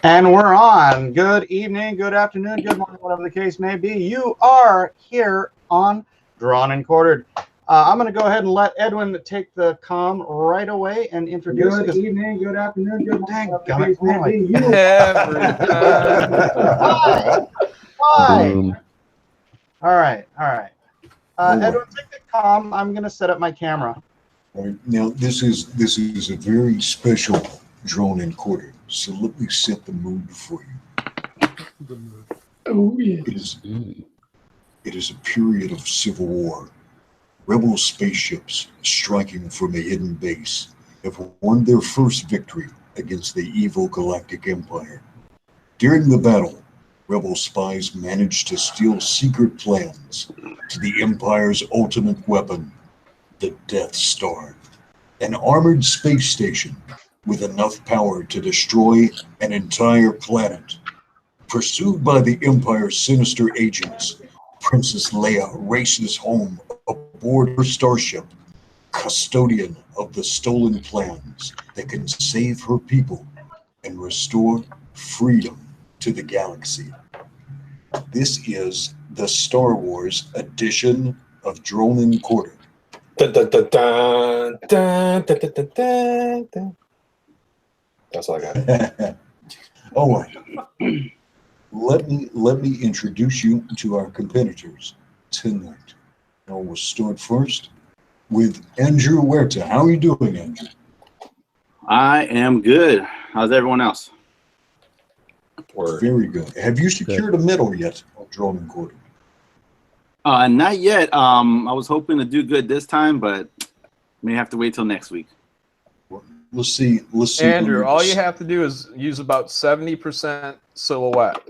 And we're on. Good evening, good afternoon, good morning, whatever the case may be. You are here on Drawn and Quartered. I'm going to go ahead and let Edwin take the comm right away and introduce. Good evening, good afternoon, good morning, whatever the case Dang, may be. You Why? All right. Edwin, take the comm. I'm going to set up my camera. All right. Now, this is a very special Drawn and Quartered. So let me set the mood for you. Oh, yeah. It is a period of civil war. Rebel spaceships striking from a hidden base have won their first victory against the evil Galactic Empire. During the battle, Rebel spies managed to steal secret plans to the Empire's ultimate weapon, the Death Star, an armored space station with enough power to destroy an entire planet. Pursued by the Empire's sinister agents, Princess Leia races home aboard her starship, custodian of the stolen plans that can save her people and restore freedom to the galaxy. This is the Star Wars edition of Drawn and Quartered. That's all I got. All right. Let me introduce you to our competitors tonight. Now we'll start first with Andrew Huerta. How are you doing, Andrew? I am good. How's everyone else? Very good. Have you secured a medal yet on Drawn and Quartered? Not yet. I was hoping to do good this time, but may have to wait till next week. Let's see. Andrew, all you have to do is use about 70% silhouette.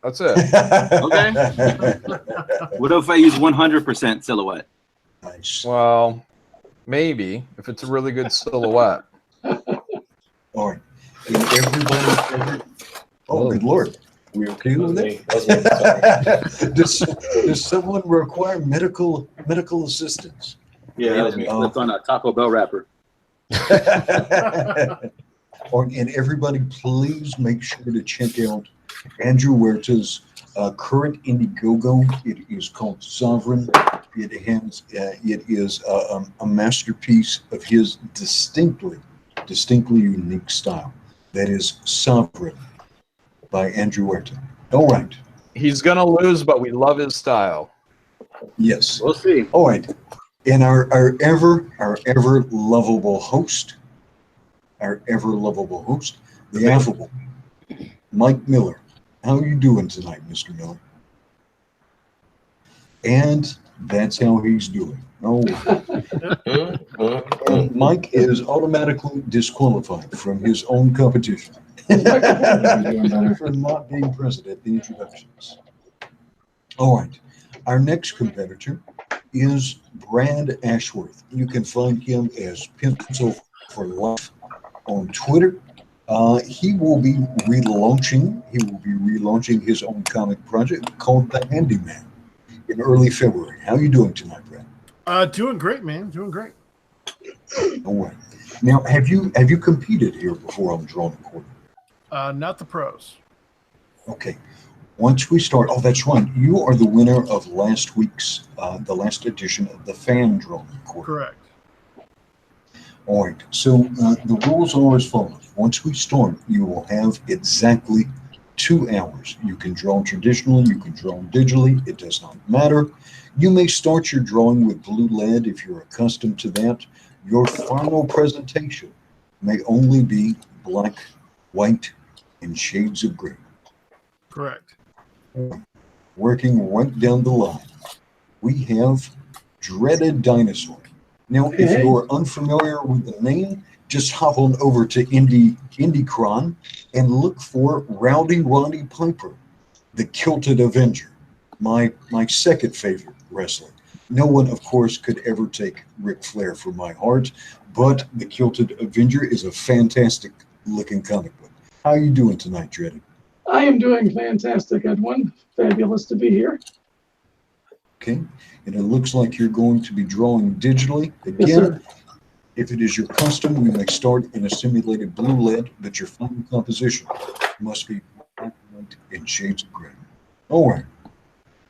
That's it. Okay. What if I use 100% silhouette? Nice. Well, maybe if it's a really good silhouette. All right. Oh, good Lord. We okay with it? Does someone require medical assistance? Yeah, that's on a Taco Bell wrapper. And everybody, please make sure to check out Andrew Huerta's current Indiegogo. It is called Sovereign. It is a masterpiece of his distinctly unique style. That is Sovereign by Andrew Huerta. All right. He's gonna lose, but we love his style. Yes. We'll see. All right. And our ever lovable host, the affable Mike Miller. How are you doing tonight, Mr. Miller? And that's how he's doing. Oh, and Mike is automatically disqualified from his own competition for not being present at the introductions. All right. Our next competitor is Brad Ashworth. You can find him as Pencil for Life on Twitter. He will be relaunching his own comic project called The Handyman in early February. How are you doing tonight, Brad? Doing great, man. Doing great. All right. Now, have you competed here before on Drawn and Quartered? Not the pros. Okay. Once we start, oh, that's right. You are the winner of last week's, the last edition of the Fan Drawn and Quartered. Correct. All right. So the rules are as follows. Once we start, you will have exactly 2 hours. You can draw traditionally. You can draw digitally. It does not matter. You may start your drawing with blue lead if you're accustomed to that. Your final presentation may only be black, white, and shades of gray. Correct. Working right down the line, we have Dreaded Dinosaur. Now, if you're unfamiliar with the name, just hop on over to IndieCron and look for Rowdy Roddy Piper, the Kilted Avenger, my second favorite wrestler. No one, of course, could ever take Ric Flair from my heart, but the Kilted Avenger is a fantastic looking comic book. How are you doing tonight, Dreaded? I am doing fantastic, Edwin. Fabulous to be here. Okay, and it looks like you're going to be drawing digitally. Again, Yes, sir. If it is your custom, you may start in a simulated blue lead, but your final composition must be black, white, and shades of gray. All right.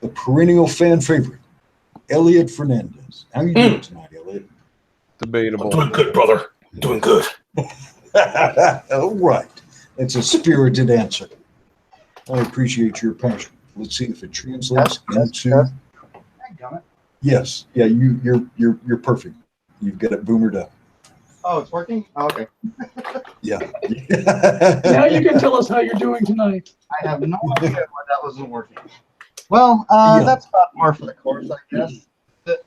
The perennial fan favorite, Elliot Fernandez. How are you doing tonight, Elliot? Debatable. Doing good, brother. Doing good. All right. That's a spirited answer. I appreciate your passion. Let's see if it translates into. Yes. Yeah. You're perfect. You've got it boomered up. Oh, it's working? Oh, okay. Yeah. Now you can tell us how you're doing tonight. I have no idea why that wasn't working. Well, Yeah. that's about par for the course, I guess.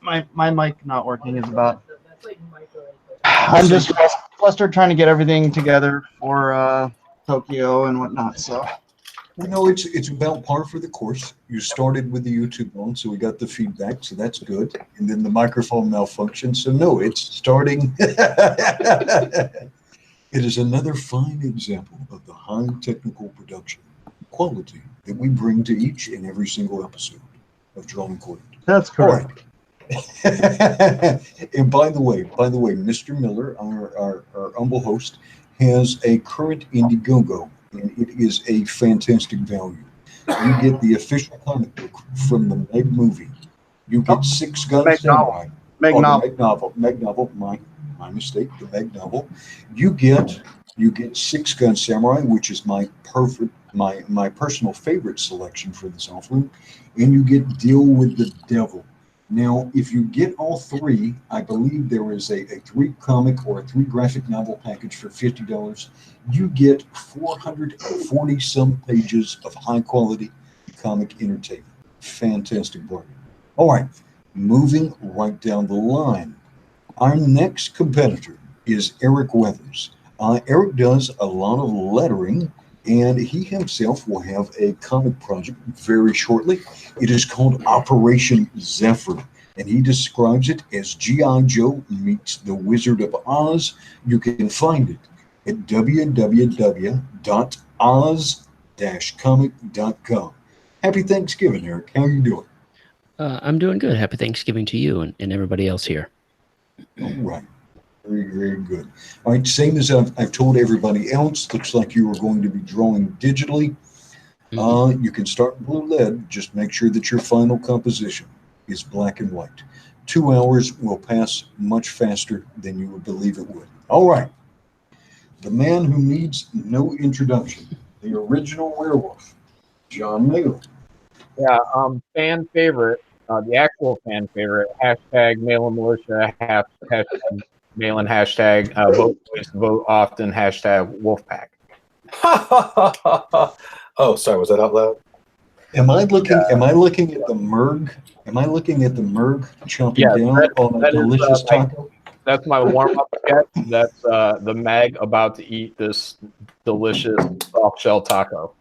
My mic not working is about. I'm just flustered trying to get everything together for Tokyo and whatnot. So. You know, it's about par for the course. You started with the YouTube on, so we got the feedback, so that's good. And then the microphone malfunctioned, so no, it's starting. It is another fine example of the high technical production quality that we bring to each and every single episode of Drawn and Quartered. That's correct. All right. And by the way, Mr. Miller, our humble host, has a current Indiegogo. And it is a fantastic value. You get the official comic book from the Meg movie. You get SIXGUN Meg Samurai. Meg Oh, the novel. Meg novel. My mistake. The Meg novel. You get SIXGUN Samurai, which is my personal favorite selection for this offering, and you get Deal with the Devil. Now, if you get all three, I believe there is a 3-comic or a 3-graphic novel package for $50. You get 440 some pages of high quality comic entertainment. Fantastic bargain. All right, moving right down the line. Our next competitor is Eric Weathers. Eric does a lot of lettering, and he himself will have a comic project very shortly. It is called Operation Zephyr, and he describes it as G.I. Joe meets the Wizard of Oz. You can find it at www.oz-comic.com. Happy Thanksgiving, Eric. How are you doing? I'm doing good. Happy Thanksgiving to you and everybody else here. All right. Very, very good. All right, same as I've told everybody else, looks like you are going to be drawing digitally. You can start blue lead. Just make sure that your final composition is black and white. 2 hours will pass much faster than you would believe it would. All right. The man who needs no introduction, the original werewolf, John Malin. Yeah, fan favorite, the actual fan favorite, hashtag Malin Militia, hashtag Malin, hashtag vote twice, vote often, hashtag Wolfpack. Oh, sorry, was that out loud? Am I looking at the Merg? Am I looking at the Merg chomping down on a delicious taco? That's my warm-up sketch. That's the Meg about to eat this delicious soft shell taco.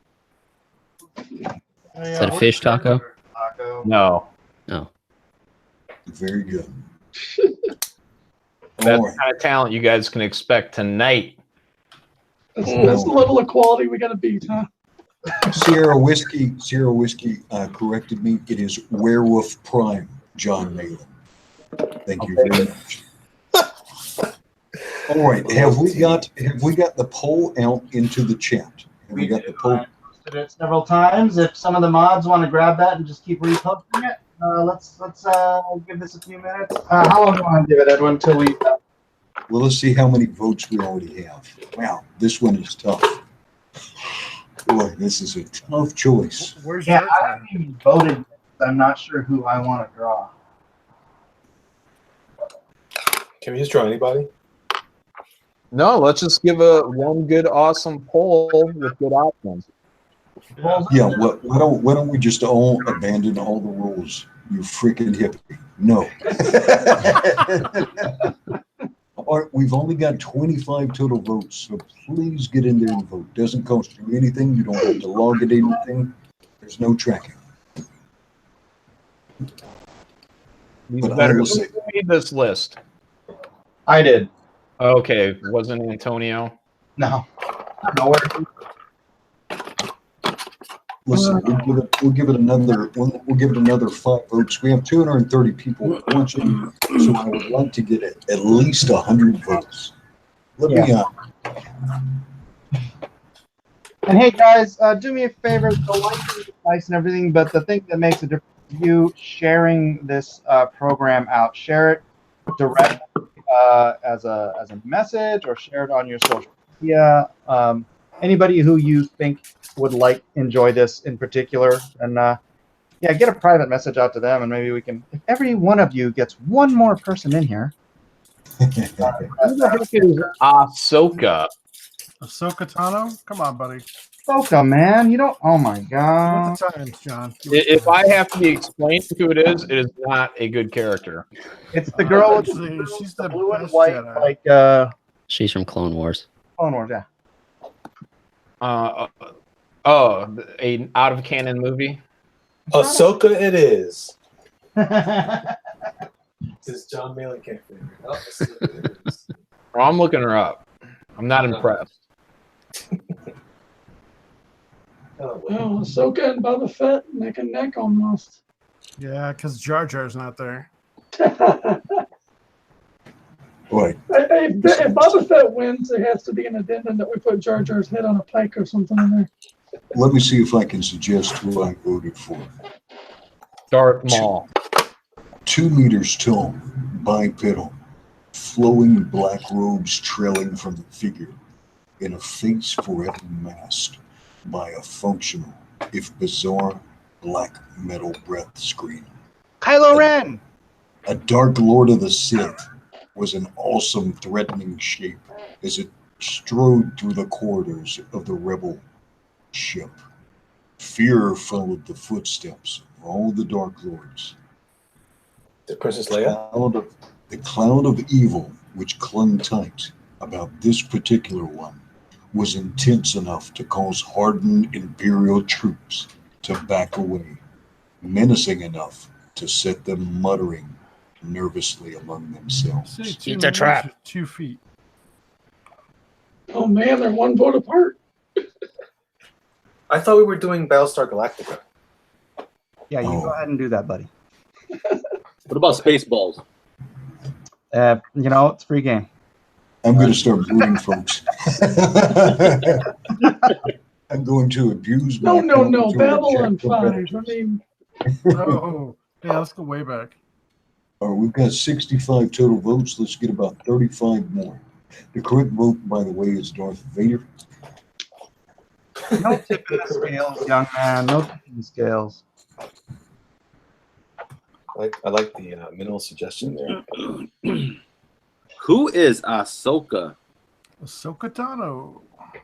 Is that a fish taco? No. No. Very good. That's All the kind of talent you guys can expect tonight. That's the level of quality we got to beat, huh? Sierra Whiskey corrected me. It is Werewolf Prime, John Malin. Thank you very much. All right, have we got the poll out into the chat? Have we got the poll? I posted it several times. If some of the mods want to grab that and just keep reposting it, let's give this a few minutes. How long do you want to give it, Edwin, until we? Well, let's see how many votes we already have. Wow, this one is tough. Boy, this is a tough choice. Where's Yeah, your I haven't even voted. I'm not sure who I want to draw. Can we just draw anybody? No, let's just give one good, awesome poll with good options. Yeah, why don't we just all abandon all the rules, you freaking hippie? No. All right, we've only got 25 total votes, so please get in there and vote. Doesn't cost you anything. You don't have to log it anything. There's no tracking. But I will say, Who made this list? I did. Okay, wasn't Antonio? No. I don't know where. Listen, we'll give it another 5 votes. We have 230 people watching, so I would like to get at least 100 votes. Let me And hey guys, do me a favor, the liking is nice and everything, but the thing that makes a difference is you sharing this program out. Share it direct as a message, or share it on your social media. Anybody who you think would enjoy this in particular, and yeah, get a private message out to them, and maybe we can. If every one of you gets one more person in here. Who the heck is Ahsoka? Ahsoka Tano? Come on, buddy. Ahsoka, man, you don't. Oh my god. Give it the times, John. Give it the If times. I have to be explained who it is not a good character. It's the girl with She's the blue and best white, Jedi. like She's from Clone Wars. Clone Wars, yeah. An out of canon movie. Ahsoka it is. Says John Malin can't figure it out. Ahsoka it is. Well, I'm looking her up. I'm not impressed. Oh, Oh, Ahsoka and Boba Fett neck and neck almost. Yeah, because Jar Jar's not there. Right. If Boba Fett wins, it has to be an addendum that we put Jar Jar's head on a pike or something in there. Let me see if I can suggest who I voted for. Darth Maul. 2 meters tall, bipedal, flowing black robes trailing from the figure, in a face forever masked by a functional, if bizarre, black metal breath screen. Kylo Ren. A dark lord of the Sith was an awesome, threatening shape as it strode through the corridors of the rebel ship. Fear followed the footsteps of all the Dark Lords. The Princess Leia? The cloud of evil which clung tight about this particular one was intense enough to cause hardened Imperial troops to back away, menacing enough to set them muttering nervously among themselves. See, It's a trap. 2 feet. Oh man, they're 1 vote apart. I thought we were doing Battlestar Galactica. Yeah, you go ahead and do that, buddy. What about Spaceballs? You know, it's free game. I'm going to start booting folks. I'm going to abuse my No, account to Babylon reject 5. I competitors. mean, Oh, yeah, let's go way back. All right, we've got 65 total votes. Let's get about 35 more. The correct vote, by the way, is Darth Vader. No tipping the scales, young man. No tipping the scales. I like the minimal suggestion there. Who is Ahsoka? Ahsoka Tano.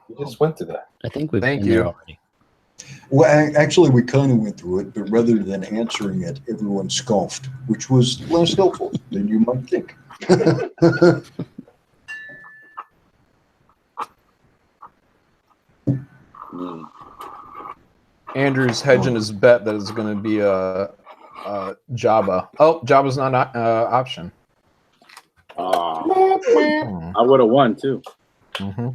We just went through that. I think we've Thank been there you. already. Well, actually, we kind of went through it, but rather than answering it, everyone scoffed, which was less helpful than you might think. Andrew's hedging his bet that it's going to be Jabba. Oh, Jabba's not an option. I would have won too. Mm-hmm.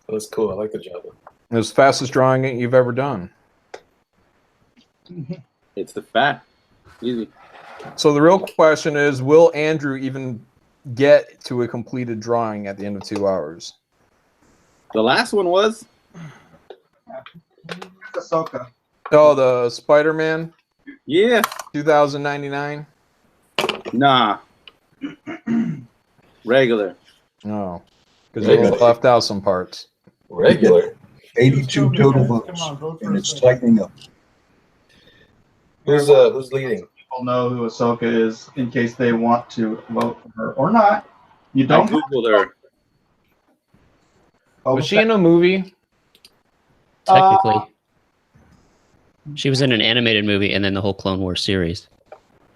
That's cool. I like the Jabba. It was the fastest drawing you've ever done. It's the fact. Easy. So the real question is, will Andrew even get to a completed drawing at the end of 2 hours? The last one was Ahsoka. Oh, the Spider-Man yeah. 2099. Nah. Regular. No, because you left out some parts. Regular. 82 total votes, Come on, vote for and it's Ahsoka. tightening up. Who's leading? People know who Ahsoka is in case they want to vote for her or not. You I don't. googled her. Was she in a movie? Technically. She was in an animated movie and then the whole Clone Wars series.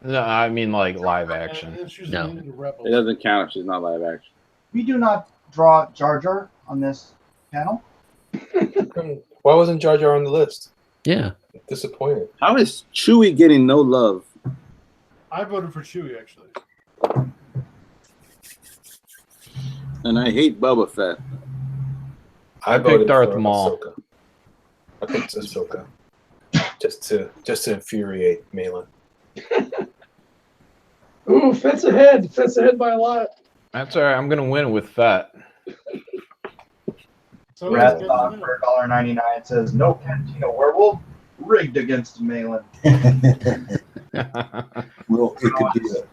No, I mean like live action. And she's No. leading the Rebels. It doesn't count if she's not live action. We do not draw Jar Jar on this panel. Why wasn't Jar Jar on the list? Yeah. Disappointed. How is Chewie getting no love? I voted for Chewie, actually. And I hate Boba Fett. I picked voted Darth for Maul. Ahsoka. I picked Ahsoka. just to infuriate Malin. Ooh, Fett's ahead. Fett's ahead by a lot. That's all right. I'm gonna win with that. So Rat let's Dog get for $1.99 says no Cantina Werewolf rigged against Malin. Well, it could be a.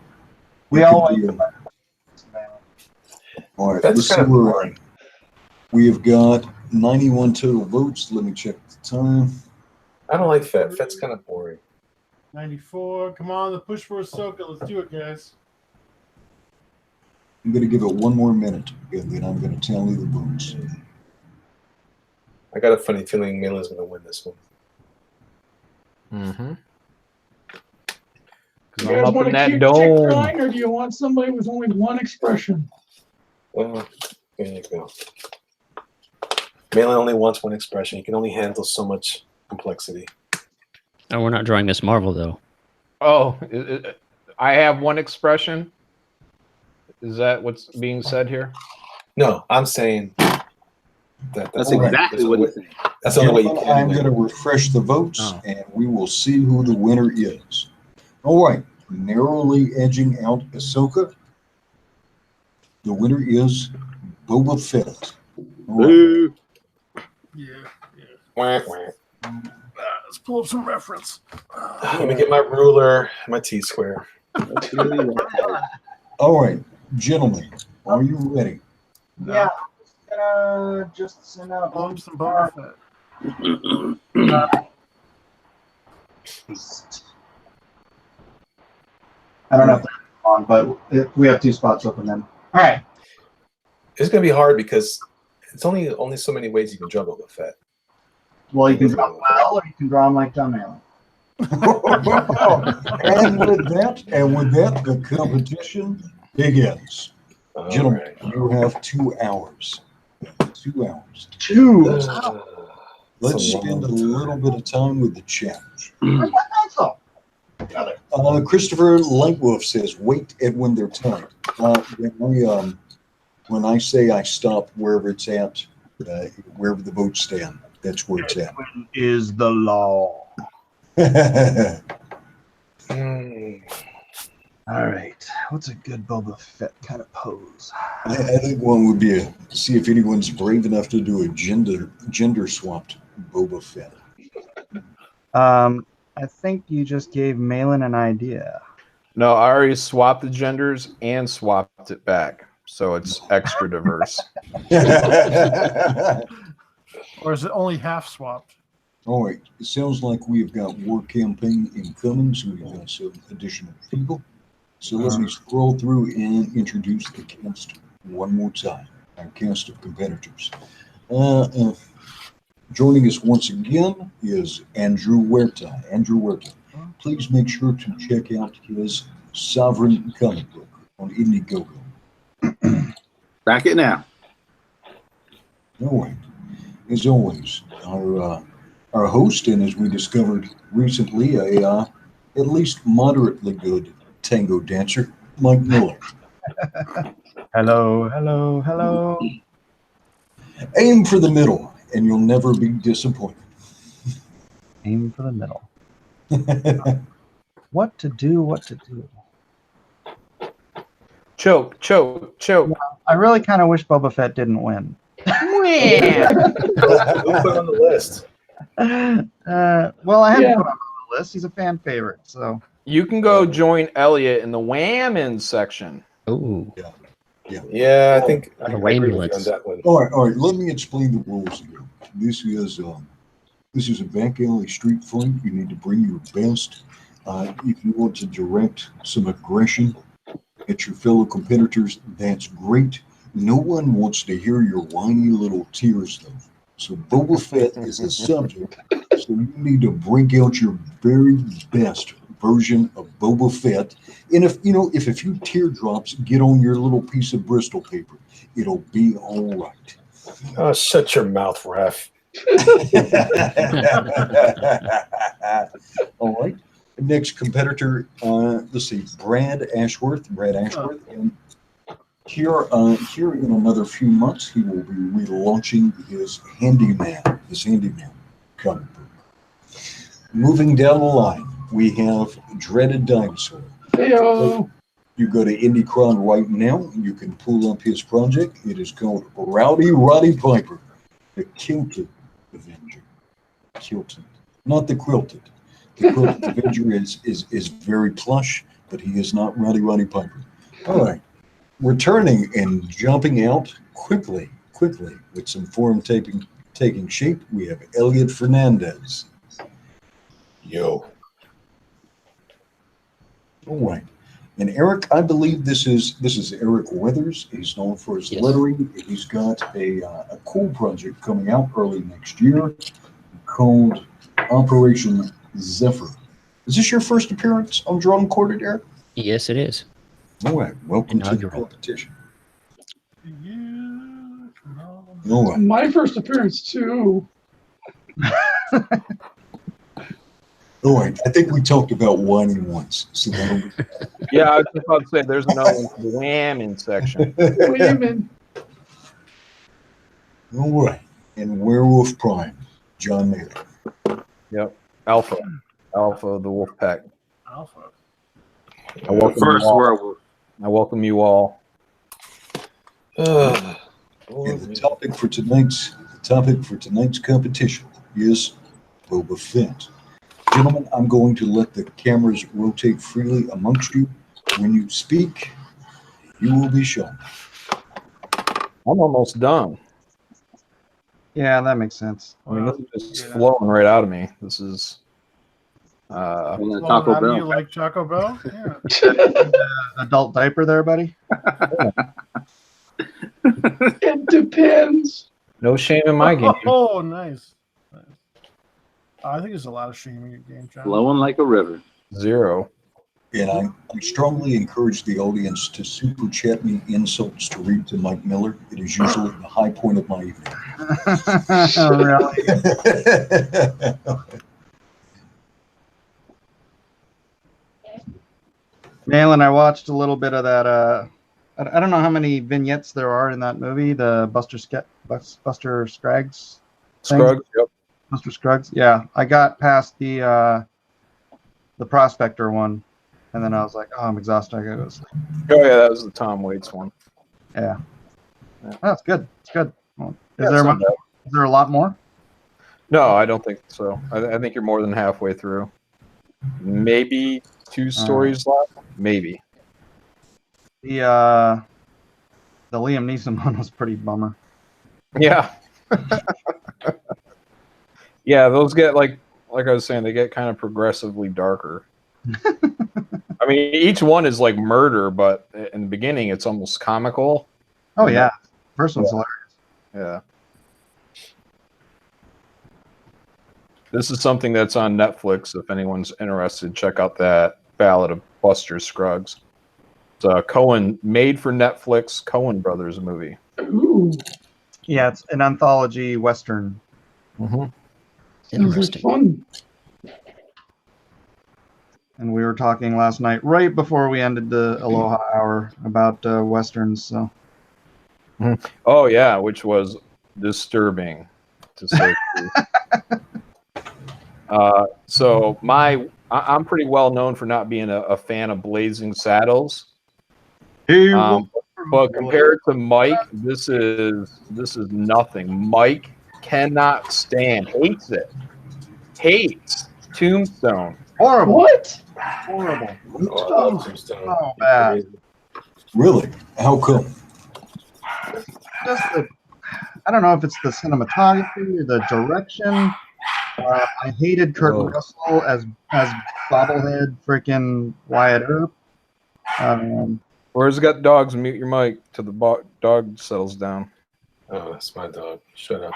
We it all could be went a- All right, That's let's see kind of where boring. we have got 91 total votes. Let me check the time. I don't like Fett. Fett's kind of boring. 94. Come on, the push for Ahsoka. Let's do it, guys. I'm going to give it one more minute, and then I'm going to tally the votes. I got a funny feeling Malin's going to win this one. Mm-hmm. You I'm guys up want in a that cute chick dome. drawing, or do you want somebody with only one expression? Well, there you go. Malin only wants one expression. He can only handle so much complexity. Oh, we're not drawing Miss Marvel though. Oh, I have one expression. Is that what's being said here? No, I'm saying That's exactly what he's saying. That's the only way you Gentlemen, can I'm win. going to refresh the votes, Oh. and we will see who the winner is. All right, narrowly edging out Ahsoka. The winner is Boba Fett. All right. Boo. Yeah. Wah, wah. Let's pull up some reference. Let me get my ruler, my T-square. All right, gentlemen, are you ready? Yeah, I'm gonna just send out Pull one up some Boba Fett. I don't know if that's on, but we have 2 spots open then. All right. It's going to be hard because it's only so many ways you can draw Boba Fett. Well, you can draw well, or you can draw him like John Malin. and with that, the competition begins. All Gentlemen, right. you have 2 hours. 2 hours. 2. Let's spend a little bit of time with the chat. Pencil. Christopher Langwolf says, "Wait, Edwin, they're timed." When I say I stop wherever it's at, wherever the votes stand, that's where it's at. Is the law. All right. What's a good Boba Fett kind of pose? I think one would be see if anyone's brave enough to do a gender swapped Boba Fett. I think you just gave Malin an idea. No, I already swapped the genders and swapped it back, so it's extra diverse. Or is it only half swapped? All right. It sounds like we've got War Campaign incoming, so we've got some additional people. So let me scroll through and introduce the cast one more time. Our cast of competitors. Joining us once again is Andrew Huerta. Andrew Huerta, please make sure to check out his Sovereign comic book on Indiegogo. Back it now. All right. As always, our host, and as we discovered recently, at least moderately good tango dancer, Mike Miller. Hello, hello, hello. Aim for the middle, and you'll never be disappointed. Aim for the middle. What to do, what to do. Choke, choke, choke. I really kind of wish Boba Fett didn't win. We'll put it on the list. Well, I had to Yeah. put him on the list. He's a fan favorite, so. You can go join Elliot in the Whammon section. Ooh. Yeah, I think I The agree with you on ambulance. that one. All right. Let me explain the rules again. This is a back alley street fight. You need to bring your best. If you want to direct some aggression at your fellow competitors, that's great. No one wants to hear your whiny little tears, though. So Boba Fett is a subject. So you need to bring out your very best version of Boba Fett. And if a few teardrops get on your little piece of Bristol paper, it'll be all right. Oh, shut your mouth, ref. All right. Next competitor, let's see, Brad Ashworth. And here in another few months, he will be relaunching his Handyman comic book. Moving down the line, we have Dreaded Dinosaur. Heyo. You go to Indicron right now, and you can pull up his project. It is called Rowdy Roddy Piper, the Kilted Avenger. Kilted, not the quilted. The Quilted Avenger is very plush, but he is not Rowdy Roddy Piper. All right. Returning and jumping out quickly with some form taking shape, we have Elliot Fernandez. Yo. All right. And Eric, I believe this is Eric Weathers. He's known for his lettering. He's got a cool project coming out early next year called Operation Zephyr. Is this your first appearance on Drawn and Quartered, Eric? Yes, it is. All right. Welcome to the Inaugural. competition. You All right. My first appearance too. All right. I think we talked about whining once. So that'll be... Yeah, I was just about to say there's another one for the whamming section. Women. All right. And Werewolf Prime, John Mayer. Yep. Alpha of the wolf pack. Alpha. I welcome First you all. werewolf. I welcome you all. And the topic for tonight's competition is Boba Fett. Gentlemen, I'm going to let the cameras rotate freely amongst you. When you speak, you will be shown. I'm almost done. Yeah, that makes sense. I mean, this is just flowing right out of me. This is. Well, Taco how do you Bell. like Taco Bell? Yeah. Adult diaper there, buddy? It depends. No shame in my game. Oh, nice. I think there's a lot of shame in your game, John. Flowing like a river. 0. And I strongly encourage the audience to super chat me insults to read to Mike Miller. It is usually the high point of my evening. Really? Malin, I watched a little bit of that. I don't know how many vignettes there are in that movie. The Buster Scruggs. thing. Scruggs, yep. Buster Scruggs. Yeah, I got past the prospector one, and then I was like, oh, I'm exhausted. I gotta go to sleep. Oh yeah, that was the Tom Waits one. Yeah. Oh, that's good. It's good. Well, Yeah, is there it's not is there a lot more? No, I don't think so. I think you're more than halfway through. Maybe 2 stories left. Maybe. The Liam Neeson one was pretty bummer. Yeah. Yeah, those get like I was saying, they get kind of progressively darker. I mean, each one is like murder, but in the beginning, it's almost comical. Oh yeah, first one's hilarious. Yeah. This is something that's on Netflix. If anyone's interested, check out that Ballad of Buster Scruggs. It's a Coen, made for Netflix Coen Brothers movie. Ooh. Yeah, it's an anthology western. Mm-hmm. Sounds like fun. And we were talking last night, right before we ended the Aloha Hour, about westerns. So. Oh yeah, which was disturbing, to say the truth. So I'm pretty well known for not being a fan of Blazing Saddles. But compared to Mike, this is nothing. Mike cannot stand, hates Tombstone. Horrible. What? Horrible. Oh, bad. Really? How come? Just I don't know if it's the cinematography or the direction. I hated Kurt Russell as bobblehead freaking Wyatt Earp. Where's got dogs? Mute your mic till the dog settles down. Oh, that's my dog. Shut up.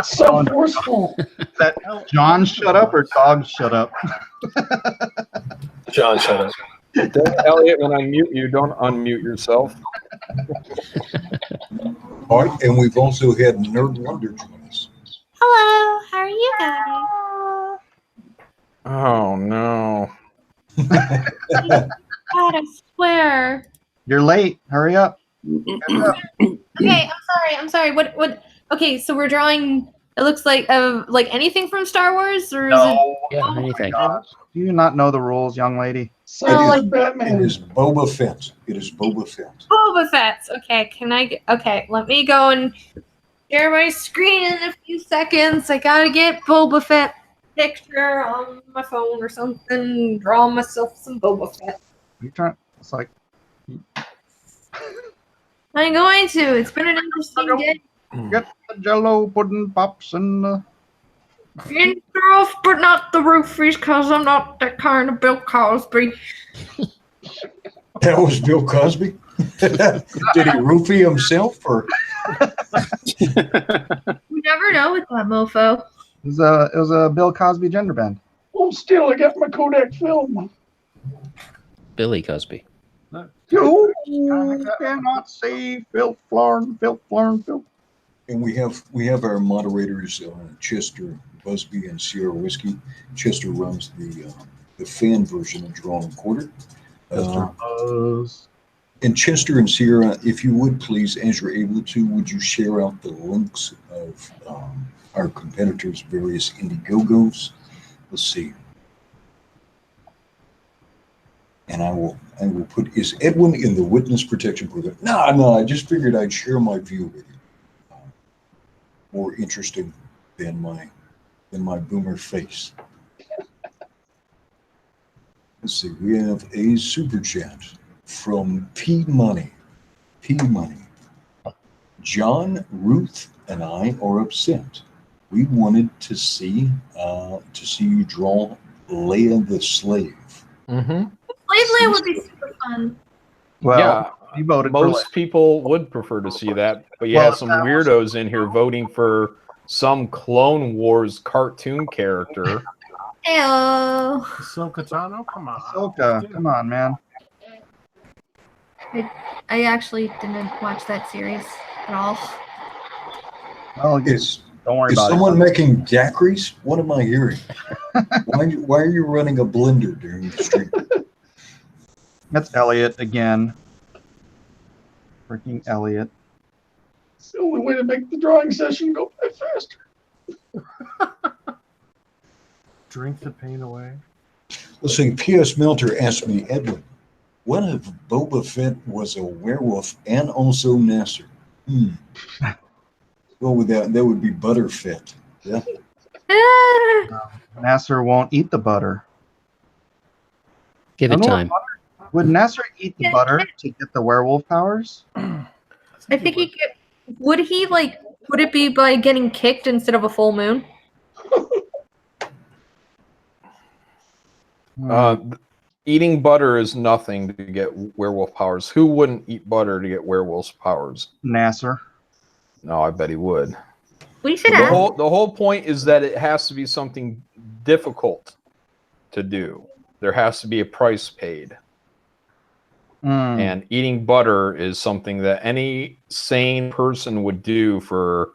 So forceful. That John shut up or dog shut up? John, shut up. Elliot, when I mute you, don't unmute yourself. All right, and we've also had Nerd Wonder join us. Hello, how are you guys? Oh no. God, I swear. You're late. Hurry up. Okay, I'm sorry. What? Okay, so we're drawing It looks like anything from Star Wars, or is it? No. Yeah, anything. Do you not know the rules, young lady? So No, like It Batman. is Boba Fett. It is Boba Fett. Boba Fett. Okay, can I get? Okay, let me go and share my screen in a few seconds. I gotta get Boba Fett picture on my phone or something. Draw myself some Boba Fett. You trying? It's like I'm going to. It's been an interesting day. get the Jello pudding pops and In the roof, but not the roofies, cause I'm not that kind of Bill Cosby. That was Bill Cosby. Did he roofie himself, or You never know with that mofo. it was a Bill Cosby gender bend. Oh, still, I got my Kodak film. Billy Cosby. You cannot see filth, Florn, filth, Florn, filth. and we have our moderators, Chester Busby and Sierra Whiskey. Chester runs the fan version of Drawn and Quartered. And Chester and Sierra, if you would please, as you're able to, would you share out the links of our competitors' various Indiegogos? Let's see. And I will put, is Edwin in the witness protection program? No, I just figured I'd share my view with you. More interesting than my boomer face. Let's see, we have a super chat from P Money. John, Ruth, and I are upset. We wanted to see you draw Leia the Slave. Mm-hmm. Slave Land would be super fun. Well, Yeah, you voted for most people would prefer to see that, but you Well, have some weirdos in here voting for some Clone Wars cartoon character. Ew. Ahsoka Tano, come on. Ahsoka, come on, man. I actually didn't watch that series at all. Well, don't worry Is about someone it. making daiquiris? What am I hearing? Why are you running a blender during the stream? That's Elliot again. Freaking Elliot. It's the only way to make the drawing session go by faster. Drink the pain away. Let's see, P.S. Melter asked me, Edwin, what if Boba Fett was a werewolf and also Nasser? Well, with that would be Butterfett. Yeah. Nasser won't eat the butter. Give it time. Would Nasser eat the butter to get the werewolf powers? I think he could. Would it be by getting kicked instead of a full moon? Eating butter is nothing to get werewolf powers. Who wouldn't eat butter to get werewolf powers? Nasser. No, I bet he would. We should The ask. whole point is that it has to be something difficult to do. There has to be a price paid. And eating butter is something that any sane person would do for.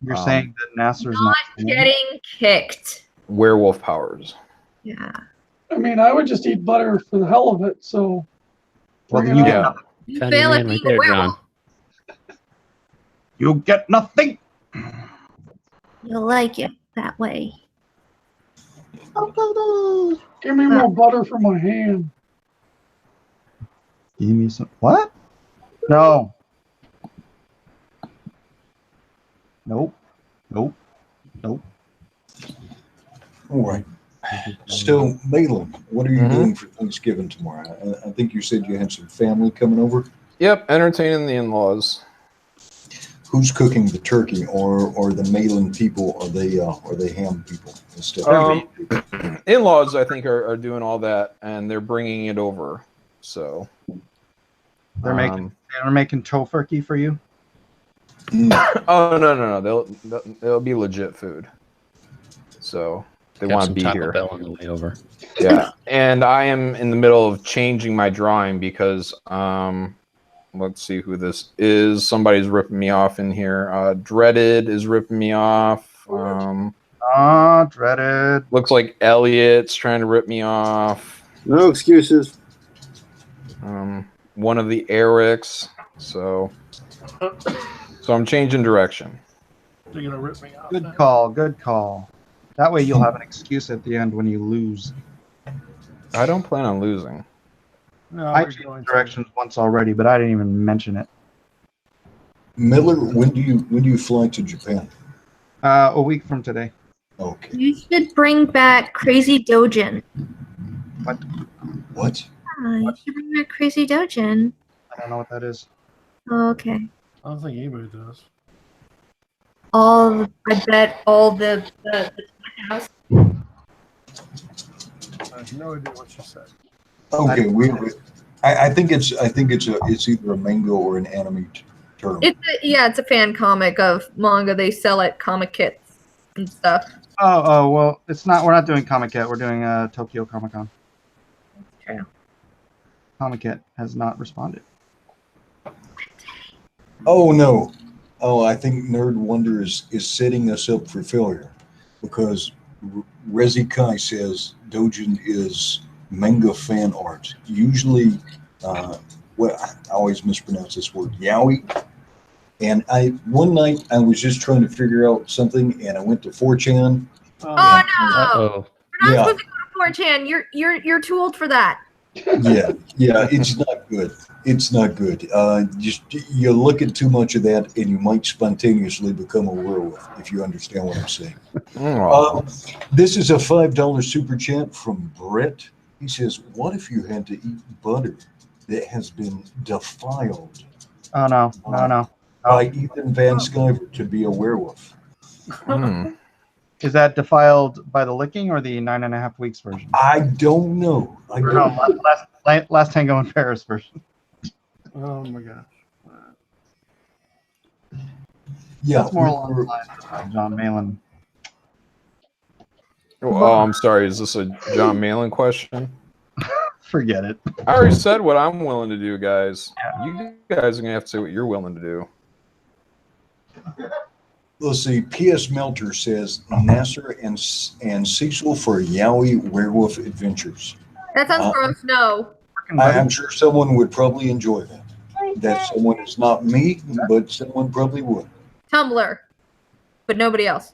You're saying that Nasser's Not getting kicked. Werewolf powers. Yeah. I mean, I would just eat butter for the hell of it. So, Well, bring then it you on. get You Found fail your at man right being a there, werewolf. John. You get nothing. You'll like it that way. Give me more butter for my hand. Give me some. What? No. Nope. Nope. Nope. All right. So, Malin, what are you doing for Thanksgiving tomorrow? I think you said you had some family coming over. Yep, entertaining the in-laws. Who's cooking the turkey, or the Malin people? Are they ham people and stuff? In-laws, I think, are doing all that, and they're bringing it over. So They're making tofurkey for you. Oh no! They'll be legit food. So they want to be Taco here. Bell on the way over. Yeah, and I am in the middle of changing my drawing because let's see who this is. Somebody's ripping me off in here. Dreaded is ripping me off. Dreaded. Looks like Elliot's trying to rip me off. No excuses. One of the Erics. So I'm changing direction. They're gonna rip me off. Good then. call. Good call. That way you'll have an excuse at the end when you lose. I don't plan on losing. No, I we're changed going directions once already, but I didn't even mention it. Miller, when do you fly to Japan? A week from today. Okay. You should bring back Crazy Dojin. What? You should bring back Crazy Dojin. I don't know what that is. Okay. I don't think anybody does. I bet all the house. I have no idea what you said. Okay, I think it's either a manga or an anime term. It's a fan comic of manga they sell at comic kits and stuff. Oh, well, it's not. We're not doing Comic Cat. We're doing Tokyo Comic Con. True. Comic Cat has not responded. Oh no. Oh, I think Nerd Wonder is setting us up for failure because Rezi Kai says Dojin is manga fan art. Usually, I always mispronounce this word, yaoi. And one night I was just trying to figure out something, and I went to 4chan. Oh no! Uh-oh. We're not Yeah. supposed to go to 4chan. You're too old for that. Yeah, it's not good. It's not good. Just you look at too much of that, and you might spontaneously become a werewolf. If you understand what I'm saying. This is a $5 super chat from Brett. He says, "What if you had to eat butter that has been defiled Oh no! No! by Ethan Van Sciver to be a werewolf?" Is that defiled by the licking or the 9.5 weeks version? I don't know. Last Tango in Paris version. Oh my gosh. Yeah, That's more along the lines of John Malin. Oh, I'm sorry. Is this a John Malin question? Forget it. I already said what I'm willing to do, guys. You guys are gonna have to say what you're willing to do. Let's see. P.S. Melter says Nasser and Cecil for Yowie Werewolf Adventures. That sounds gross. No. I'm sure someone would probably enjoy that. That someone is not me, but someone probably would. Tumblr, but nobody else.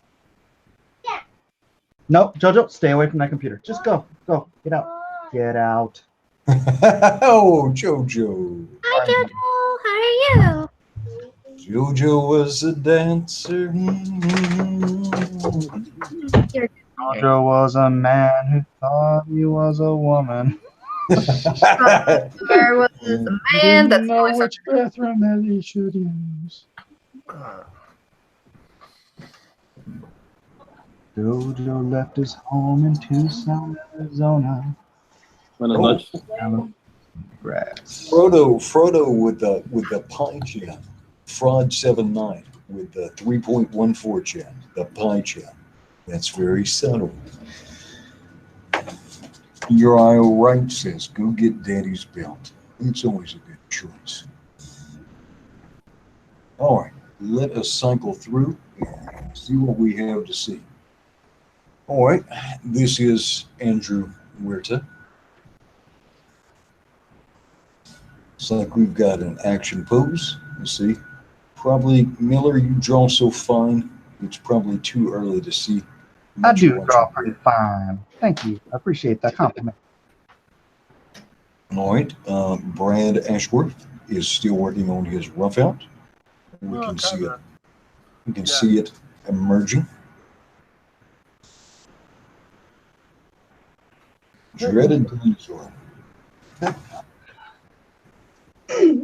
No, Jojo, stay away from that computer. Just go. Get out. Get out. Oh, Jojo. Hi, Jojo. How are you? Jojo was a dancer. Jojo was a man who thought he was a woman. There was a man that's know which bathroom that he should use. Jojo left his home in Tucson, Arizona. Grass. Frodo with the pie chat. Fraud79 with the 3.14 chat. The pie chat. That's very subtle. Your eye right says, go get daddy's belt. It's always a good choice. All right, let us cycle through and see what we have to see. All right, this is Andrew Huerta. Looks like we've got an action pose. Let's see. Probably, Miller, you draw so fine, it's probably too early to see. I do draw pretty fine. Thank you. I appreciate that compliment. All right, Brad Ashworth is still working on his rough out. We can see it. We can see it emerging. Dreaded dinosaur.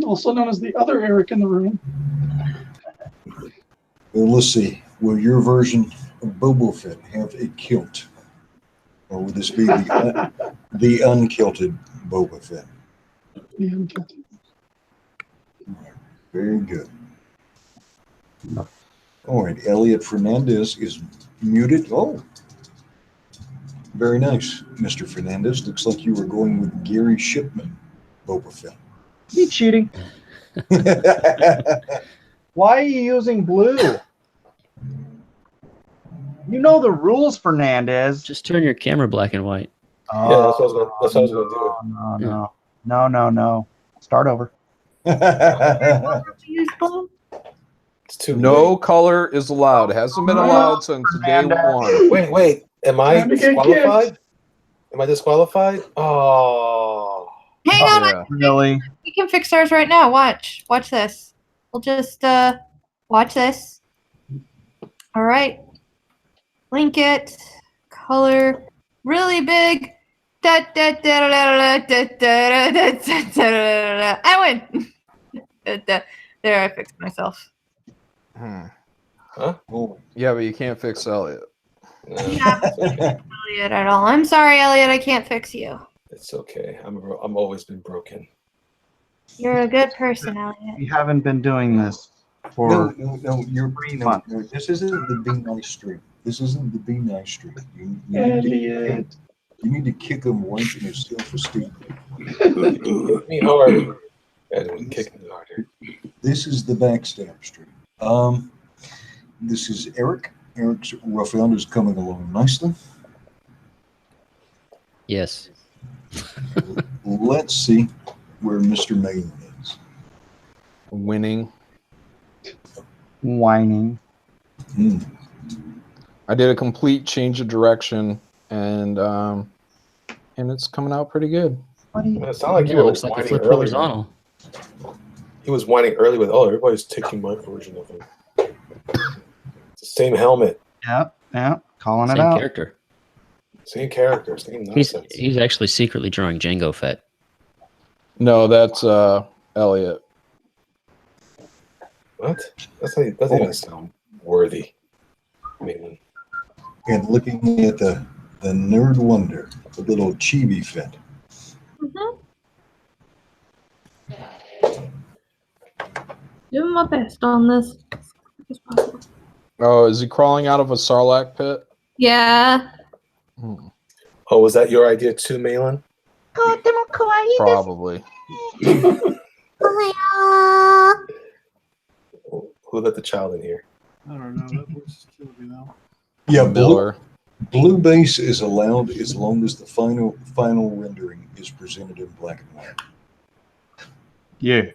Also known as the other Eric in the room. Well, let's see. Will your version of Boba Fett have a kilt? Or would this be the unkilted Boba Fett? The unkilted. Very good. All right, Elliot Fernandez is muted. Oh, very nice, Mr. Fernandez. Looks like you were going with Gary Shipman, Boba Fett. You cheating. Why are you using blue? You know the rules, Fernandez. Just turn your camera black and white. Yeah, that's what I was going to do. No. Start over. It's too No late. color is allowed. It hasn't been allowed since day one. Wait. Am I Time to get disqualified? Am I disqualified? Oh. Hang on, Yeah. Really? we can fix ours right now. Watch this. We'll just watch this. All right, link it. Color really big. I win. There, I fixed myself. Huh? Oh, Yeah, but you can't fix Elliot. Yeah, Elliot at all. I'm sorry, Elliot. I can't fix you. It's okay. I'm always been broken. You're a good person, Elliot. We haven't been doing this no, for no, you're no, no, this isn't the Be Nice stream. This isn't the Be Nice stream. Elliot. You need to kick him right in his self-esteem. Hit me harder. Edwin, kick me harder. This is the backstab stream. This is Eric. Eric's rough round is coming along nicely. Yes. Let's see where Mr. Maiden is. Winning. whining. I did a complete change of direction, and it's coming out pretty good. It sounded like Yeah, you it were looks like you whining flipped early. horizontal. He was whining early with, oh, everybody's taking my version of him. It's the same helmet, Yeah, calling it Same out. character. same character, same nonsense. He's actually secretly drawing Django Fett. No, that's Elliot. What? That doesn't even sound worthy. I mean, And looking at the Nerd Wonder, the little chibi Fett. Doing my best on this. Oh, is he crawling out of a Sarlacc pit? Yeah. oh, was that your idea too, Malin? Probably. Who let the child in here? I don't know. That voice is killing me now. Yeah, blue, Miller. blue base is allowed as long as the final rendering is presented in black and white. Yeah.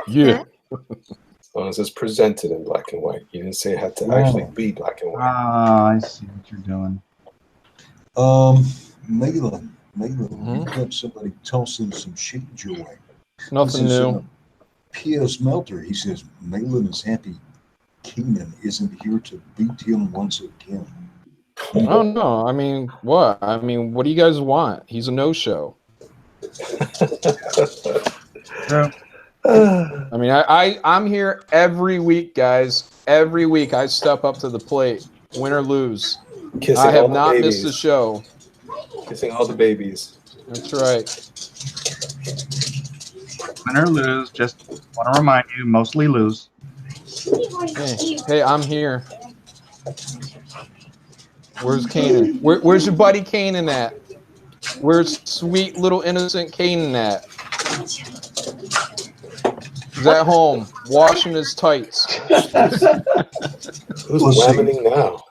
Yeah. As long as it's presented in black and white. You didn't say it had to actually be black and white. Ah, I see what you're doing. Malin, you've got somebody tossing some shades your way. Nothing This is, new. P.S. Melter, he says, Malin is happy Keenan isn't here to beat him once again. Oh no! I mean, what? I mean, what do you guys want? He's a no-show. True. I mean, I'm here every week, guys. Every week, I step up to the plate, win or lose. Kissing I all have the not babies. missed a show. Kissing all the babies. That's right. Win or lose, just want to remind you, mostly lose. Hey, I'm here. Where's Kanan? Where's your buddy Kanan at? Where's sweet little innocent Kanan at? He's at home, washing his tights. Who's whamming now?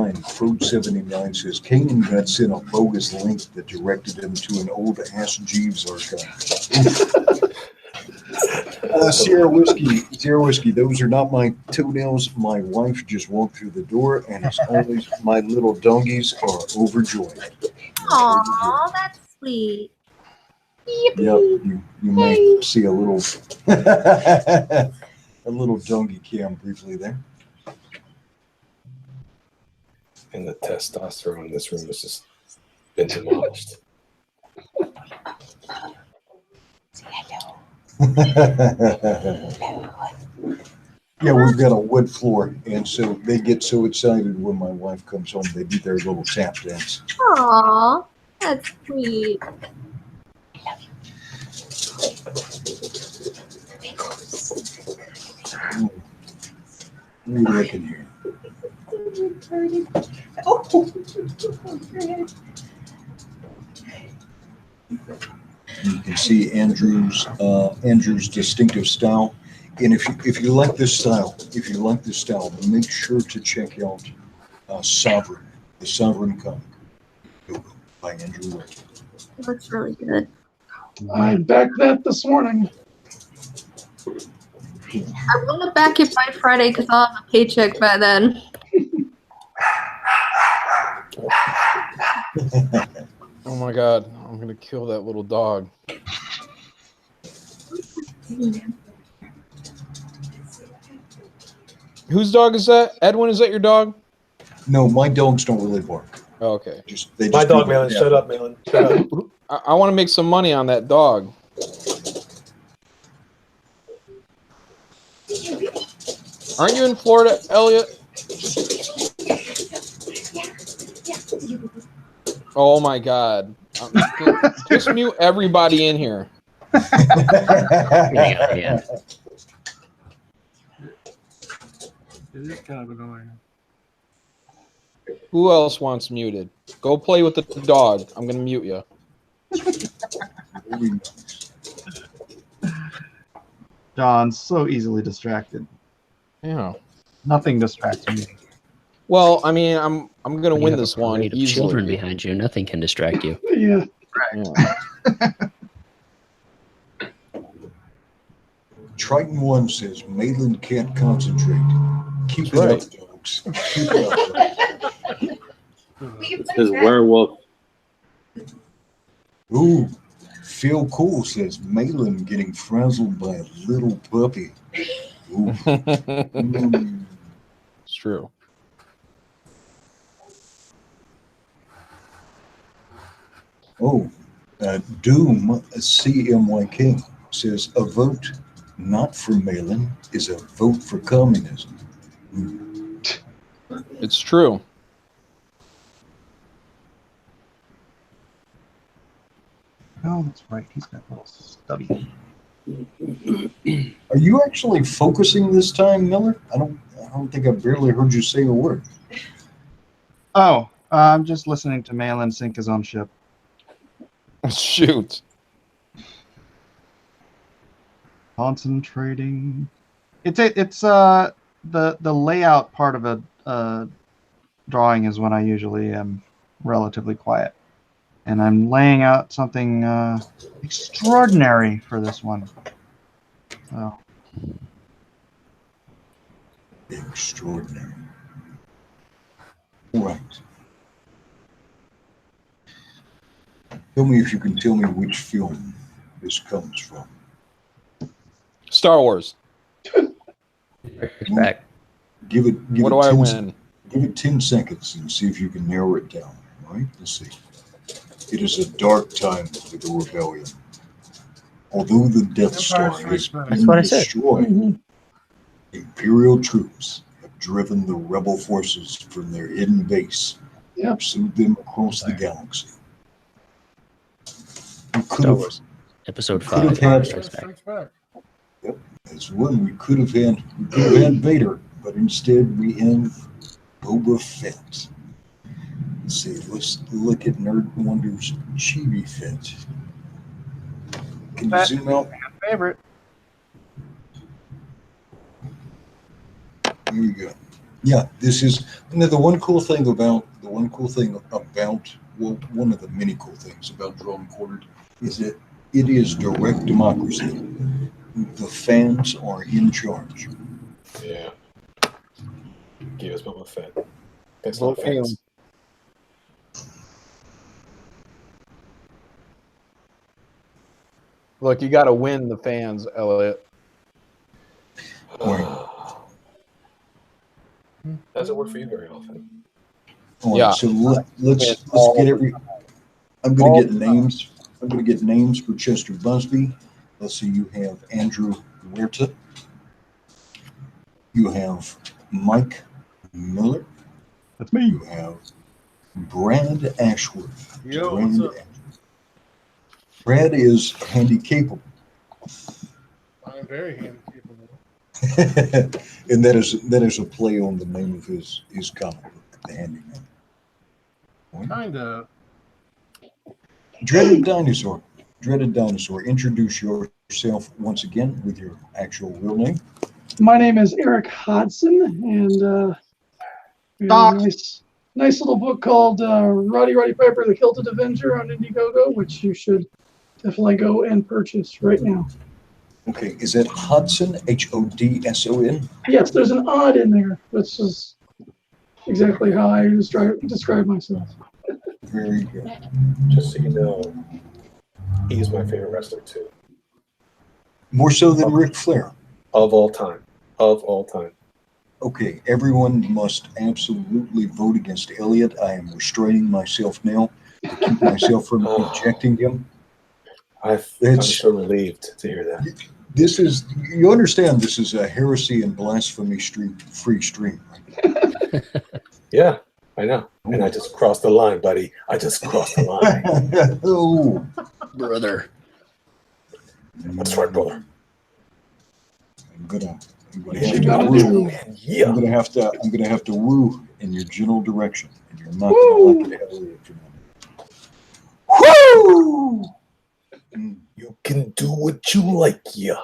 Frode79 says Kanan got sent a bogus link that directed him to an old Ask Jeeves archive. Sierra Whiskey, those are not my toenails. My wife just walked through the door, and as always, my little donkeys are overjoyed. Aw, that's sweet. Yep, you may see a little a little donkey cam briefly there. And the testosterone in this room has just been demolished. Yeah, we've got a wood floor, and so they get so excited when my wife comes home, they do their little tap dance. Aw, that's sweet. What are you looking here? You can see Andrew's distinctive style, and if you like this style, make sure to check out Sovereign, the Sovereign comic by Andrew Ray. It looks really good. I backed that this morning. I want to back it by Friday because I'll have a paycheck by then. Oh my god, I'm gonna kill that little dog. Whose dog is that? Edwin, is that your dog? No, my dogs don't really bark. Oh, okay. They My just dog, do their Malin. death. Shut up, Malin. Shut up. I want to make some money on that dog. Aren't you in Florida, Elliot? Oh my god. Just mute everybody in here. Yeah. It is kind of annoying. Who else wants muted? Go play with the dog. I'm gonna mute you. John's so easily distracted. Yeah. Nothing distracts me. Well, I mean, I'm gonna When you win have this a one parade of easily. children behind you, nothing can distract you. Yeah. Yeah. Triton 1 says, Malin can't concentrate. Keep That's it up, dogs. Keep it up. It says werewolf. Ooh, Phil Cole says, Malin getting frazzled by a little puppy. Ooh. It's true. Oh, Doom CMYK says, a vote not for Malin is a vote for communism. It's true. Oh, that's right. He's got a little stubby. Are you actually focusing this time, Miller? I don't think I barely heard you say a word. Oh, I'm just listening to Malin sink his own ship. Shoot. Concentrating. It's the layout part of a drawing is when I usually am relatively quiet, and I'm laying out something extraordinary for this one. So. Extraordinary. All right. Tell me if you can tell me which film this comes from. Star Wars. Back. Give it. What do I win? Give it 10 seconds and see if you can narrow it down. All right. Let's see. It is a dark time for the rebellion. Although the Death Star has been destroyed, Imperial troops have driven the rebel forces from their hidden base, pursued them across the galaxy. Star Wars. Episode 5. Strikes Back. Yep, that's one we could have had. We could have had Vader, but instead we have Boba Fett. Let's see. Let's look at Nerd Wonder's Chibi Fett. Can you zoom out? Favorite. There you go. Yeah, this is the one cool thing about one of the many cool things about Drawn and Quartered is that it is direct democracy. The fans are in charge. Yeah. Give us Boba Fett. That's Vote not for fans. Look, you got to win the fans, Elliot. Doesn't work for you very often. All right, Yeah. so let's get every. I'm going to get names. I'm going to get names for Chester Busby. Let's see. You have Andrew Huerta. You have Mike Miller. That's me. You have Brad Ashworth. Yo, what's up? Brad is handy capable. I'm very handy capable. And that is a play on the name of his comic book, The Handyman. Kind of. Dreaded Dinosaur. Introduce yourself once again with your actual real name. My name is Eric Hodson, and we have a nice little book called Roddy Piper, the Kilted Avenger on Indiegogo, which you should definitely go and purchase right now. Okay, is that Hodson? Hodson? Yes, there's an odd in there, which is exactly how I describe myself. Very good. Just so you know, he's my favorite wrestler too. More so than Ric Flair. Of all time. Of all time. Okay, everyone must absolutely vote against Elliot. I am restraining myself now to keep myself from ejecting him. I'm so relieved to hear that. This is, you understand, this is a heresy and blasphemy free stream, right? Yeah, I know. And I just crossed the line, buddy. I just crossed the line. Oh, Brother. That's right, brother. I'm gonna have to woo in your general direction, and you're not gonna like it, Elliot. Woo! You can do what you like, yeah.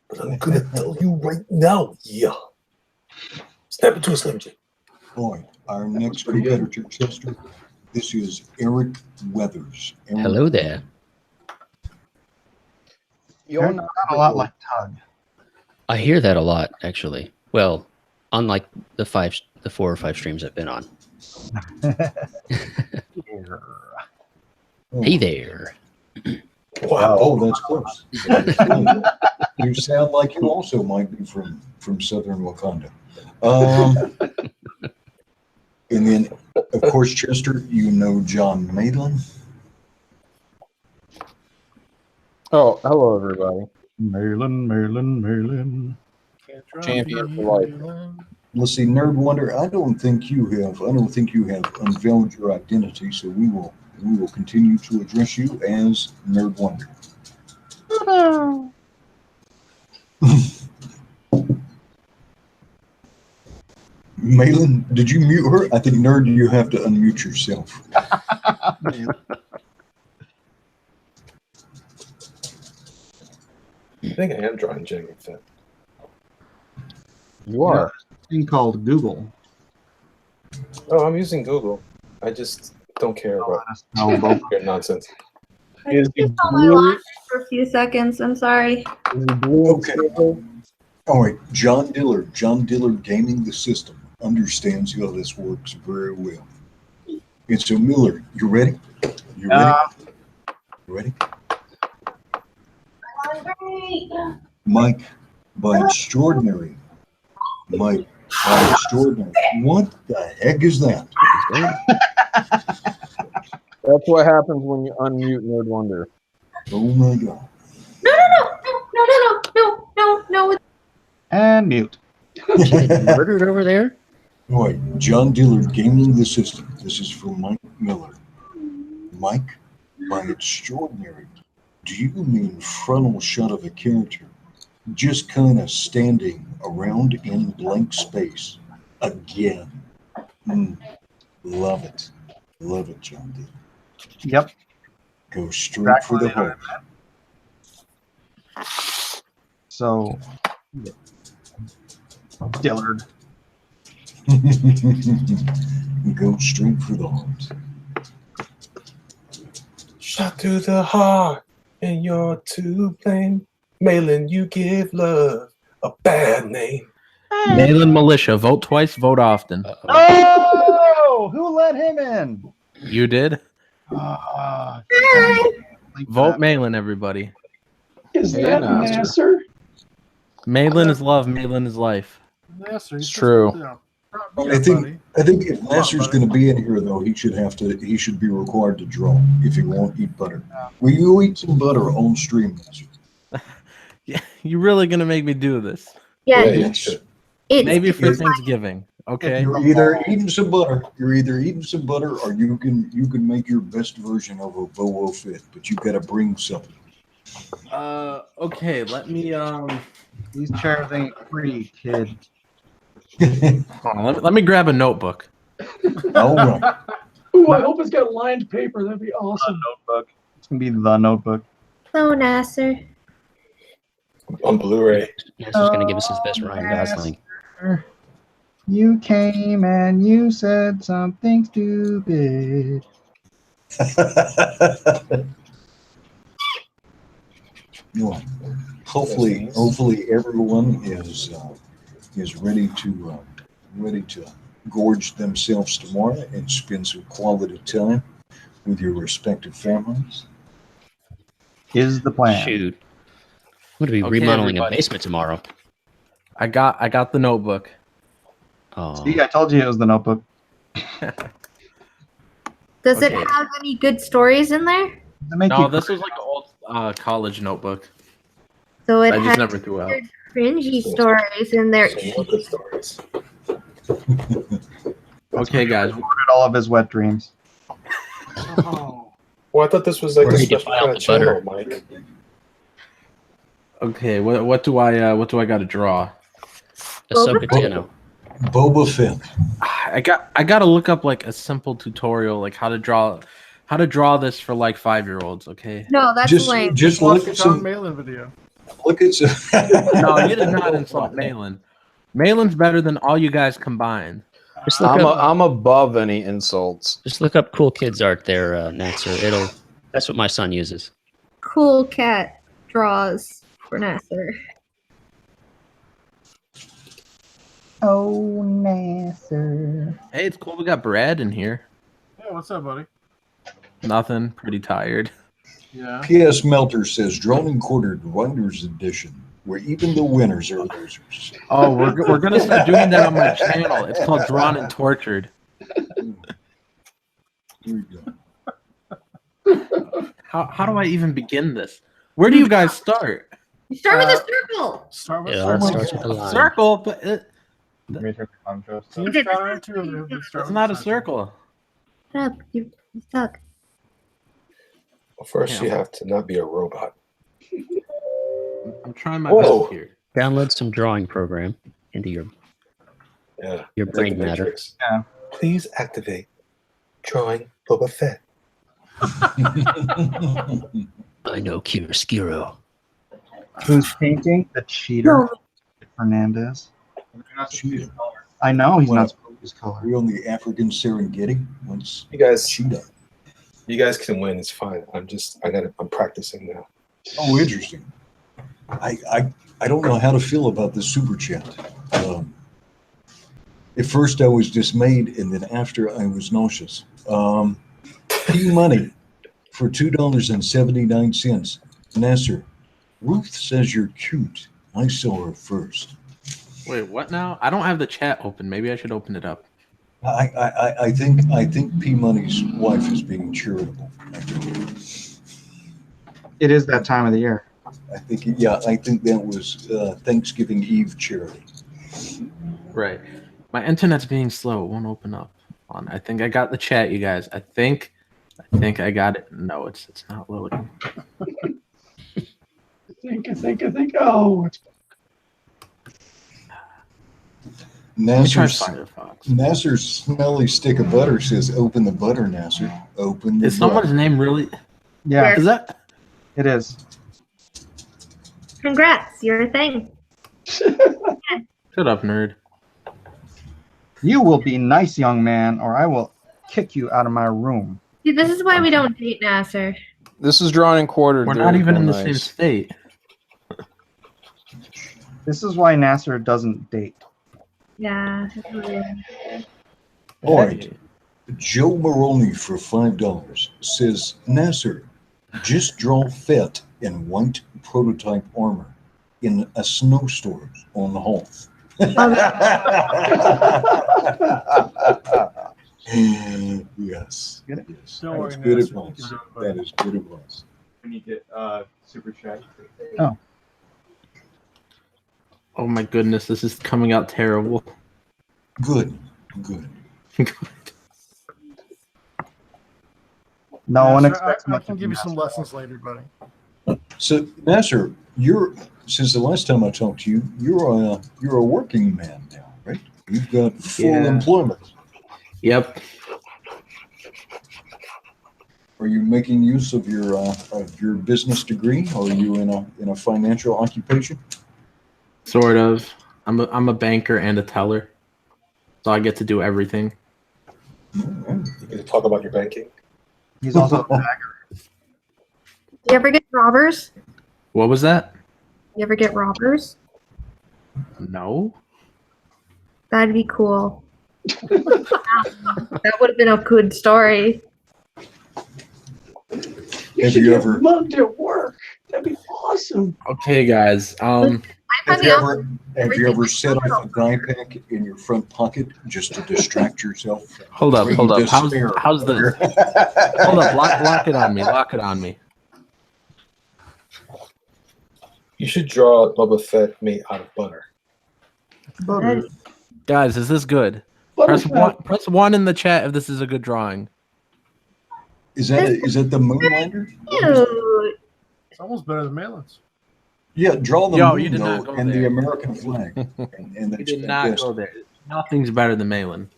But I'm gonna tell you right now, yeah. Snap it to a Slim Jim. All right, our next competitor, Chester. This is Eric Weathers. Eric. Hello there. You're not a lot like Tug. I hear that a lot, actually. Well, unlike the 4 or 5 streams I've been on. Hey there. Wow. Oh, that's close. You sound like you also might be from southern Wakanda. And then, of course, Chester, you know John Malin. Oh, hello, everybody. Malin. Champion for life. Let's see, Nerd Wonder. I don't think you have unveiled your identity, so we will continue to address you as Nerd Wonder. Malin, did you mute her? I think, Nerd, you have to unmute yourself. I think I am drawing Jenny Fit. You are. A thing called Google. Oh, I'm using Google. I just don't care about your nonsense. Is he Just on my blue? line for a few seconds. I'm sorry. Is he blue? Okay. All right, John Dillard. John Dillard gaming the system understands how this works very well. And so, Miller, you ready? You ready? You ready? Mike, by extraordinary. Mike, by extraordinary. What the heck is that? That's what happens when you unmute Nerd Wonder. Oh my God. No. And mute. Murdered over there? All right, John Dillard gaming the system. This is from Mike Miller. Mike, by extraordinary, do you mean frontal shot of a character just kind of standing around in blank space again? Love it. Love it, John Dillard. Yep. Go straight for the heart. So, Dillard. Go straight for the heart. Shot to the heart, and you're to blame. Malin, you give love a bad name. Malin Militia, vote twice, vote often. Oh, who let him in? You did? Vote Malin, everybody. Is that Nasser? Malin is love, Malin is life. It's true. I think if Nasser's going to be in here, though, he should be required to draw if he won't eat butter. Will you eat some butter on stream, Nasser? Yeah, you really gonna make me do this? Yeah. Maybe for Thanksgiving. Okay. You're either eating some butter, or you can make your best version of a Bowo fit, but you've got to bring something. Okay, let me These chairs ain't free, kid. hold on, let me grab a notebook. All right. Ooh, I hope it's got lined paper. That'd be awesome. Notebook. It's gonna be the notebook. So Nasser. On Blu-ray. Nasser's gonna give us his best Ryan Gosling. You came and you said something stupid. Well, hopefully everyone is ready to gorge themselves tomorrow and spend some quality time with your respective families. Is the plan. Shoot. I'm going to be Okay, remodeling everybody. a basement tomorrow. I got the notebook. Oh. See, I told you it was the Notebook. Does it Okay. have any good stories in there? Does it make No, you this was like an old college notebook. So it I just has never threw out. weird, cringy stories in there. So what good stories? Okay, guys. recorded all of his wet dreams? Well, I thought this was like a Where he special defiled kind of the butter. channel, Mike. Okay, what do I got to draw? Ahsoka Tano. Boba Fett. I got to look up like a simple tutorial, like how to draw this for like 5-year-olds. Okay. No, that's lame. Just Watch look the at John some. Malin video. Look at some. No, you did not insult Malin. Malin's better than all you guys combined. Just look up, I'm above any insults. just look up cool kids art there, Nasser. That's what my son uses. Cool cat draws for Nasser. Oh, Nasser. Hey, it's cool we got Brad in here. Yeah, what's up, buddy? Nothing. Pretty tired. Yeah. P.S. Melter says Drawn and Quartered Wonders Edition, where even the winners are losers. Oh, we're gonna start doing that on my channel. It's called Drawn and Tortured. Here we go. How do I even begin this? Where do you guys start? You start with a circle. Start with It all starts with a line. Circle, but Team Okay, Skyrim 2 or the it's not a circle. Shut up. You suck. Well, first, you have to not be a robot. I'm trying my Whoa. best here. Download some drawing program into your Yeah. your it's like brain the matter. Matrix. Yeah. Please activate drawing Boba Fett. I know Chiaroscuro. Who's painting? The cheater. No. Fernandez. Cheetah. I know he's Well, not supposed to use color. We're on the African Serengeti. What's You guys, cheetah? you guys can win. It's fine. I'm practicing now. Oh, interesting. I don't know how to feel about this super chat. At first I was dismayed, and then after I was nauseous. P Money for $2.79. Nasser, Ruth says you're cute. I saw her first. Wait, what now? I don't have the chat open. Maybe I should open it up. I think P Money's wife is being charitable. It is that time of the year. I think that was Thanksgiving Eve charity. Right. My internet's being slow. It won't open up. I think I got the chat, you guys. I think I got it. No, it's not loading. I think. Oh, it's Let me try Nasser's Firefox. smelly stick of butter says, "Open the butter, Nasser. Open the Is someone's butter." name really? Yeah, Is that? it is. Congrats, you're a thing. Shut up, nerd. You will be nice, young man, or I will kick you out of my room. See, this is why we don't date Nasser. This is Drawn and Quartered. We're They're not even in the nice. same state. This is why Nasser doesn't date. Yeah. All right. Joe Maroney for $5 says, Nasser, just draw Fett in white prototype armor in a snowstorm on the Hoth. Yes. Yes. Don't worry, That's good Nasser, advice. you can do it, That is good advice. When you get super chat. Oh my goodness, this is coming out terrible. Good. Good. No one Nasser, expects I much can of give you Nasser. some lessons later, buddy. So, Nasser, since the last time I talked to you, you're a working man now, right? You've got full Yeah. employment. Yep. Are you making use of your business degree? Or are you in a financial occupation? Sort of. I'm a banker and a teller, so I get to do everything. You get to talk about your banking. He's also a bagger. Do you ever get robbers? What was that? You ever get robbers? No. That'd be cool. That would have been a good story. You Have should you get ever- mugged at work. That'd be awesome. Okay, guys. Have you ever set off a dry pack in your front pocket just to distract yourself? Hold up. Bring How's despair. the? Hold up. Lock it on me. Lock it on me. You should draw Boba Fett made out of butter. Butter. Guys, is this good? Butter Press one in the chat if this is a good drawing. Is that the Moonlander? Cute. It's almost better than Malin's. Yeah, draw the Yo, moon you did not though, go and the there. American flag. And You that's did not fantastic. go there. Nothing's better than Malin.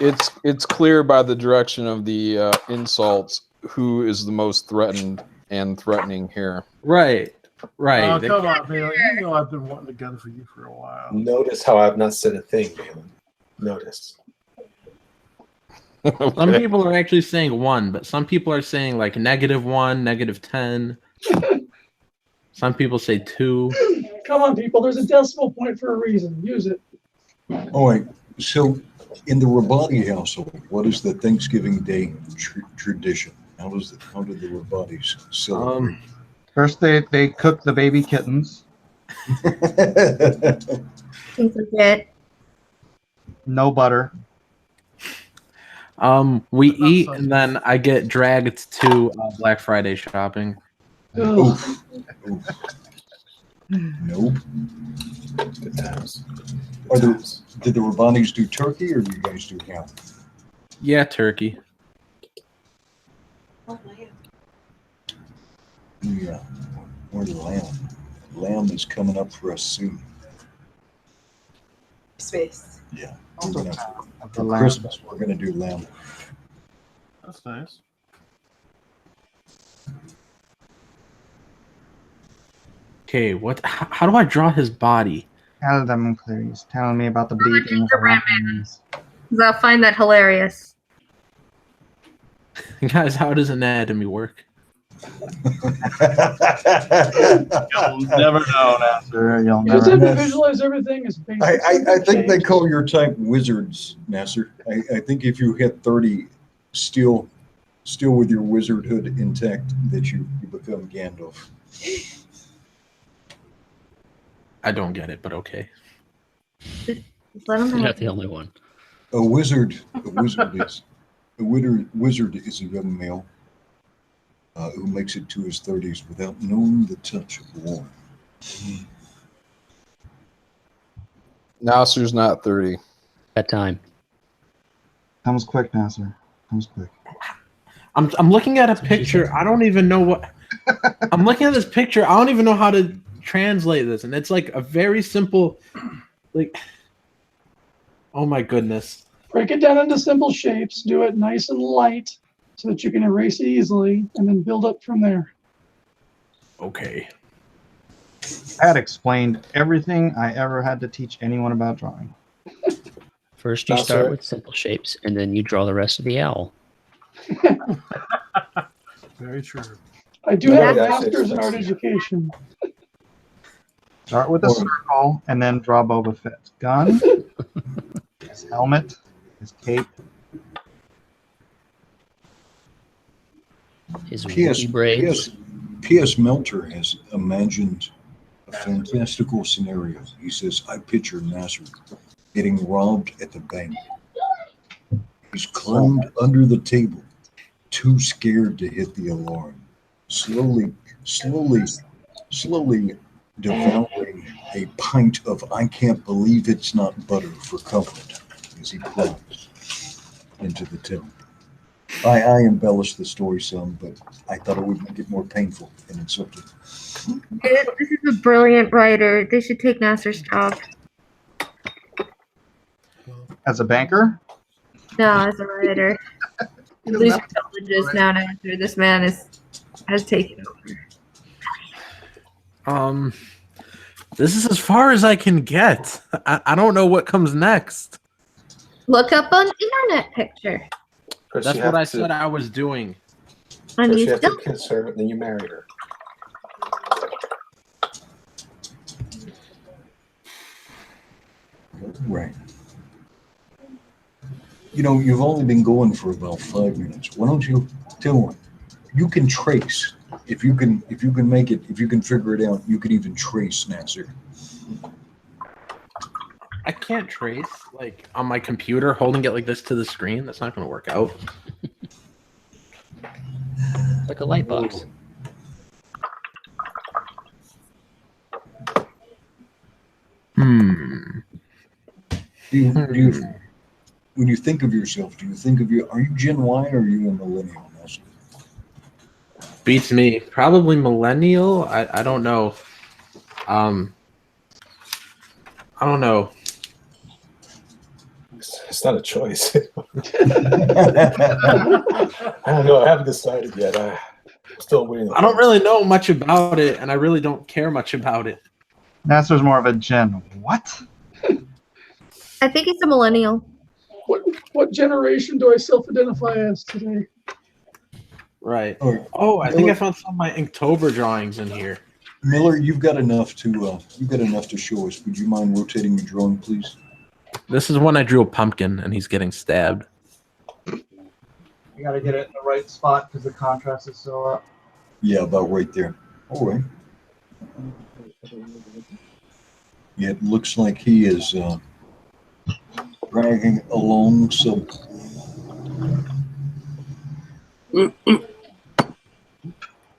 It's clear by the direction of the insults who is the most threatened and threatening here. Right. Right. Oh, come on, Malin. You know I've been wanting a gun for you for a while. Notice how I've not said a thing, Malin. Notice. Some people are actually saying 1, but some people are saying like -1, -10. Some people say 2. Come on, people. There's a decimal point for a reason. Use it. All right. So, in the Rabati household, what is the Thanksgiving Day tradition? How did the Rabatis celebrate? First, they cook the baby kittens. Don't forget. No butter. We eat and then I get dragged to Black Friday shopping. Oof. Oof. Nope. Good times. Did the Rabatis do turkey or do you guys do ham? Yeah, turkey. Yeah. Or lamb. Lamb is coming up for us soon. Space. Yeah. Also For the lamb. Christmas, we're going to do lamb. That's nice. Okay, what? How do I draw his body? Tell them, please. Tell me about the bleeding. I'll find that hilarious. Guys, how does anatomy work? You'll never know, Nasser. You'll You just never have to know. visualize everything as basic. I think they call your type wizards, Nasser. I think if you hit 30, still with your wizardhood intact, that you become Gandalf. I don't get it, but okay. Let him You're know. not the only one. A wizard is a young male who makes it to his 30s without knowing the touch of war. Nasser's not 30. That time. Comes quick, Nasser. Comes quick. I'm looking at a picture. I don't even know what. I'm looking at this picture. I don't even know how to translate this, and it's like a very simple, like. Oh my goodness. Break it down into simple shapes. Do it nice and light so that you can erase it easily, and then build up from there. Okay. That explained everything I ever had to teach anyone about drawing. First, you start with simple shapes, and then you draw the rest of the owl. Very true. I do have masters in art education. Start with a circle and then draw Boba Fett. Gun, his helmet, his cape. His P.S. wookie braids. P.S. Melter has imagined a fantastical scenario. He says, I picture Nasser getting robbed at the bank. He's climbed under the table, too scared to hit the alarm. Slowly devouring a pint of I can't believe it's not butter for comfort as he climbs into the till. I embellished the story some, but I thought it would make it more painful and insulting. This is a brilliant writer. They should take Nasser's job. As a banker? No, as a writer. You lose your privileges now, Nasser. This man has taken over. This is as far as I can get. I don't know what comes next. Look up on internet picture. That's what I said I was doing. And First you you have still to kiss her, then you marry her. Right. You know, you've only been going for about 5 minutes. Why don't you tell me? You can trace. If you can make it, if you can figure it out, you can even trace Nasser. I can't trace like on my computer holding it like this to the screen. That's not going to work out. Like a light box. Do you, when you think of yourself, do you think of you? Are you Gen Y or are you a millennial, Nasser? Beats me. Probably millennial. I don't know. I don't know. It's not a choice. I don't know. I haven't decided yet. I'm still waiting. I don't really know much about it, and I really don't care much about it. Nasser's more of a Gen what? I think he's a millennial. What generation do I self-identify as today? Right. Oh, Oh, I think I found some of my Inktober drawings in here. Miller, you've got enough to show us. Would you mind rotating your drawing, please? This is when I drew a pumpkin, and he's getting stabbed. You gotta get it in the right spot because the contrast is so up. Yeah, about right there. All right. Yeah, it looks like he is dragging along some.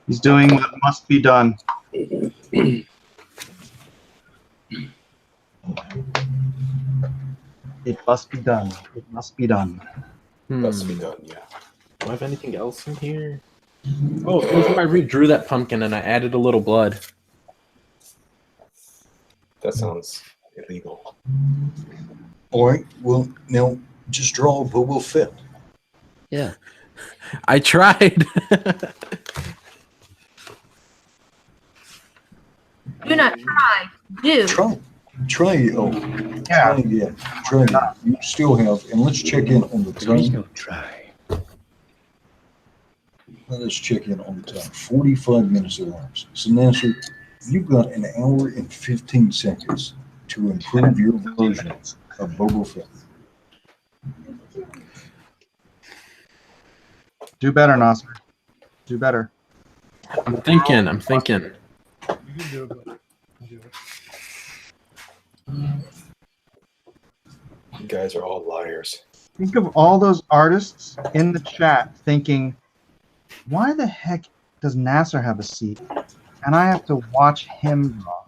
He's doing what must be done. It must be done. It must be done. Must be done. Yeah. Do I have anything else in here? Oh, it was when I redrew that pumpkin and I added a little blood. That sounds illegal. All right. Well, now just draw Boba Fett. Yeah. I tried. Do not try. Do. Try. Oh, Yeah. Try. You still have, and let's check in on the There is time. no try. Let us check in on the time. 45 minutes elapsed. So, Nasser, you've got an hour and 15 seconds to improve your version of Boba Fett. Do better, Nasser. Do better. I'm thinking. You can do it. But do it. You guys are all liars. Think of all those artists in the chat thinking, why the heck does Nasser have a seat? And I have to watch him draw.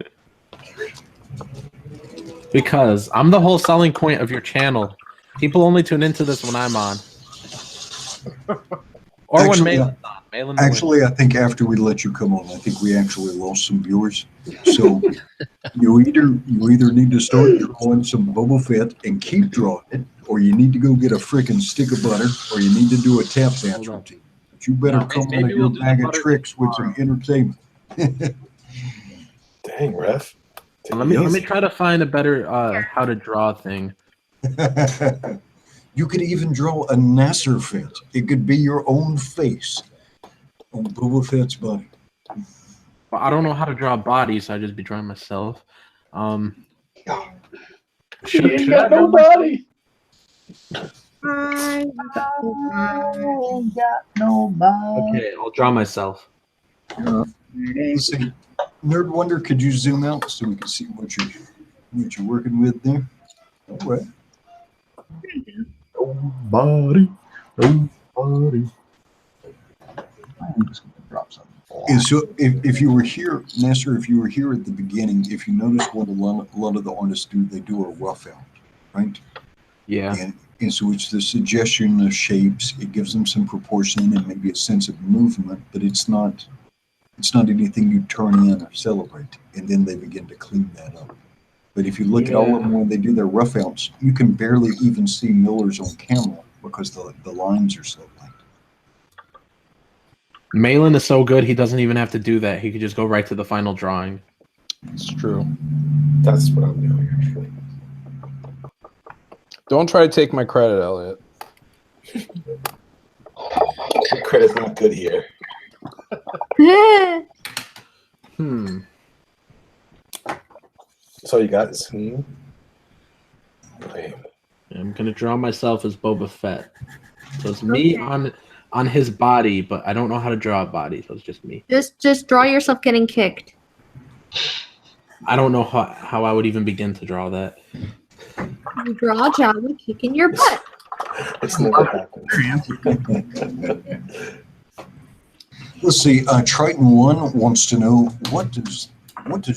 Because I'm the whole selling point of your channel. People only tune into this when I'm on. Or Actually, when Malin's on. Malin will Actually, I think after we let you come on, I think we actually lost some viewers. So you either need to start drawing some Boba Fett and keep drawing it, or you need to go get a freaking stick of butter, or you need to do a tap dance routine. But you better come on maybe and we'll do do a bag the of butter tricks with some entertainment. Dang, ref. win. Let me try to find a better how to draw thing. You could even draw a Nasser Fett. It could be your own face on Boba Fett's body. Well, I don't know how to draw bodies, so I just be drawing myself. She ain't got no body. I ain't got nobody. Okay, I'll draw myself. Let's see. Nerd Wonder, could you zoom out so we can see what you're working with there? All right. Nobody. Nobody. I'm just going to drop something. And so if you were here, Nasser, if you were here at the beginning, if you notice what a lot of the artists do, they do a rough out, right? Yeah. And so it's the suggestion of shapes. It gives them some proportion and maybe a sense of movement, but it's not anything you turn in or celebrate, and then they begin to clean that up. But if you look at all of them when they do their rough outs, you can barely even see Miller's on camera because the lines are so light. Malin is so good, he doesn't even have to do that. He could just go right to the final drawing. It's true. That's what I'm doing, actually. Don't try to take my credit, Elliot. Credit's not good here. That's all you got is Lame. I'm gonna draw myself as Boba Fett. So it's me on his body, but I don't know how to draw a body, so it's just me. Just draw yourself getting kicked. I don't know how I would even begin to draw that. You draw Jabba kicking your butt. It's never happened. Let's see. Triton1 wants to know what does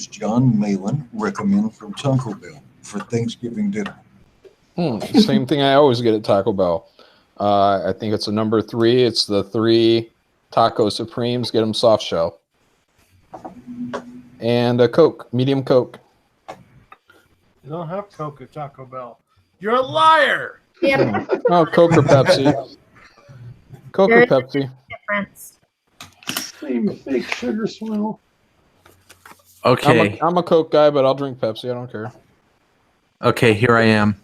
John Malin recommend from Taco Bell for Thanksgiving dinner? Same thing I always get at Taco Bell. I think it's a number 3. It's the 3 Taco Supremes. Get them soft shell. And a Coke, medium Coke. You don't have Coke at Taco Bell. You're a liar. Yeah. Oh, Coke or Pepsi. Coke or Pepsi. Difference. Same fake sugar swirl. Okay. I'm a Coke guy, but I'll drink Pepsi. I don't care. Okay, here I am.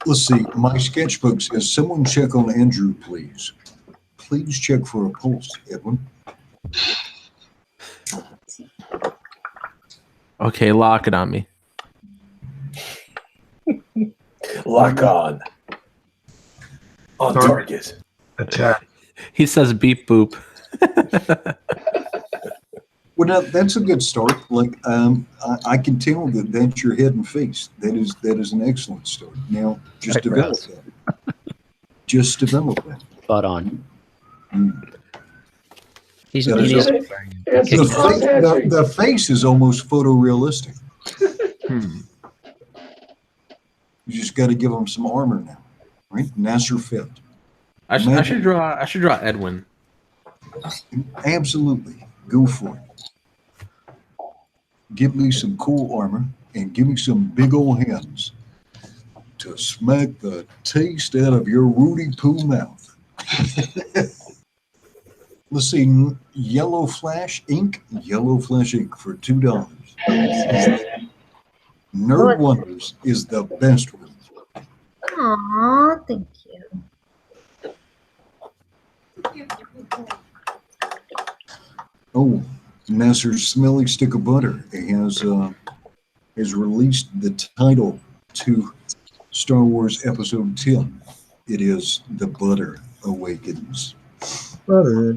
Let's see. My sketchbook says, someone check on Andrew, please. Please check for a pulse, Edwin. Okay, lock it on me. Lock on. On target. Attack. He says beep boop. Well, now, that's a good start. Like, I can tell that that's your head and face. That is an excellent start. Now, just develop that. Just develop that. Spot on. He's That is the face is almost photorealistic. You just got to give him some armor now, right? Nasser fit. I should draw Edwin. Absolutely, go for it. Give me some cool armor and give me some big old hands to smack the taste out of your Rudy Poo mouth. Let's see, Yellow Flash Ink for $2. Nerd Wonders is the best one. Aw, thank you. Oh, Nasser's Smelly Stick of Butter has released the title to Star Wars Episode 10. It is The Butter Awakens. Butter.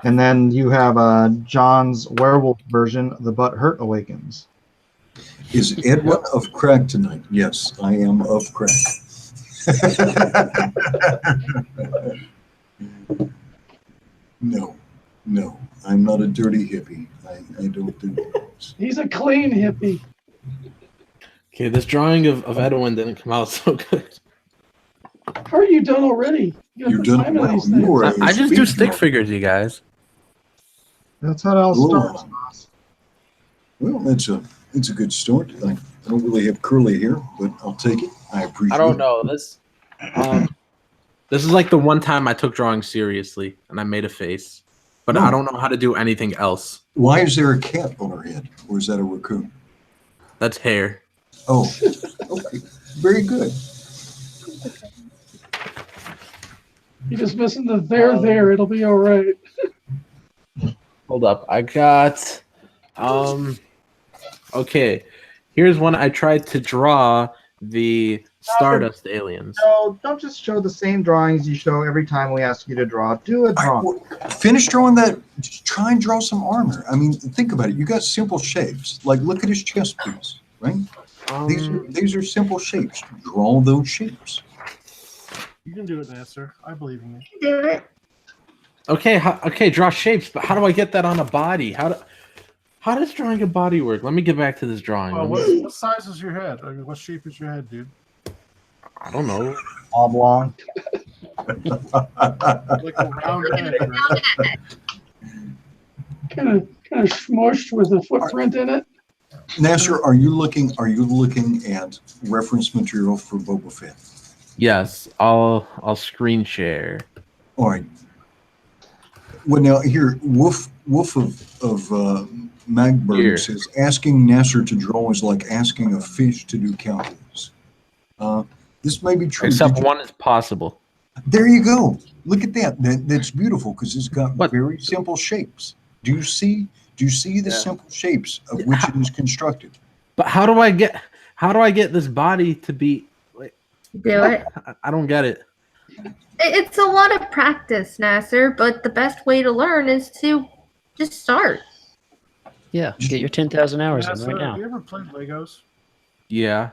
And then you have John's werewolf version, The Butt Hurt Awakens. Is Edwin of crack tonight? Yes, I am of crack. No, I'm not a dirty hippie. I don't do that. He's a clean hippie. Okay, this drawing of Edwin didn't come out so good. How are you done already? You're done well. I just do stick figures, you guys. That's how it all starts. Well, it's a good start. I don't really have curly hair, but I'll take it. I appreciate it. I don't know. This is like the one time I took drawing seriously and I made a face. But I don't know how to do anything else. Why is there a cat on her head? Or is that a raccoon? That's hair. Oh, okay. Very good. You're just missing the there. It'll be all right. Hold up. I got okay. Here's one I tried to draw the Stardust aliens. No, don't just show the same drawings you show every time we ask you to draw. Do a drawing. Finish drawing that. Just try and draw some armor. I mean, think about it. You got simple shapes. Like, look at his chest piece, right? These are simple shapes. Draw those shapes. You can do it, Nasser. I believe in you. Do it. Okay, okay, draw shapes, but how do I get that on a body? How does drawing a body work? Let me get back to this drawing. What size is your head? Like, what shape is your head, dude? I don't know. Oblong. Like a round head, right? Kind of smushed with a footprint in it. Nasser, are you looking at reference material for Boba Fett? Yes, I'll screen share. All right. Well, now here, Wolf of Magberg says asking Nasser to draw is like asking a fish to do calculus. This may be true. Except one is possible. There you go. Look at that. That's beautiful because it's got What? very simple shapes. Do you see the simple shapes of which it is constructed? But how do I get this body to be like? Do it. I don't get it. It's a lot of practice, Nasser, but the best way to learn is to just start. Yeah, get your 10,000 hours in So right have now. you ever played Legos? Yeah.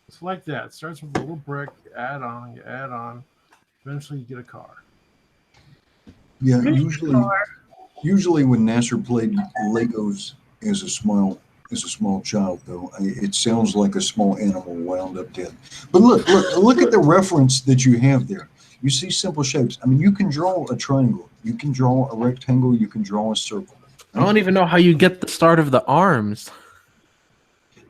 It's like that. It starts with a little brick, you add on. Eventually you get a car. Yeah, usually when Nasser played Legos as a small child, though, it sounds like a small animal wound up dead. But look at the reference that you have there. You see simple shapes. I mean, you can draw a triangle, you can draw a rectangle, you can draw a circle. I don't even know how you get the start of the arms.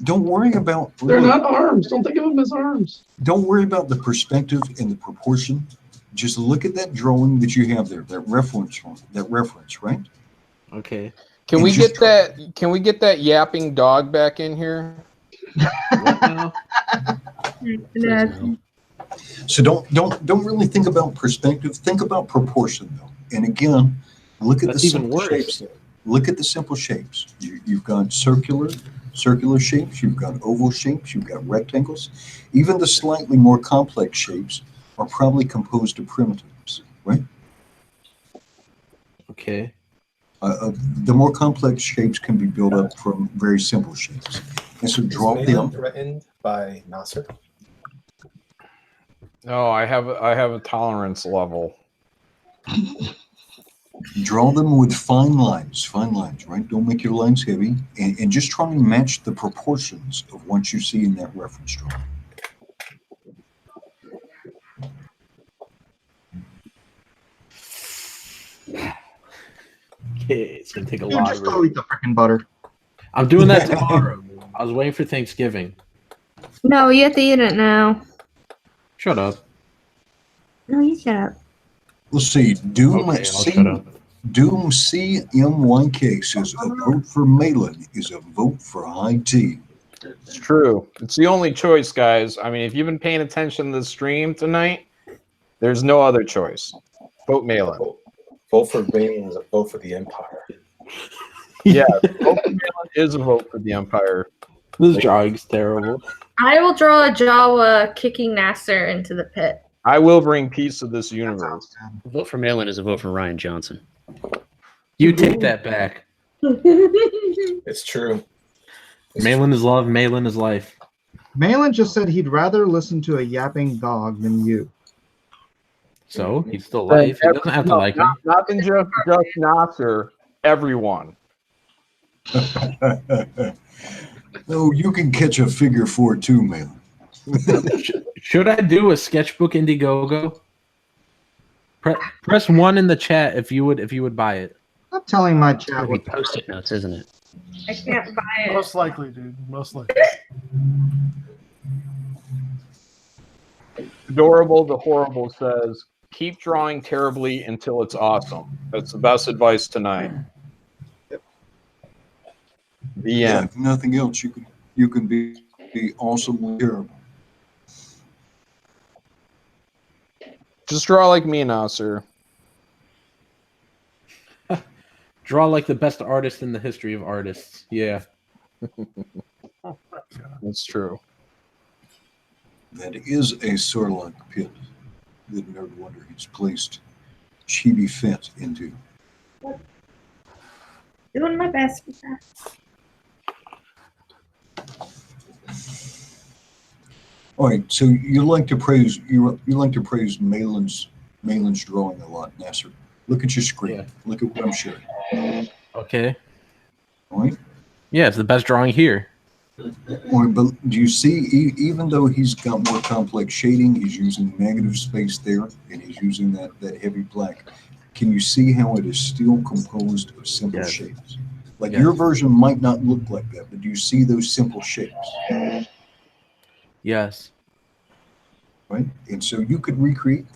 Don't worry about. They're not arms. Don't think of them as arms. Don't worry about the perspective and the proportion. Just look at that drawing that you have there, that reference, right? Okay. Can we get that? Can we get that yapping dog back in here? What now? So don't really think about perspective. Think about proportion, though. And again, look at That's the even simple worse. shapes there. Look at the simple shapes. You've got circular shapes. You've got oval shapes. You've got rectangles. Even the slightly more complex shapes are probably composed of primitives, right? Okay. The more complex shapes can be built up from very simple shapes. And so draw Is them. Malin threatened by Nasser? No, I have a tolerance level. Draw them with fine lines, right? Don't make your lines heavy, and just try and match the proportions of what you see in that reference drawing. Okay, it's gonna take a You lot just of go eat the freaking butter. I'm doing that tomorrow. I was waiting for Thanksgiving. No, you have to eat it now. Shut up. No, you shut up. Let's see. Doom Okay, I'll shut up. Doom CMYK says a vote for Malin is a vote for high tea. It's true. It's the only choice, guys. I mean, if you've been paying attention to the stream tonight, there's no other choice. Vote Malin. Vote for Malin is a vote for the Empire. Yeah, vote for Malin is a vote for the Empire. This drawing's terrible. I will draw a Jawa kicking Nasser into the pit. I will bring peace to this universe. A vote for Malin is a vote for Ryan Johnson. You take that back. It's true. Malin is love, Malin is life. Malin just said he'd rather listen to a yapping dog than you. So he's still life. He doesn't have to like me. Not than just Nasser, everyone. No, you can catch a figure 4 too, Malin. Should I do a sketchbook Indiegogo? Press 1 in the chat if you would buy it. I'm telling my It's chat gonna be what post-it notes, isn't it? I can't buy it. Most likely, dude. Most likely. Adorable the Horrible says, keep drawing terribly until it's awesome. That's the best advice tonight. The end. If nothing else, you can be awesomely terrible. Just draw like me, Nasser. Draw like the best artist in the history of artists. Yeah. That's true. That is a Sarlacc pit that Nerd Wonder has placed Chibi Fett into. Doing my best with that. All right, so you like to praise Malin's drawing a lot, Nasser. Look at your screen. Yeah. Look at what I'm showing. Okay. All right. Yeah, it's the best drawing here. All right, but do you see? Even though he's got more complex shading, he's using negative space there, and he's using that heavy black. Can you see how it is still composed of simple shapes? Like your version might not look like that, but do you see those simple shapes? Yes. Right, and so you could recreate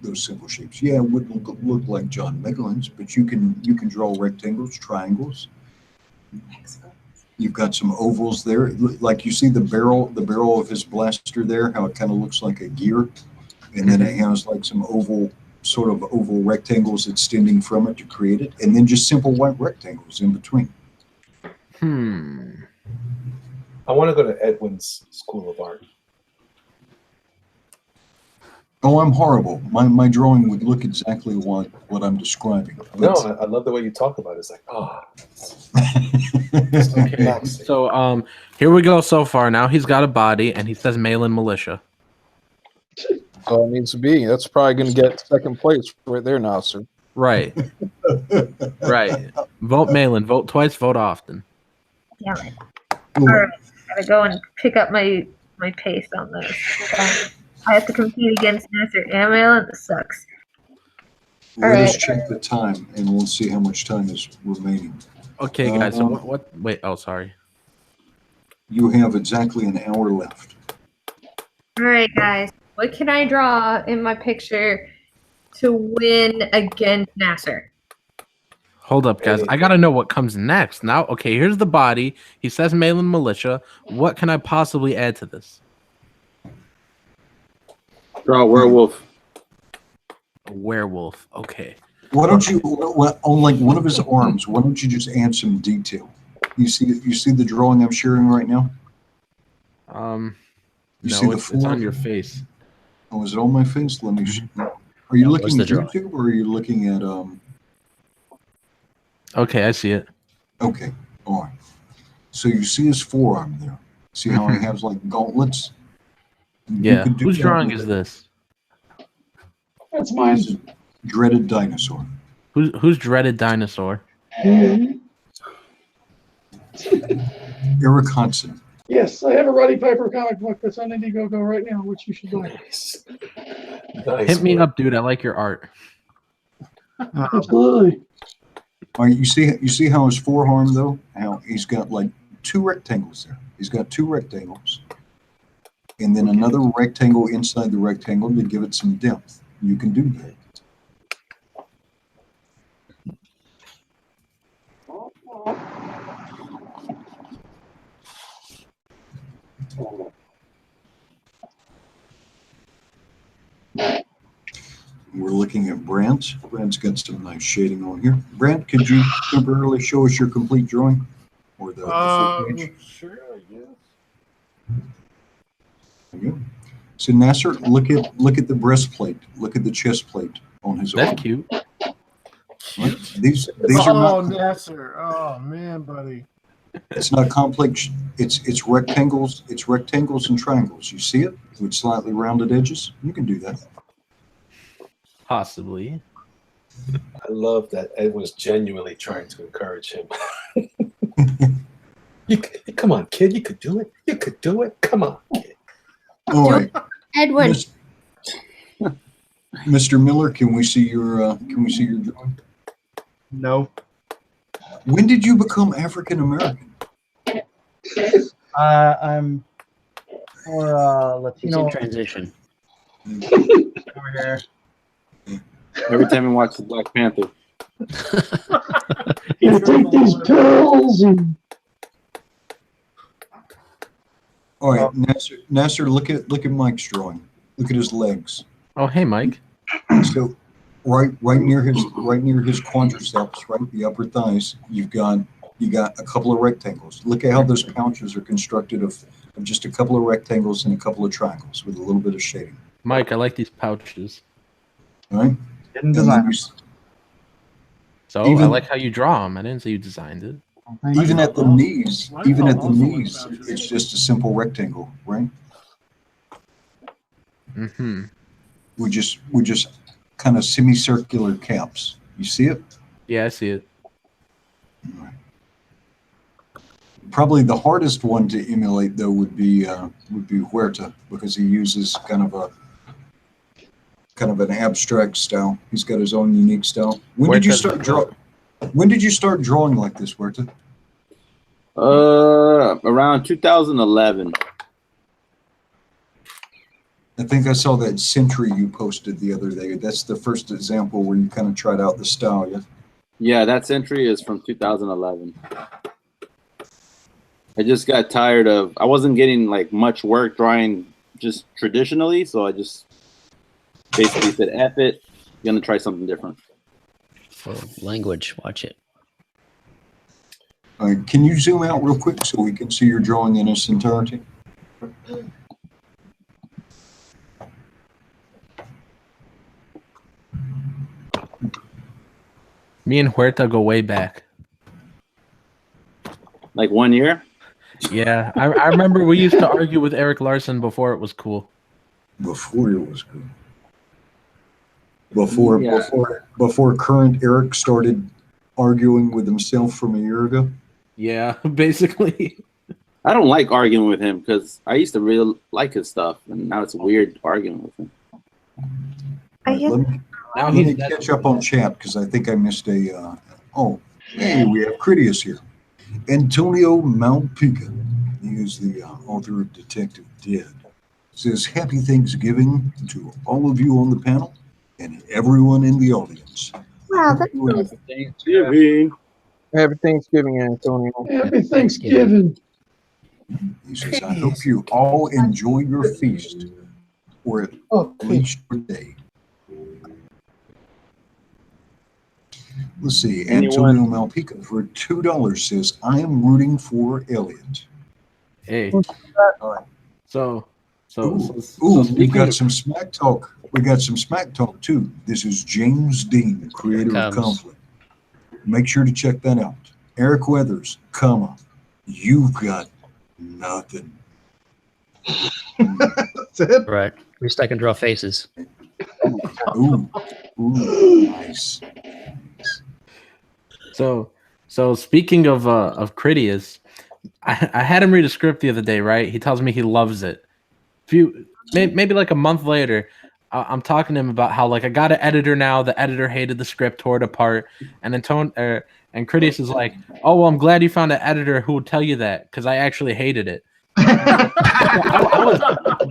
those simple shapes. Yeah, it wouldn't look like John Megalin's, but you can draw rectangles, triangles. You've got some ovals there, like you see the barrel of his blaster there, how it kind of looks like a gear. and then it has like some sort of oval rectangles extending from it to create it, and then just simple white rectangles in between. I want to go to Edwin's School of Art. Oh, I'm horrible. My drawing would look exactly like what I'm describing. No, I love the way you talk about it. It's like, Okay. So here we go so far. Now he's got a body and he says Malin Militia. So it needs to be. That's probably going to get second place right there now, sir. Right. Right. Vote Malin. Vote twice. Vote often. Damn it. All right, gotta go and pick up my pace on this. I have to compete against Nasser and Malin. This sucks. Let us check the time, and we'll see how much time is remaining. Okay, guys. So what? Wait. Oh, sorry. You have exactly an hour left. All right, guys. What can I draw in my picture to win against Nasser? Hold up, guys. I gotta know what comes next. Now, okay, here's the body. He says Malin Militia. What can I possibly add to this? Draw a werewolf. A werewolf. Okay. Why don't you, on like one of his arms, why don't you just add some detail? You see the drawing I'm sharing right now? You see it's on your face. Oh, is it on my face? Let me. Are you looking at drawing? YouTube or are you looking at Okay, I see it. Okay, all right. So you see his forearm there. See how he has like gauntlets? Yeah. Whose drawing is this? That's mine. This is Dreaded Dinosaur. Who's Dreaded Dinosaur? Mhm. Eric Hudson. Yes, I have a Roddy Piper comic book that's on Indiegogo right now, which you should buy. Hit me up, dude. I like your art. Absolutely. All right, you see how his forearm though? How he's got like two rectangles there. He's got two rectangles, and then another rectangle inside the rectangle to give it some depth. You can do that. We're looking at Brant. Brant's got some nice shading on here. Brant, could you temporarily show us your complete drawing? Or the full page? Sure, I guess. There you go. So Nasser, look at the breastplate. Look at the chest plate on his arm. That's cute. Right? These are Oh, not. Nasser. Oh, man, buddy. It's not complex. It's rectangles. It's rectangles and triangles. You see it with slightly rounded edges. You can do that. Possibly. I love that Ed was genuinely trying to encourage him. Come on, kid. You could do it. You could do it. Come on, kid. All right, Edwin. Mr. Miller, can we see your drawing? No. When did you become African American? I'm more He's Latino in transition. over here. Every time we watch the Black Panther. You take these pills and All right, Nasser, look at Mike's drawing. Look at his legs. Oh, hey, Mike. So, right near his quadriceps, right, the upper thighs, you got a couple of rectangles. Look at how those pouches are constructed of just a couple of rectangles and a couple of triangles with a little bit of shading. Mike, I like these pouches. All right. Didn't design. So I like how you draw them. I didn't say you designed it. Even at the knees, it's just a simple rectangle, right? Mm-hmm. We're just kind of semicircular caps. You see it? Yeah, I see it. Probably the hardest one to emulate though would be Huerta, because he uses kind of an abstract style. He's got his own unique style. When did you start drawing like this, Huerta? Around 2011. I think I saw that Sentry you posted the other day. That's the first example where you kind of tried out the style, yeah? Yeah, that entry is from 2011. I just got tired of, I wasn't getting like much work drawing just traditionally, so I just Basically said, F it, you're going to try something different. Oh, language. Watch it. All right, can you zoom out real quick so we can see your drawing in its entirety? Me and Huerta go way back. Like 1 year? Yeah, I remember we used to argue with Eric Larson before it was cool. Before it was good. Before Yeah. before current Eric started arguing with himself from a year ago. Yeah, basically. I don't like arguing with him because I used to really like his stuff, and now it's weird arguing with him. Let me, Now let me he's catch up on chat because I think I missed a. Hey, we have Critias here. Antonio Malpica, he is the author of Detective Dead, says happy Thanksgiving to all of you on the panel and everyone in the audience. Wow, that's nice. Thanksgiving. Happy Thanksgiving, Antonio. Happy Thanksgiving. He says, I hope you all enjoy your feast, or at least your day. Let's see. Antonio Malpica for $2 says, I am rooting for Elliot. Hey. All right. So We've speaking got of, some smack talk. We got some smack talk too. This is James Dean, creator of Conflict. Make sure to check that out. Eric Weathers, you've got nothing. That's it. Right. At least I can draw faces. Ooh, nice. So speaking of Critias, I had him read a script the other day, right? He tells me he loves it. Maybe like a month later, I'm talking to him about how like I got an editor now. The editor hated the script, tore it apart, and then and Critias is like, "Oh well, I'm glad you found an editor who would tell you that because I actually hated it."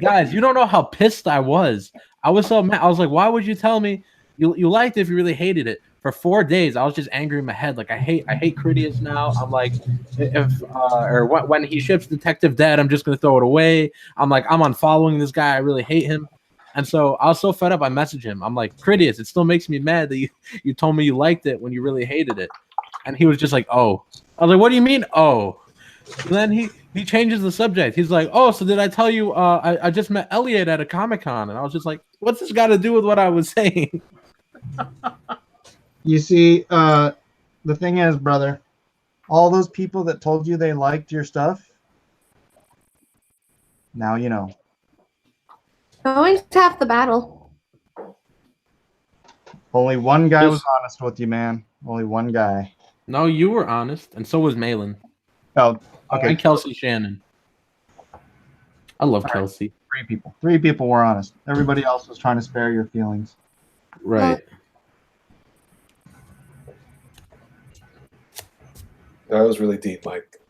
Guys, you don't know how pissed I was. I was so mad. I was like, "Why would you tell me you liked it if you really hated it?" For 4 days, I was just angry in my head. Like I hate Critias now. I'm like, when he ships Detective Dead, I'm just gonna throw it away. I'm like, I'm unfollowing this guy. I really hate him. And so I was so fed up. I messaged him. I'm like, Critias, it still makes me mad that you told me you liked it when you really hated it. And he was just like, oh. I was like, what do you mean, oh? And then he changes the subject. He's like, oh, so did I tell you I just met Elliot at a Comic-Con? And I was just like, what's this got to do with what I was saying? You see, the thing is, brother, all those people that told you they liked your stuff, now you know. Knowing's half the battle. Only one guy was honest with you, man. Only one guy. No, you were honest, and so was Malin. Oh, okay. And Kelsey Shannon. I love Kelsey. 3 people. 3 people were honest. Everybody else was trying to spare your feelings. Right. That was really deep, Mike.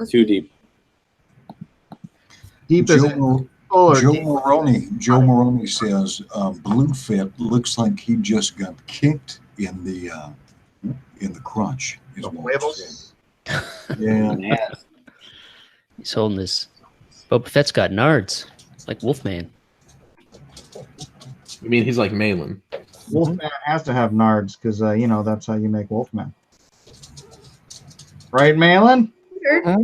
Too deep. Deep as Joe Maroney says Bluefit looks like he just got kicked in the crotch. Yeah. He's holding this. Boba Fett's got nards, like Wolfman. You mean he's like Malin? Wolfman has to have nards because that's how you make Wolfman. Right, Malin? Mm-hmm.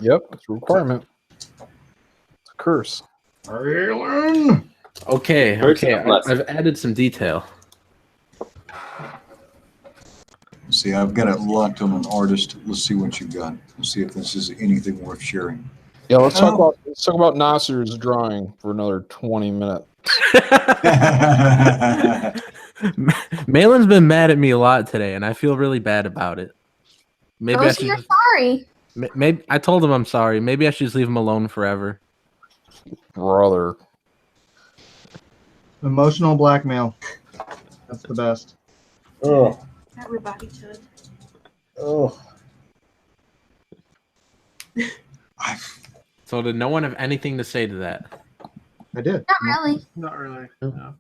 Yep, it's a requirement. It's a curse. Malin. Okay. I've added some detail. See, I've got it locked on an artist. Let's see what you've got. Let's see if this is anything worth sharing. Yeah, let's talk about Nasser's drawing for another 20 minutes. Malin's been mad at me a lot today, and I feel really bad about it. Maybe I should. You're sorry. Maybe I told him I'm sorry. Maybe I should just leave him alone forever. Brother. Emotional blackmail. That's the best. Oh. Everybody should. Oh. So did no one have anything to say to that? I did. Not really. Not really. No.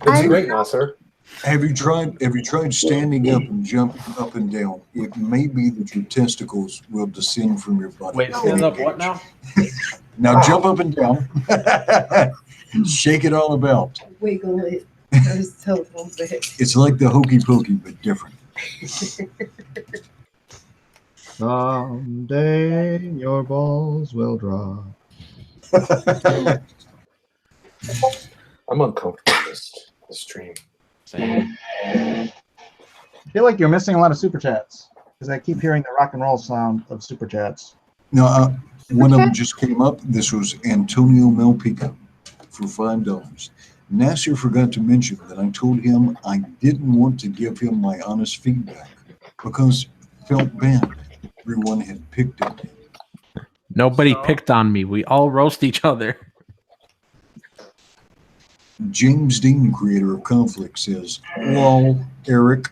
It's great, Nasser. Have you tried standing up and jumping up and down? It may be that your testicles will descend from your body. Wait, stand up what now? Now jump up and down. And shake it all about. Wiggle it. Just a little bit. It's like the hokey pokey, but different. Someday your balls will drop. I'm uncomfortable with this stream. Same. I feel like you're missing a lot of super chats because I keep hearing the rock and roll sound of super chats. No, one of them just came up. This was Antonio Malpica for $5. Nasser forgot to mention that I told him I didn't want to give him my honest feedback because I felt bad. Everyone had picked on him. Nobody picked on me. We all roast each other. James Dean, creator of Conflict, says, "Lol, Eric,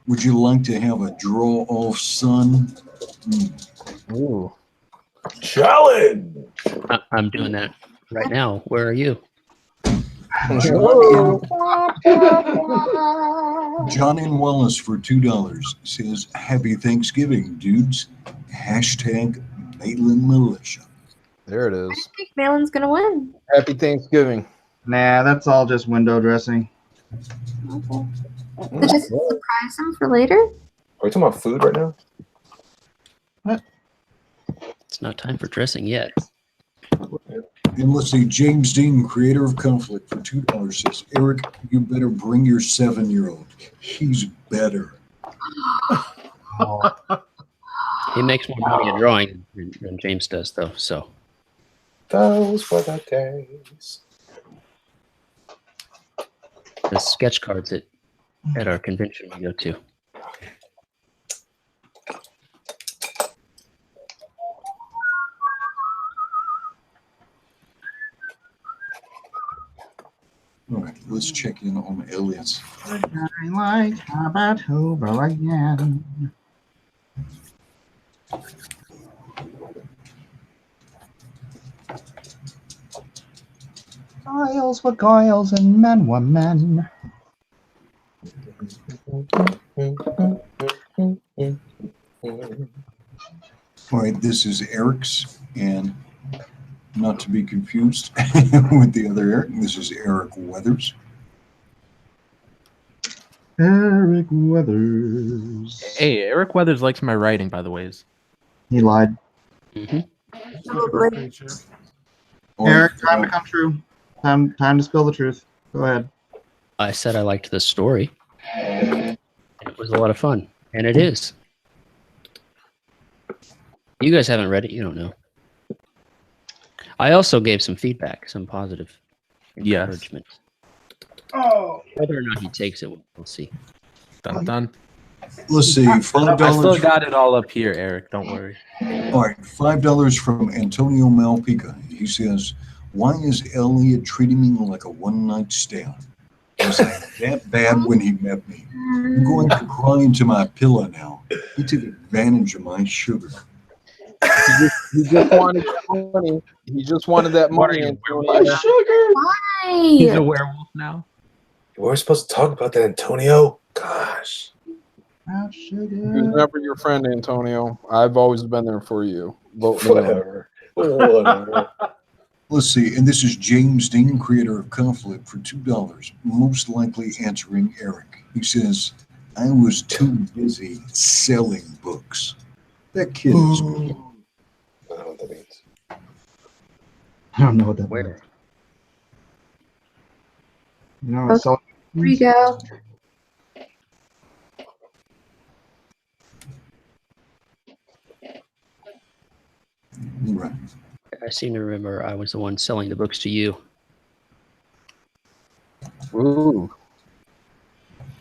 would you like to have a draw-off, son?" Ooh. Challenge! I'm doing that right now. Where are you? John N. Wallace for $2 says, "Happy Thanksgiving, dudes." Hashtag Maitland Militia. There it I is. think Malin's gonna win. Happy Thanksgiving. Nah, that's all just window dressing. Okay. Just surprise him for later. Are we talking about food right now? It's not time for dressing yet. And let's see, James Dean, creator of Conflict for $2 says, "Eric, you better bring your 7-year-old. He's better." He makes more money at drawing than James does, though. So Those were the days. the sketch cards at our convention we go to. All right, let's check in on Elliot. I like about over again. Guiles were guiles and men were men. All right, this is Eric's, and not to be confused with the other Eric, this is Eric Weathers. Eric Weathers. Hey, Eric Weathers likes my writing, by the way. He lied. Probably. Eric, time to come true. Time to spill the truth. Go ahead. I said I liked the story. It was a lot of fun, and it is. You guys haven't read it. You don't know. I also gave some feedback, some positive encouragement. Oh. Whether or not he takes it, we'll see. Dun dun. Let's see, $5. I still got it all up here, Eric. Don't worry. All right, $5 from Antonio Malpica. He says, "Why is Elliot treating me like a one-night stand? Was I that bad when he met me? I'm going to cry into my pillow now. He took advantage of my sugar." He just wanted that money. He just wanted that money. Why? He's a werewolf now. We're supposed to talk about that, Antonio. Gosh. He was never your friend, Antonio. I've always been there for you. Vote me in. Whatever. Whatever. Let's see, and this is James Dean, creator of Conflict, for $2, most likely answering Eric. He says, "I was too busy selling books." That kid is cool. I don't know what that means. I don't know what that means. You know, Okay. so Here you go. Right. I seem to remember I was the one selling the books to you. Ooh.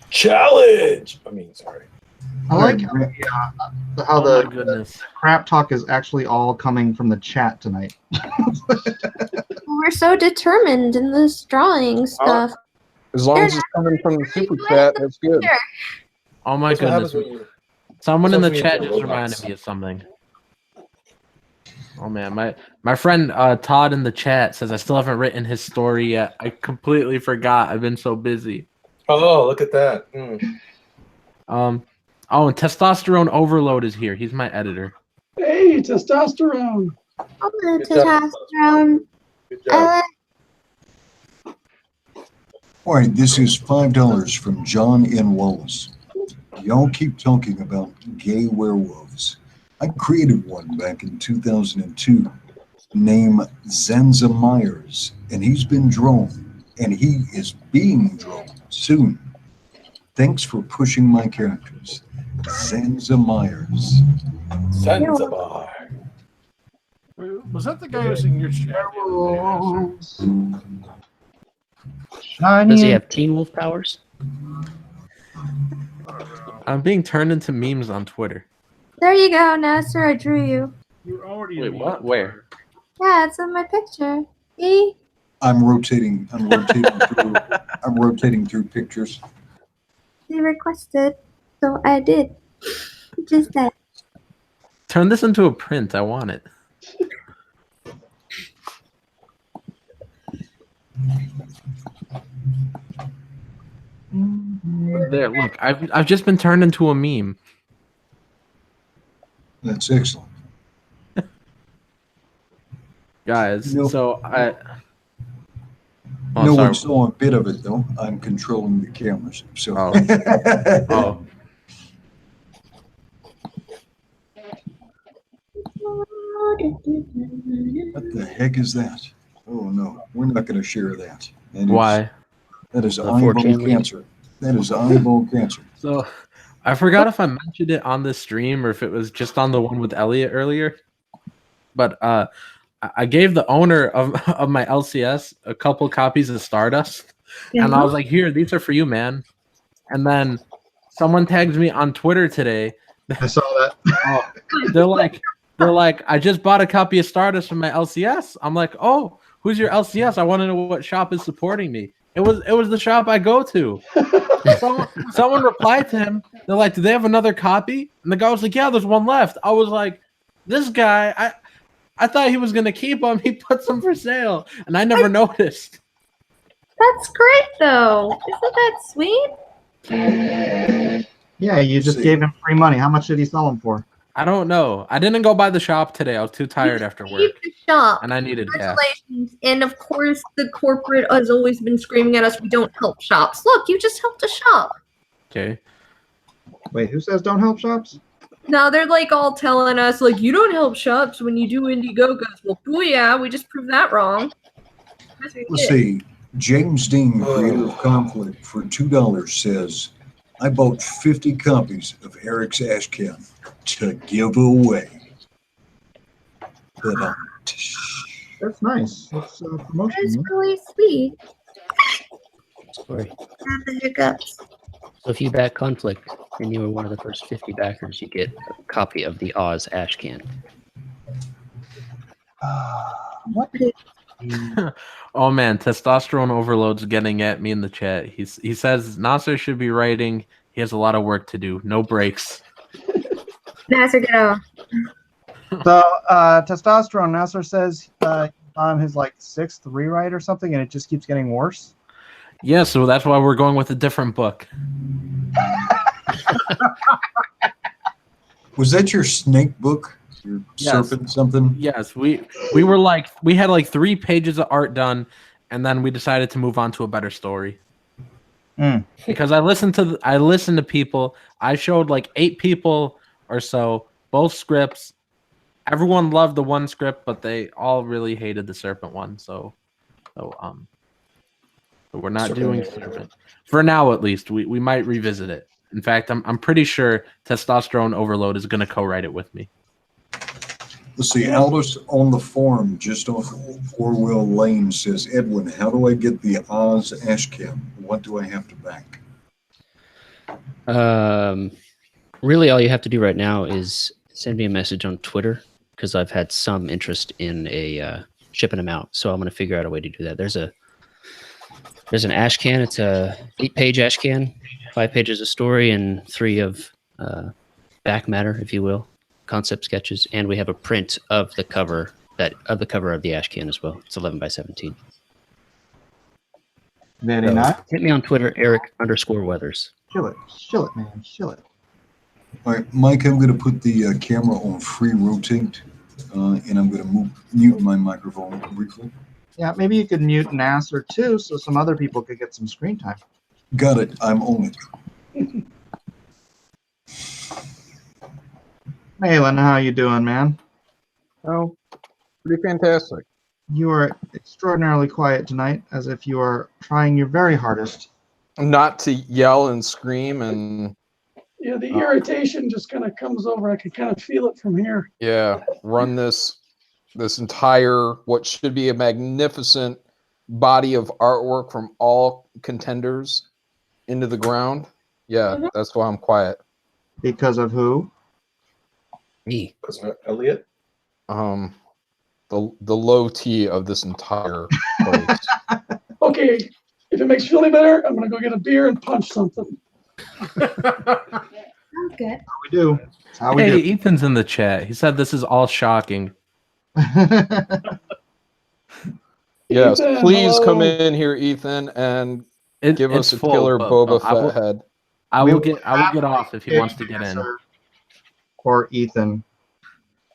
Challenge! I mean, sorry. I like how Oh the my goodness. crap talk is actually all coming from the chat tonight. We're so determined in this drawing stuff. As long as it's coming from the super chat, that's good. Oh my That's what happens goodness. when you- Someone in the That's what chat you just do robots. reminded me of something. Oh man, my friend Todd in the chat says I still haven't written his story yet. I completely forgot. I've been so busy. Oh, look at that. Oh, and Testosterone Overload is here. He's my editor. Hey, testosterone. Hello, Good job. testosterone. Good job. All right, this is $5 from John N. Wallace. Y'all keep talking about gay werewolves. I created one back in 2002 named Zanza Myers, and he's been drawn, and he is being drawn soon. Thanks for pushing my characters. Zanza Myers. Zanzibar. Was that the guy who was in your chat? Does he have Teen Wolf powers? I'm being turned into memes on Twitter. There you go, Nasser. I drew you. You're already Wait, what? Where? Yeah, it's in my picture. See? I'm rotating through pictures. You requested, so I did. Just that. Turn this into a print. I want it. There, look. I've just been turned into a meme. That's excellent. Guys, Nope. so I... Oh, No sorry. one saw a bit of it, though. I'm controlling the cameras. So. Oh. What the heck is that? Oh, no. We're not going to share that. Why? That is The eyeball 4chan link? cancer. That is eyeball cancer. So I forgot if I mentioned it on this stream or if it was just on the one with Elliot earlier. But I gave the owner of my LCS a couple copies of Stardust. And I was like, here, these are for you, man. And then someone tagged me on Twitter today. I saw that. They're like, I just bought a copy of Stardust from my LCS. I'm like, oh, who's your LCS? I want to know what shop is supporting me. It was the shop I go to. Someone replied to him. They're like, do they have another copy? And the guy was like, yeah, there's one left. I was like, this guy, I thought he was gonna keep them. He put some for sale, and I never noticed. That's great, though. Isn't that sweet? Yeah, you just gave him free money. How much did he sell them for? I don't know. I didn't go by the shop today. I was too tired after work, Keep the shop. and I needed gas. Congratulations. And of course, the corporate has always been screaming at us, we don't help shops. Look, you just helped a shop. Okay. Wait, who says don't help shops? Now they're like all telling us, like, you don't help shops when you do Indiegogos. Well, booyah, we just proved that wrong. Yes, we Let's did. see. James Dean, creator of Conflict, for $2 says, I bought 50 copies of Eric's Ashcan to give away. That's nice. That's promotion. That's really sweet. Sorry. Have the hiccups. So if you back Conflict and you were one of the first 50 backers, you get a copy of the Oz Ash Can. What? Oh man, Testosterone Overload's getting at me in the chat. He says Nasser should be writing. He has a lot of work to do. No breaks. Nasser, get off. So, testosterone. Nasser says on his like 6th rewrite or something, and it just keeps getting worse. Yeah, so that's why we're going with a different book. Was that your snake book? Your serpent something? Yes, we were like we had like 3 pages of art done, and then we decided to move on to a better story. Because I listened to people. I showed like 8 people or so both scripts. Everyone loved the one script, but they all really hated the serpent one. So we're not doing serpent for now. At least we might revisit it. In fact, I'm pretty sure Testosterone Overload is going to co-write it with me. Let's see. Aldous on the forum just off Orwell Lane says, Edwin, how do I get the Oz Ashcan? What do I have to back? Really, all you have to do right now is send me a message on Twitter because I've had some interest in shipping them out. So I'm going to figure out a way to do that. There's an ash can. It's a 8-page ash can, 5 pages of story and 3 of back matter, if you will, concept sketches, and we have a print of the cover of the ash can as well. It's 11 by 17. Very So nice. hit me on Twitter, Eric_Weathers. Chill it, man. Chill it. All right, Mike, I'm going to put the camera on free rotate, and I'm going to mute my microphone briefly. Yeah, maybe you could mute Nasser too, so some other people could get some screen time. Got it. I'm on it. Malin, how you doing, man? Oh, pretty fantastic. You are extraordinarily quiet tonight, as if you are trying your very hardest. Not to yell and scream and Yeah, the irritation just kind of comes over. I can kind of feel it from here. run this entire what should be a magnificent body of artwork from all contenders into the ground. Yeah, that's why I'm quiet. Because of who? Me. Because of Elliot? The low T of this entire place. Okay, if it makes you feel any better, I'm gonna go get a beer and punch something. Sounds good. We do. That's how we Hey, do. Ethan's in the chat. He said this is all shocking. Yes, Ethan, please hello. come in here, Ethan, and give us a full, killer but Boba I will- Fett head. I We will will get off if he wants to get in. Nasser or Ethan.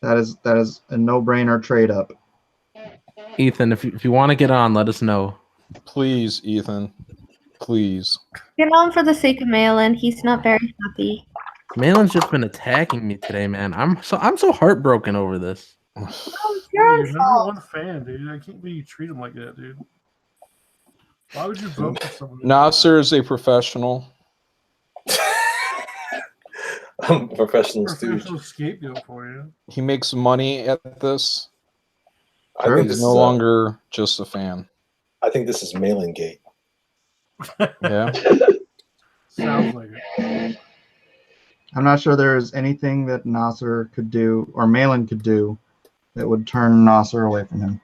That is a no-brainer trade up. Ethan, if you want to get on, let us know. Please, Ethan. Please. Get on for the sake of Malin. He's not very happy. Malin's just been attacking me today, man. I'm so heartbroken over this. Oh, it's You're your own number fault. one fan, dude. I can't believe you treat him like that, dude. Why would you vote for someone? Nasser is a professional. I'm a professional stooge. Professional scapegoat for you. He makes money at this. I think He's this no is longer just a fan. I think this is Malin Gate. Yeah. Sounds like it. I'm not sure there's anything that Nasser could do or Malin could do that would turn Nasser away from him.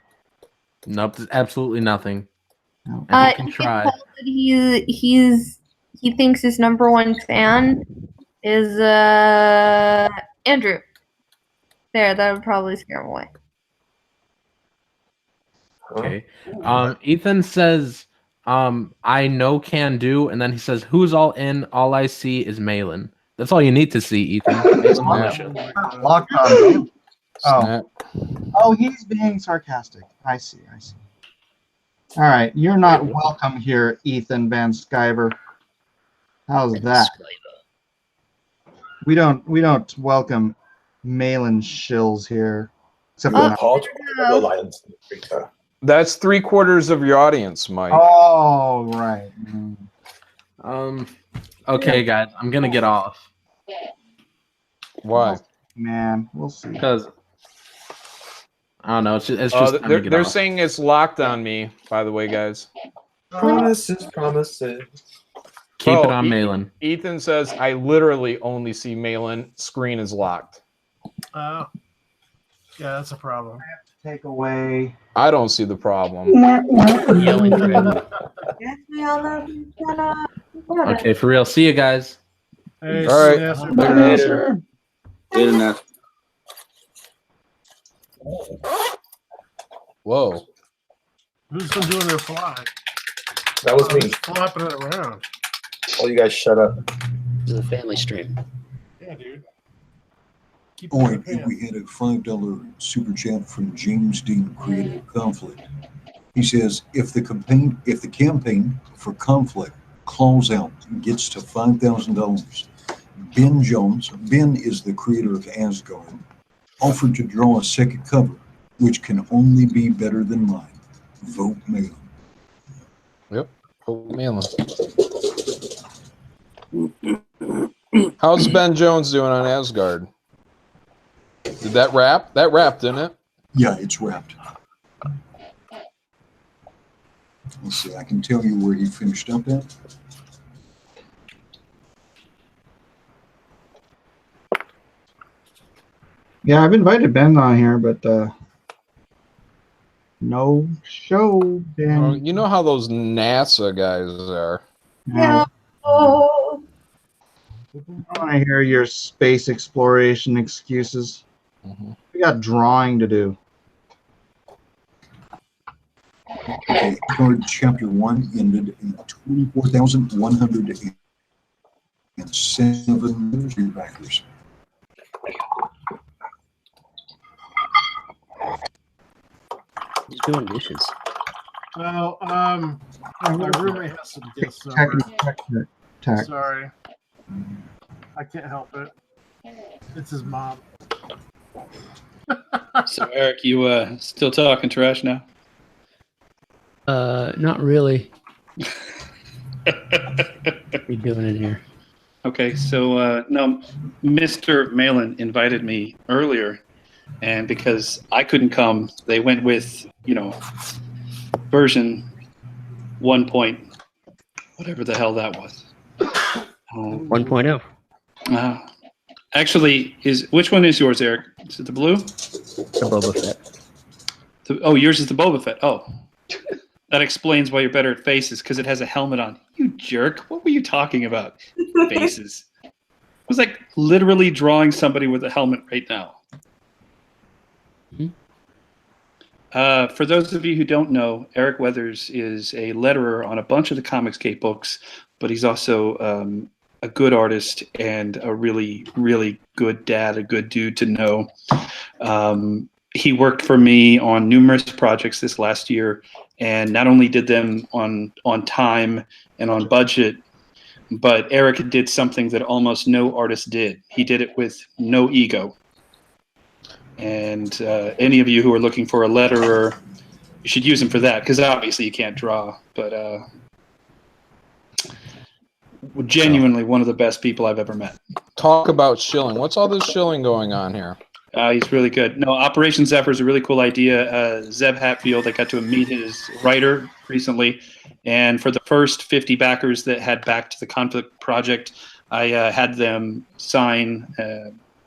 Nope, there's absolutely nothing. No. And he can You try. told that he thinks his number one fan is Andrew. There, that would probably scare him away. Okay. Ethan says, I know can do, and then he says, who's all in? All I see is Malin. That's all you need to see, Ethan. Malin militia. Locked on. Snap. Oh, he's being sarcastic. I see. All right, you're not welcome here, Ethan Van Skyver. How's that? We don't welcome Malin shills here. Except for Paul, the Lions. That's 3/4 of your audience, Mike. Oh, right. Okay, guys, I'm gonna get off Why? Man, we'll see. because I don't know. It's just time to get they're off. saying it's locked on me, by the way, guys. Promises. Keep it Oh, on Malin. Ethan says, I literally only see Malin. Screen is locked. Yeah, that's a problem. Take away. I don't see the problem. Yelling for him. Yes, we all love you. Okay, for real. See you guys. Hey, All right. yes, Bye, Nasser. Good enough. Whoa. who's been doing their fly? That was me. Who's flapping it around? All you guys shut up. This is a family stream. Yeah, dude. Keep Oh, it and in we had a $5 super chat from James Dean, Creative Conflict. He says, if the campaign for Conflict claws out and gets to $5,000, Ben is the creator of Asgard, offered to draw a second cover, which can only be better than mine. Vote Malin. Yep. Oh, Malin. How's Ben Jones doing on Asgard? Did that wrap? That wrapped, didn't it? Yeah, it's wrapped. Let's see, I can tell you where he finished up at. Yeah, I've invited Ben on here, but no show, Ben. Oh, you know how those NASA guys are. Yeah. Oh. I want to hear your space exploration excuses. We got drawing to do. Okay, card chapter 1 ended in 24,107 backers. He's doing dishes. Well, my roommate has some guests over. Sorry, I can't help it. It's his mom. So Eric, you still talking trash now? Not really. What are you doing in here? Okay, so no, Mr. Malin invited me earlier, and because I couldn't come, they went with, you know, version 1 point, whatever the hell that was. 1.0. Actually, which one is yours, Eric? Is it the blue? The Boba Fett. Oh, yours is the Boba Fett. Oh, that explains why you're better at faces, because it has a helmet on. You jerk! What were you talking about? Faces. It was like literally drawing somebody with a helmet right now. For those of you who don't know, Eric Weathers is a letterer on a bunch of the Comicsgate books, but he's also a good artist and a really, really good dad, a good dude to know. He worked for me on numerous projects this last year, and not only did them on time and on budget, but Eric did something that almost no artist did. He did it with no ego. And any of you who are looking for a letterer, you should use him for that, because obviously you can't draw, but genuinely one of the best people I've ever met. Talk about shilling. What's all this shilling going on here? He's really good. No, Operation Zephyr is a really cool idea. Zeb Hatfield, I got to meet his writer recently, and for the first 50 backers that had backed the Conflict Project, I had them sign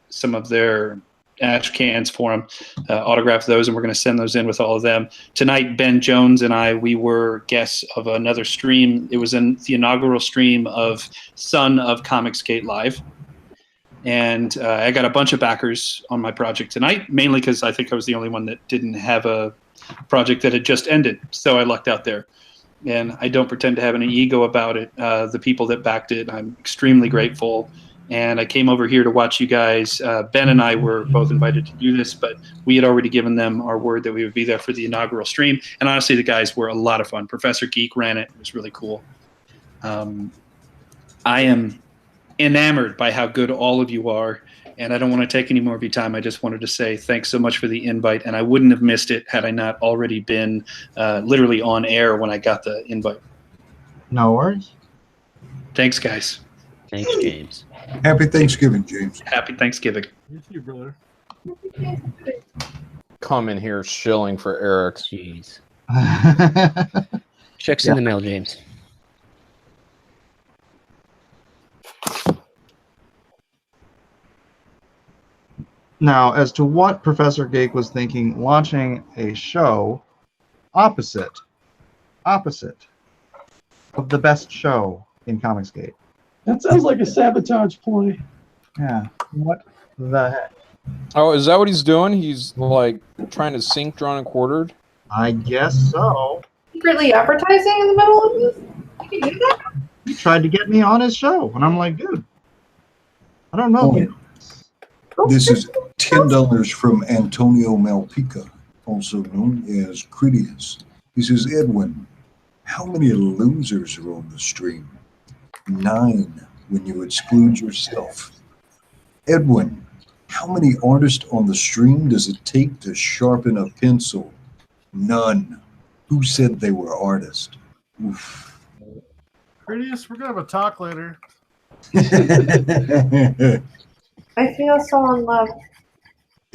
some of their ash cans for him, autograph those, and we're going to send those in with all of them. Tonight, Ben Jones and I, we were guests of another stream. It was in the inaugural stream of Son of Comicsgate Live. And I got a bunch of backers on my project tonight, mainly because I think I was the only one that didn't have a project that had just ended. So I lucked out there. And I don't pretend to have any ego about it. The people that backed it, I'm extremely grateful. And I came over here to watch you guys. Ben and I were both invited to do this, but we had already given them our word that we would be there for the inaugural stream. And honestly, the guys were a lot of fun. Professor Geek ran it. It was really cool. I am enamored by how good all of you are, and I don't want to take any more of your time. I just wanted to say thanks so much for the invite, and I wouldn't have missed it had I not already been literally on air when I got the invite. No worries. Thanks, guys. Thanks, James. Happy Thanksgiving, James. Happy Thanksgiving. You too, brother. Come in here shilling for Eric. Jeez. Checks in the mail, James. Now, as to what Professor Geek was thinking, launching a show opposite of the best show in Comicsgate. That sounds like a sabotage ploy. Yeah. What the heck? Oh, is that what he's doing? He's like trying to sync Drawn and Quartered? I guess so. Secretly advertising in the middle of this? You can do that? He tried to get me on his show, and I'm like, dude, I don't know. This is $10 from Antonio Malpica, also known as Critias. He says, Edwin, how many losers are on the stream? 9 when you exclude yourself. Edwin, how many artists on the stream does it take to sharpen a pencil? None. Who said they were artists? Oof. Critias, we're going to have a talk later. I feel so in love.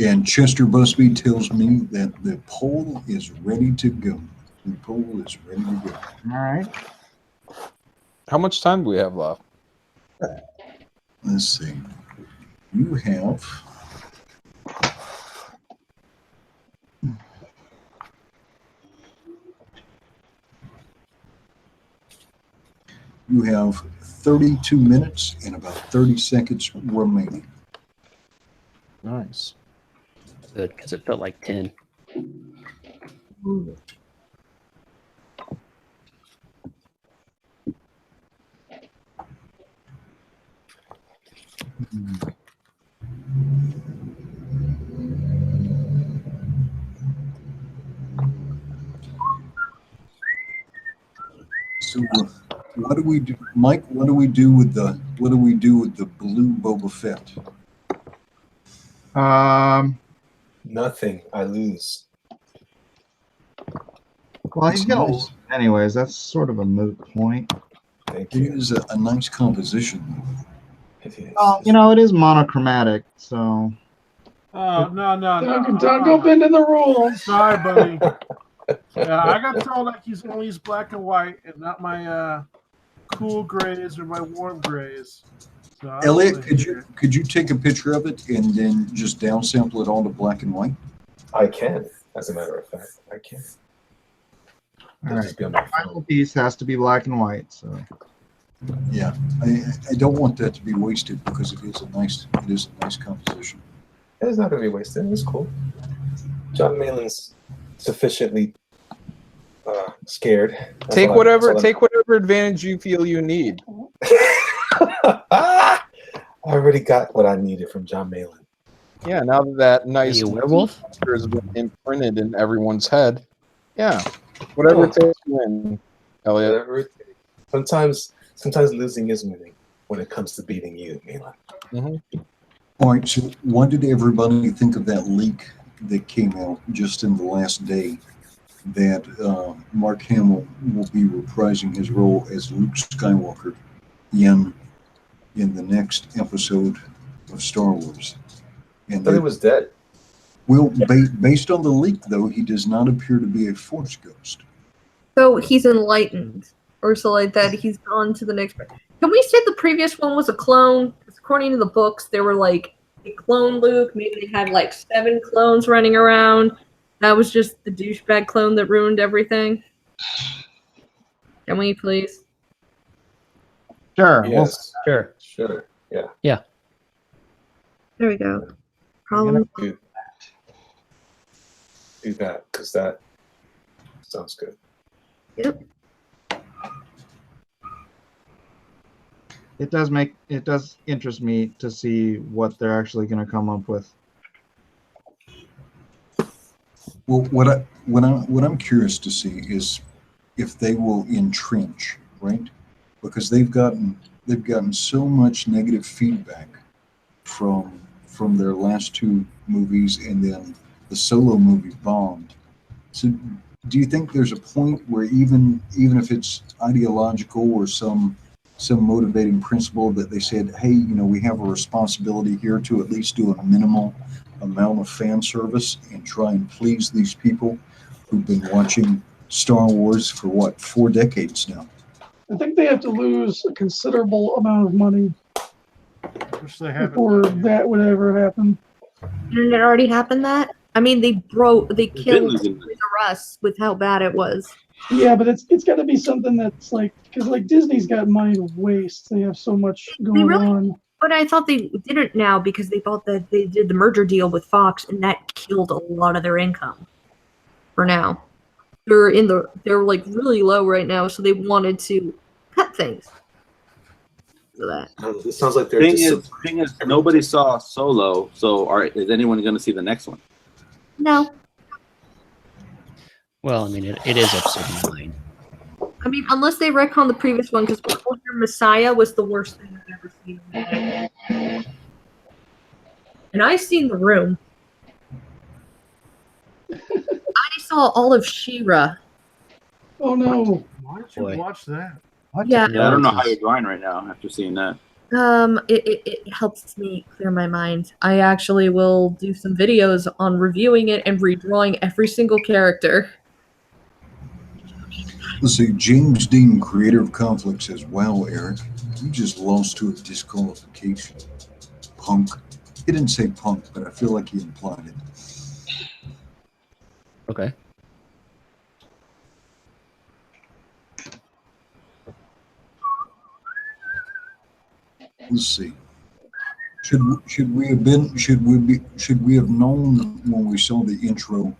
And Chester Busby tells me that the poll is ready to go. The poll is ready to go. All right. How much time do we have left? Let's see. You have You have 32 minutes and about 30 seconds remaining. Nice. Good, because it felt like 10. So what do we do, Mike? What do we do with the blue Boba Fett? Nothing. I lose. Well, he's gonna lose anyways. That's sort of a moot point. Thank It you. is a nice composition. It is. Well, you know, it is monochromatic, so. Oh, no. Don't go bending the rules. Sorry, buddy. Yeah, I got told like he's gonna use black and white and not my cool grays or my warm grays. So I don't Elliot, wanna could you take a picture of it and then just downsample it all to black and white? I can, as a matter of fact. I can. All right. The final piece has to be black and white. So. Yeah, I don't want that to be wasted because it is a nice composition. It's not going to be wasted. It's cool. John Malin's sufficiently scared. Take whatever advantage you feel you need. I already got what I needed from John Malin. Yeah, now that nice werewolf has been imprinted in everyone's head. Yeah, whatever it takes to win, Elliot. Sometimes losing is winning when it comes to beating you, Malin. Mm-hmm. All right, so what did everybody think of that leak that came out just in the last day that Mark Hamill will be reprising his role as Luke Skywalker in the next episode of Star Wars? I thought he was dead. Well, based on the leak, though, he does not appear to be a Force ghost. So he's enlightened, or so like that. He's gone to the next. Can we say the previous one was a clone? Because according to the books, they were like a clone Luke. Maybe they had like 7 clones running around. That was just the douchebag clone that ruined everything. Can we please? Sure. Yes. Sure. Sure. Yeah. Yeah. There we go. Problem. Do that, because that sounds good. Yep. It does interest me to see what they're actually going to come up with. Well, what I'm curious to see is if they will entrench, right? Because they've gotten so much negative feedback from their last 2 movies, and then the Solo movie bombed. So, do you think there's a point where even if it's ideological or some motivating principle that they said, hey, you know, we have a responsibility here to at least do a minimal amount of fan service and try and please these people who've been watching Star Wars for what, 4 decades now? I think they have to lose a considerable amount of money before that would ever happen. Didn't it already happen that? I mean, they killed Toys R Us with how bad it was. Yeah, but it's got to be something that's like, because like Disney's got money to waste. They have so much going on. But I thought they didn't now because they did the merger deal with Fox, and that killed a lot of their income. For now, they're like really low right now, so they wanted to cut things. For that. It sounds like they're thing is, nobody saw Solo, so is anyone going to see the next one? No. Well, I mean, it is episode 9. I mean, unless they retcon the previous one, because Messiah was the worst thing I've ever seen. And I've seen The Room. I saw all of She-Ra. Oh no! Why don't you watch that? Yeah. I don't know how you're doing right now after seeing that. It helps me clear my mind. I actually will do some videos on reviewing it and redrawing every single character. Let's see, James Dean, creator of Conflict, says, wow, Eric, you just lost to a disqualification. Punk. He didn't say punk, but I feel like he implied it. Okay. Let's see. Should we have known when we saw the intro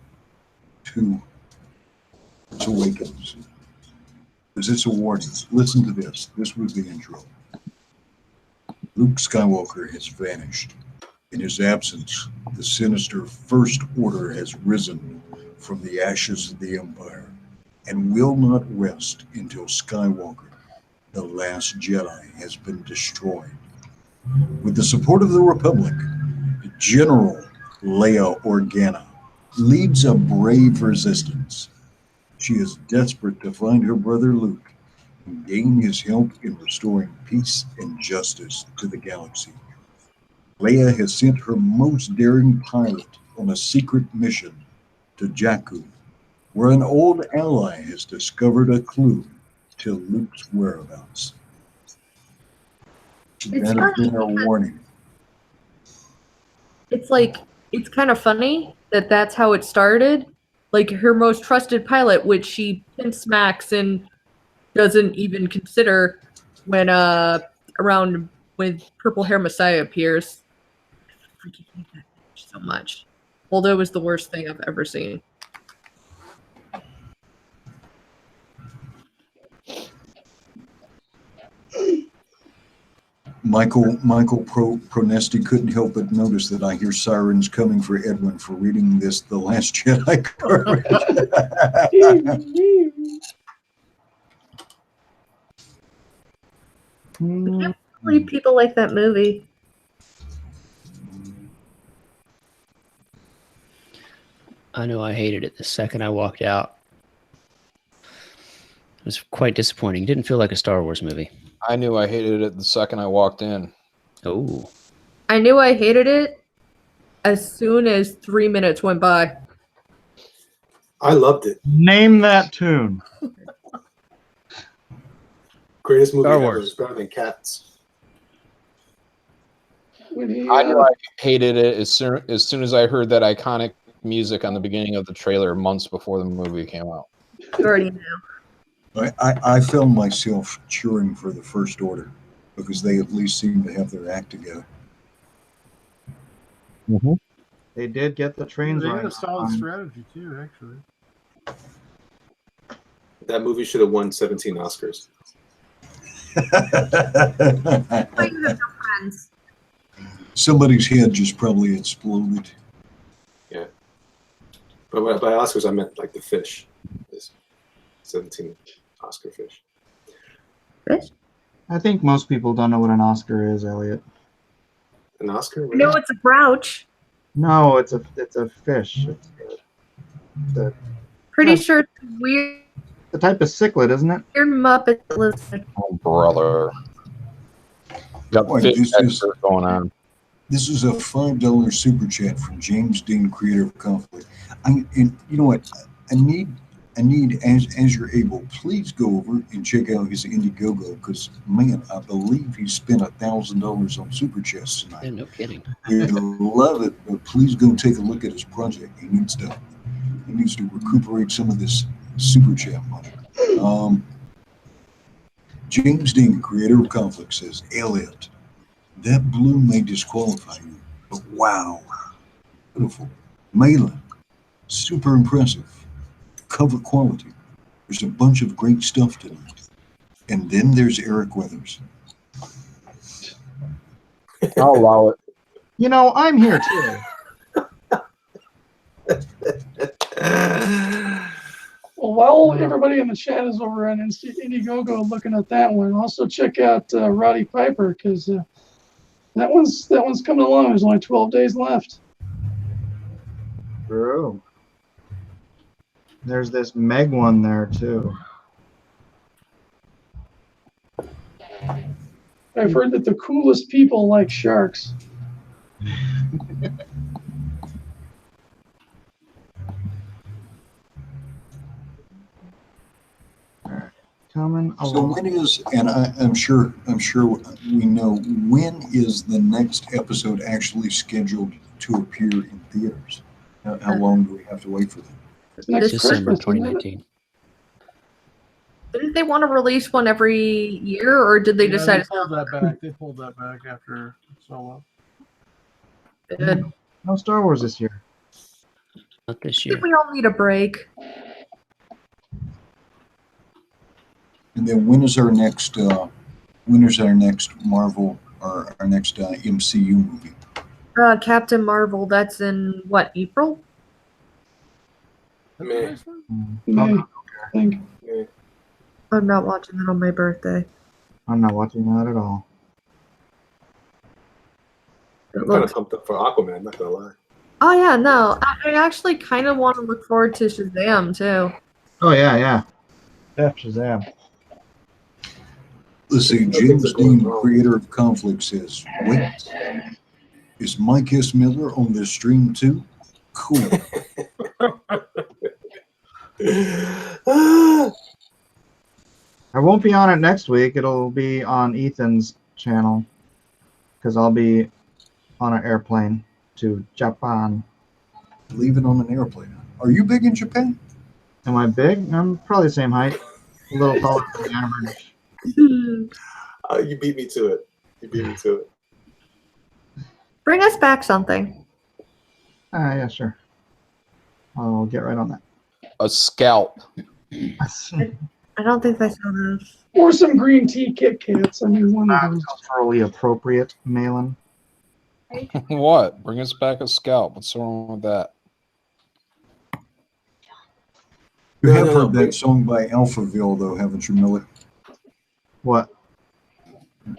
to Awakens? Because it's a warning. Listen to this. This was the intro. Luke Skywalker has vanished. In his absence, the sinister First Order has risen from the ashes of the Empire and will not rest until Skywalker, the last Jedi, has been destroyed. With the support of the Republic, General Leia Organa leads a brave resistance. She is desperate to find her brother Luke and gain his help in restoring peace and justice to the galaxy. Leia has sent her most daring pilot on a secret mission to Jakku, where an old ally has discovered a clue to Luke's whereabouts. It's That has funny been our warning. It's like, it's kind of funny that that's how it started. Like her most trusted pilot, which she pin smacks and doesn't even consider when around when Purple Hair Messiah appears. I freaking hate that bitch so much. Although it was the worst thing I've ever seen. Michael Pronesti couldn't help but notice that I hear sirens coming for Edwin for reading this The Last Jedi coverage. I can't believe people like that movie. I know I hated it the second I walked out. It was quite disappointing. It didn't feel like a Star Wars movie. I knew I hated it the second I walked in. Oh. I knew I hated it as soon as 3 minutes went by. I loved it. Name that tune. Greatest movie Star ever. Wars. It's better than Cats. When he, I knew I hated it as soon as I heard that iconic music on the beginning of the trailer months before the movie came out. You already know. I found myself cheering for the First Order because they at least seem to have their act together. Mm-hmm. They did get the trains They right. had a solid strategy too, actually. That movie should have won 17 Oscars. Somebody's head just probably exploded. Yeah. But by Oscars, I meant like the fish. This 17 Oscar fish. Fish? I think most people don't know what an Oscar is, Elliot. An Oscar? Really? No, it's a grouch. No, it's a fish. It's Pretty sure it's weird. the type of cichlid, isn't it? Weird Muppet lizard. Oh, brother. Got Boy, the fish this expert going on. This is a $5 super chat from James Dean, creator of Conflict. And you know what? I need as you're able, please go over and check out his Indiegogo because man, I believe he spent $1,000 on super chats tonight. Yeah, no kidding. We'd love it, but please go take a look at his project. He needs to recuperate some of this super chat money. James Dean, creator of Conflict, says, Elliot, that blue may disqualify you, but wow, beautiful. Malin, super impressive. Cover quality. There's a bunch of great stuff tonight. And then there's Eric Weathers. I'll allow it. You know, I'm here too. well, while everybody in the chat is over on Indiegogo looking at that one, also check out Roddy Piper because that one's coming along. There's only 12 days left. True. There's this Meg one there too. I've heard that the coolest people like sharks. Coming So along. when is, and I'm sure we know, when is the next episode actually scheduled to appear in theaters? How long do we have to wait for that? Next December Christmas, isn't it? 2019. Didn't they want to release one every year, or did they Yeah, decide? They pulled that back. They pulled that back after Solo. Good. No Star Wars this year. Not this I year. think we all need a break. And then when is our next Marvel our next MCU movie? Captain Marvel. That's in what, April? Meh. May, I think. I'm not watching it on my birthday. I'm not watching that at all. I'm kind of pumped up for Aquaman, not gonna lie. Oh yeah, no. I actually kind of want to look forward to Shazam too. Oh yeah. Shazam. Let's see, James Dean, creator of Conflict, says, wait, is Mike S. Miller on this stream too? Cool. I won't be on it next week. It'll be on Ethan's channel because I'll be on an airplane to Japan. Leaving on an airplane. Are you big in Japan? Am I big? I'm probably the same height. A little taller than the average. You beat me to it. Bring us back something. Yeah, sure. I'll get right on that. A scalp. I don't think I saw those. Or some green tea Kit Kats. I mean, one of those. Culturally appropriate, Malin. What? Bring us back a scalp. What's wrong with that? You have heard that song by Alphaville, though, haven't you, Miller? What?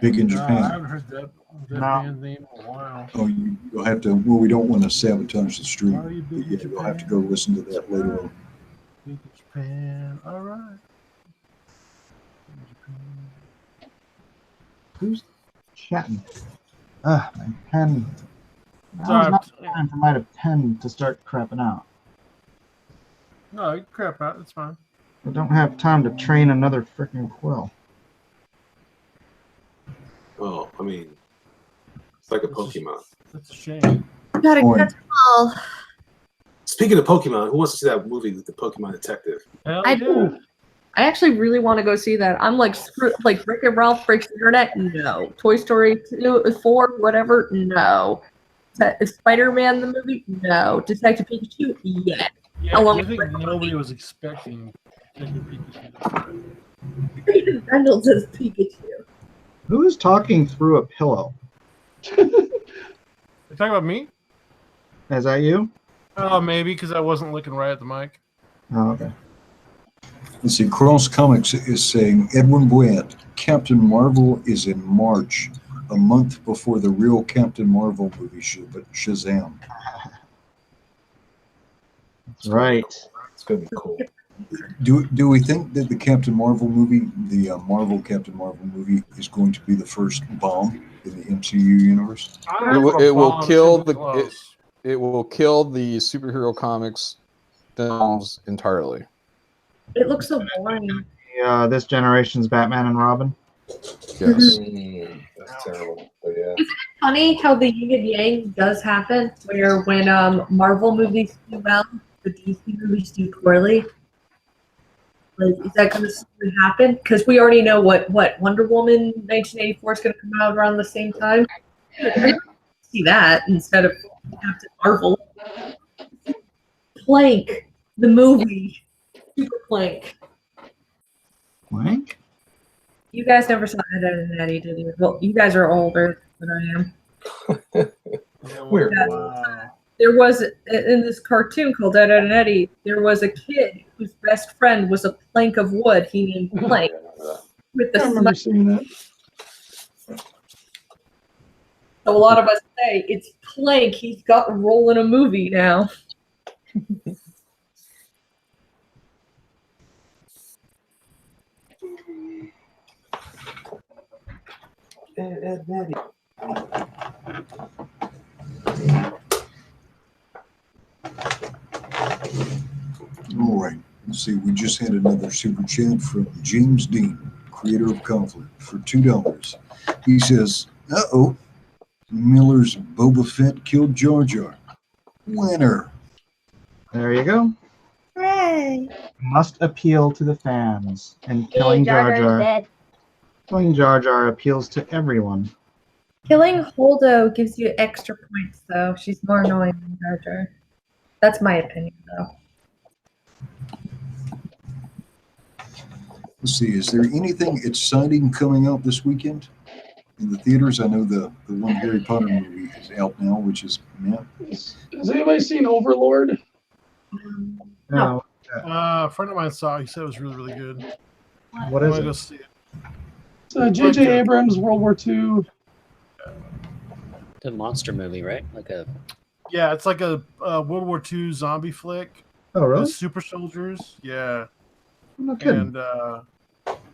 Big in I Japan. haven't heard that band's name in a while. Oh, you'll have to. Well, we don't want to sabotage the stream. Are you big in Yeah, you'll have to go listen to that later on. Big in Japan. All right. Who's chatting? My pen. Now's Sorry, not the time for my pen to start crapping out. No, you can crap out. It's fine. I don't have time to train another freaking quill. Oh, I mean, it's like a Pokemon. That's a shame. Gotta catch them all. Speaking of Pokemon, who wants to see that movie with the Pokemon Detective? I do. I actually really want to go see that. I'm like, like Rick and Ralph Breaks the Internet? No. Toy Story 2, 4, whatever? No. Spider-Man the movie? No. Detective Pikachu? Yeah. Yeah, I think nobody was expecting Pikachu. Even Reynolds says Pikachu. Who is talking through a pillow? You talking about me? Is that you? Oh, maybe because I wasn't looking right at the mic. Oh, okay. Let's see, Cross Comics is saying, Edwin Boyett, Captain Marvel is in March, a month before the real Captain Marvel movie, Shazam. That's right. It's going to be cool. Do we think that the Captain Marvel movie, the Marvel Captain Marvel movie, is going to be the first bomb in the MCU universe? It will kill it will kill the superhero comics films entirely. It looks so boring. This generation's Batman and Robin. Yes. That's terrible. But yeah. Isn't it funny how the yin and yang does happen? Where when Marvel movies do well, the DC movies do poorly. Like, is that going to happen? Because we already know what Wonder Woman 1984 is going to come out around the same time. See that instead of Captain Marvel. Plank, the movie, Super Plank. Plank? You guys never saw Ed, Edd and Eddy, did you? Well, you guys are older than I am. Weird. Wow. There was, in this cartoon called Ed, Edd and Eddy, there was a kid whose best friend was a plank of wood he named Plank. With the I remember seeing that. So a lot of us say, it's Plank, he's got a role in a movie now. Ed, Eddie. All right. Let's see. We just had another super chat from James Dean, creator of Conflict, for $2. He says, "Uh-oh, Miller's Boba Fett killed Jar Jar. Winner." There you go. Hooray! Must appeal to the fans, and killing Jar Jar. Killing Jar Jar appeals to everyone. Killing Holdo gives you extra points, though. She's more annoying than Jar Jar. That's my opinion, though. Let's see. Is there anything exciting coming out this weekend? in the theaters. I know the one Harry Potter movie is out now, which is Has anybody seen Overlord? No. A friend of mine saw it. He said it was really, really good. What I'm is gonna go it? see it. It's J.J. Abrams, World War II. The monster movie, right? Like a Yeah, it's like a World War II zombie flick. Oh, really? With super soldiers. Yeah. I'm not kidding. And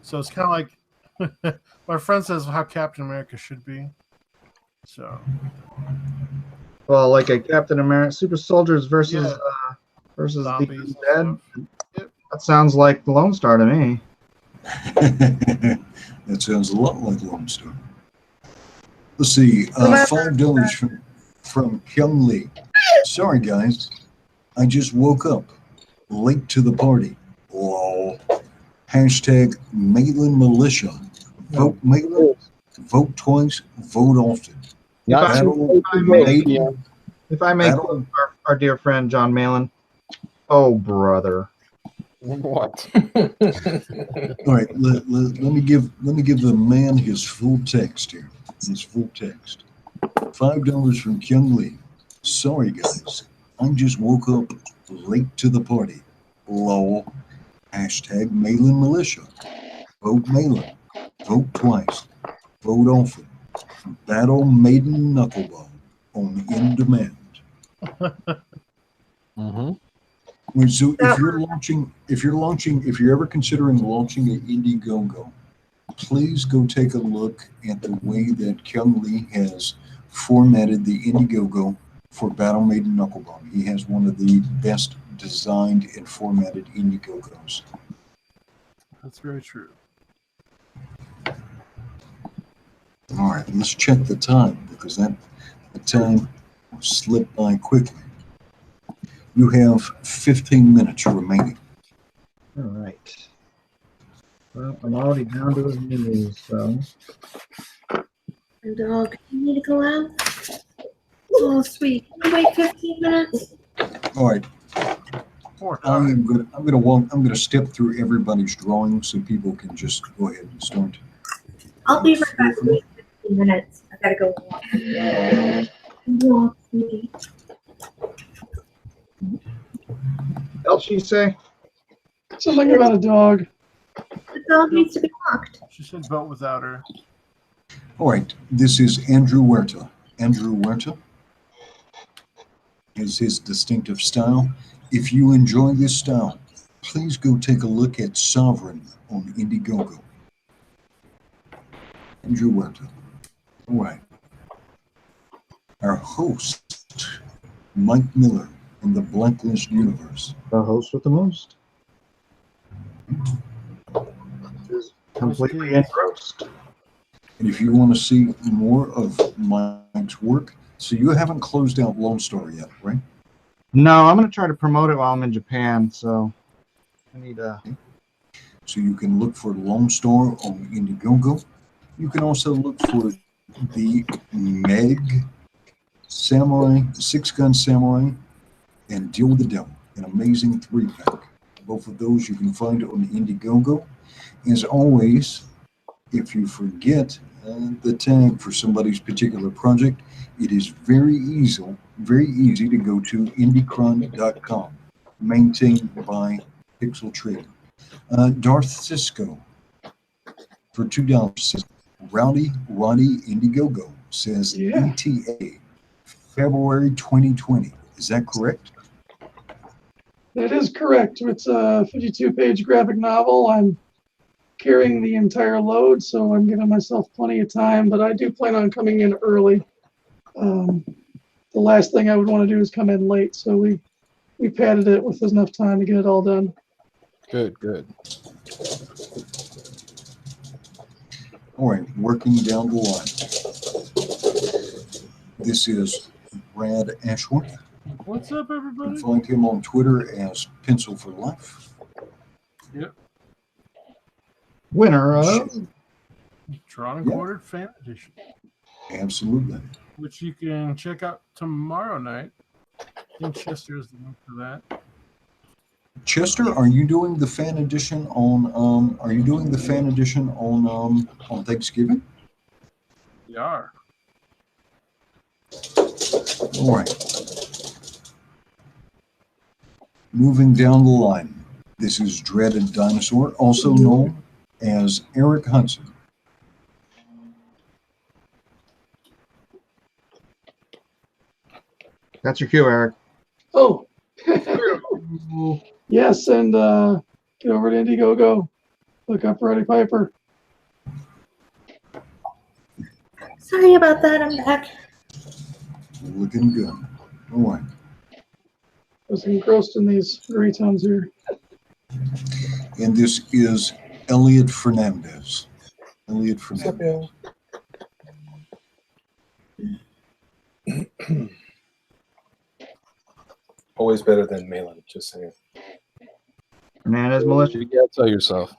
so it's kind of like my friend says how Captain America should be. So. Well, like a Captain America, super soldiers versus Yeah. versus Zombies the and dead. Yep. That sounds like the Lone Star to me. that sounds a lot like Lone Star. Let's see, $5 from Kyung Lee. Sorry, guys, I just woke up late to the party. Lol. Hashtag Maitland Militia. Vote Maitland. Vote twice. Vote often. If I may quote our dear friend John Malin, oh brother. What? All right, let me give the man his full text here. His full text. $5 from Kyung Lee. Sorry guys, I just woke up late to the party. Lol. Hashtag Malin Militia. Vote Malin. Vote twice. Vote often. Battle Maiden Knucklebone on In Demand. Wait, so if you're ever considering launching an Indiegogo, please go take a look at the way that Kyung Lee has formatted the Indiegogo for Battle Maiden Knucklebone. He has one of the best designed and formatted Indiegogos. That's very true. All right, let's check the time because the time slipped by quickly. You have 15 minutes remaining. All right. Well, I'm already down to his knees, so. Dog, you need to go out? Oh, sweet. Can you wait 15 minutes? All right. I'm gonna step through everybody's drawings so people can just go ahead and start. I'll be right back. Wait 15 minutes. I gotta go walk. Else she say? Something about a dog. The dog needs to be walked. She said vote without her. All right, this is Andrew Huerta. Andrew Huerta is his distinctive style. If you enjoy this style, please go take a look at Sovereign on Indiegogo. Andrew Huerta. All right. Our host, Mike Miller in the Blacklist universe. The host with the most. Is completely engrossed. And if you want to see more of Mike's work, so you haven't closed out Lone Star yet, right? No, I'm going to try to promote it while I'm in Japan, so I need So you can look for Lone Star on Indiegogo. You can also look for the Meg Samurai, SIXGUN Samurai, and Deal with the Devil, an amazing 3-pack. Both of those you can find on Indiegogo. As always, if you forget the tag for somebody's particular project, it is very easy to go to indiecron.com, maintained by Pixel Trader. Darth Cisco for $2 says, Rowdy Roddy Indiegogo says ETA February 2020. Is that correct? That is correct. It's a 52-page graphic novel. I'm carrying the entire load, so I'm giving myself plenty of time, but I do plan on coming in early. The last thing I would want to do is come in late, so we padded it with enough time to get it all done. Good, good. All right, working down the line. This is Brad Ashworth. What's up, You everybody? can find him on Twitter as Pencil for Life. Yep. winner of Drawn and Quartered Fan Edition. Absolutely. Which you can check out tomorrow night. I think Chester is the link for that. Chester, are you doing the fan edition on Thanksgiving? We are. All right. Moving down the line, this is Dreaded Dinosaur, also known as Eric Hudson. That's your cue, Eric. Oh. Yes, and get over to Indiegogo. Look up Roddy Piper. Sorry about that. I'm back. Looking good. All right. I was engrossed in these gratons here. And this is Elliot Fernandez. Elliot Fernandez. Always better than Malin, just saying. Fernandez Militia. You gotta tell yourself.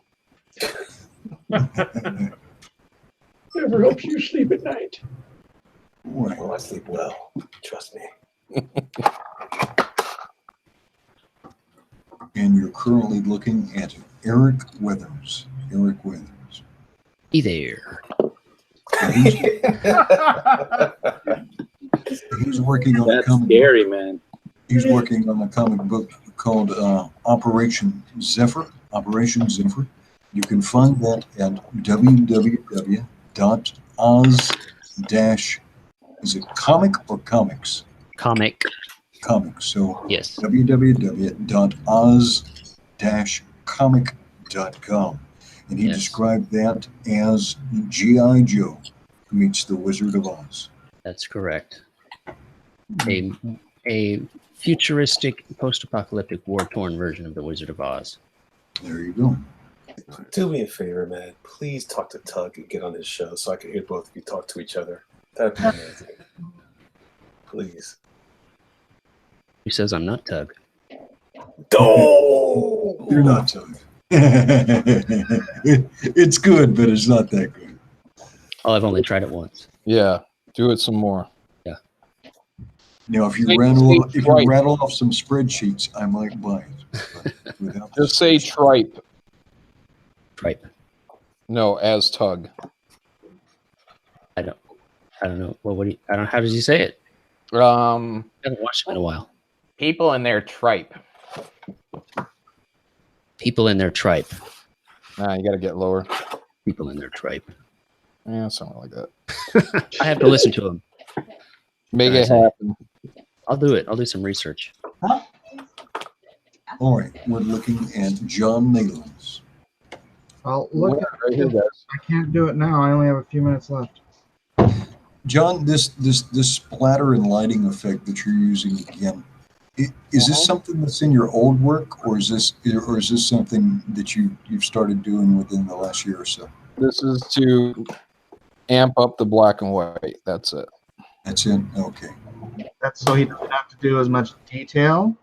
Never helps you sleep at night. Well, I sleep well. Trust me. And you're currently looking at Eric Weathers. Eric Weathers. Hey there. He's working on That's scary, man. He's working on a comic book called Operation Zephyr. Operation Zephyr. You can find that at www.oz- is it comic or comics? Comic. Comics. So yes. www.oz-comic.com. And he described that as G.I. Joe meets the Wizard of Oz. That's correct. A futuristic, post-apocalyptic, war-torn version of the Wizard of Oz. There you go. Do me a favor, man. Please talk to Tug and get on his show so I can hear both of you talk to each other. That'd be amazing. Please. Who says I'm not Tug? Oh! You're not Tug. It's good, but it's not that good. Oh, I've only tried it once. Yeah, do it some more. Yeah. Now, if you rattle off some spreadsheets, I might buy it. Just say tripe. Tripe. No, as Tug. I don't know. Well, what do you, I don't. How does he say it? I haven't watched him in a while. People in their tripe. People in their tripe. Nah, you got to get lower. People in their tripe. Yeah, something like that. I have to listen to him. Make it happen. I'll do it. I'll do some research. All right, we're looking at John Naylands. Well, look, right here, guys. I can't do it now. I only have a few minutes left. John, this splatter and lighting effect that you're using again, is this something that's in your old work, or is this something that you've started doing within the last year or so? This is to amp up the black and white. That's it. That's it. Okay. That's so he doesn't have to do as much detail.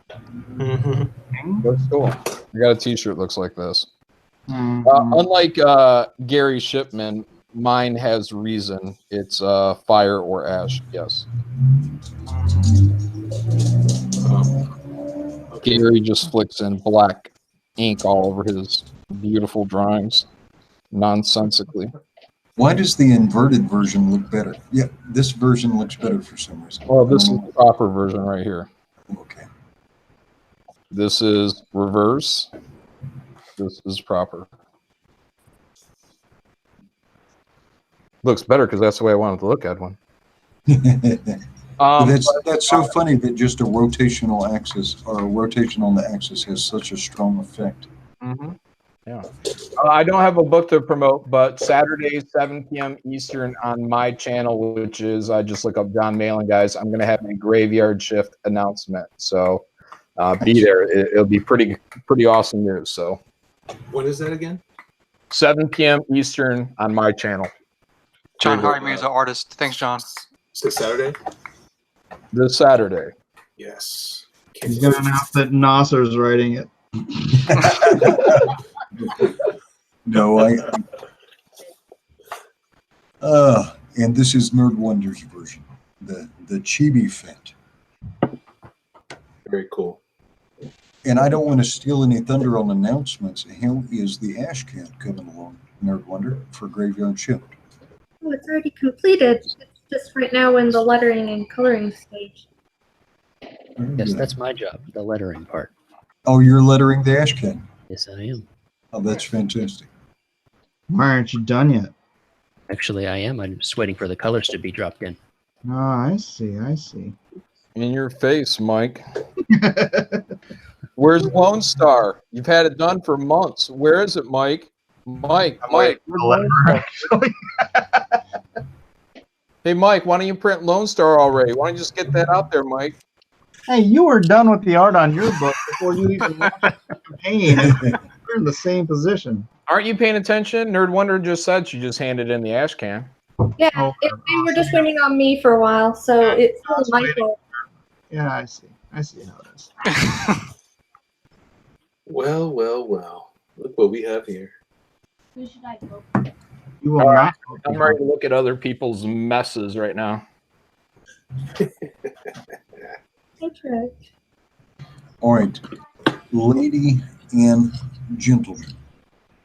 That's cool. I got a T-shirt looks like this. Mm-hmm. Unlike Gary Shipman, mine has reason. It's fire or ash. Yes. Gary just flicks in black ink all over his beautiful drawings, nonsensically. Why does the inverted version look better? Yeah, this version looks better for some reason. Well, this is the proper version right here. Okay. This is reverse. This is proper. Looks better because that's the way I wanted to look at one. That's so funny that just a rotational axis or a rotation on the axis has such a strong effect. Mm-hmm. Yeah. I don't have a book to promote, but Saturday, 7 p.m. Eastern on my channel, which is, I just look up John Malin, guys. I'm going to have a graveyard shift announcement. So be there. It'll be pretty awesome news. So When is that again? 7 p.m. Eastern on my channel. John hired me as an artist. Thanks, John. Is this Saturday? This Saturday. Yes. He's going to announce that Nasser's writing it. No, and this is Nerd Wonder's version, the Chibi Fett. Very cool. And I don't want to steal any thunder on announcements. How is the Ash Cat coming along, Nerd Wonder, for Graveyard Shift? Oh, it's already completed. It's just right now in the lettering and coloring stage. Yes, that's my job, the lettering part. Oh, you're lettering the ash can. Yes, I am. Oh, that's fantastic. Why aren't you done yet? Actually, I am. I'm just waiting for the colors to be dropped in. Oh, I see. I see. In your face, Mike. Where's Lone Star? You've had it done for months. Where is it, Mike? Mike. Where's Lone Star? Hey, Mike, why don't you print Lone Star already? Why don't you just get that out there, Mike? Hey, you were done with the art on your book before you even launched the campaign. We're in the same position. Aren't you paying attention? Nerd Wonder just said she just handed in the ash can. Yeah, they were just waiting on me for a while, so it's really my fault. Yeah, I see. I see how it is. Well, well, well. Look what we have here. Who should I go? You will All not. right. I'm ready to look at other people's messes right now. Okay. All right, lady and gentlemen,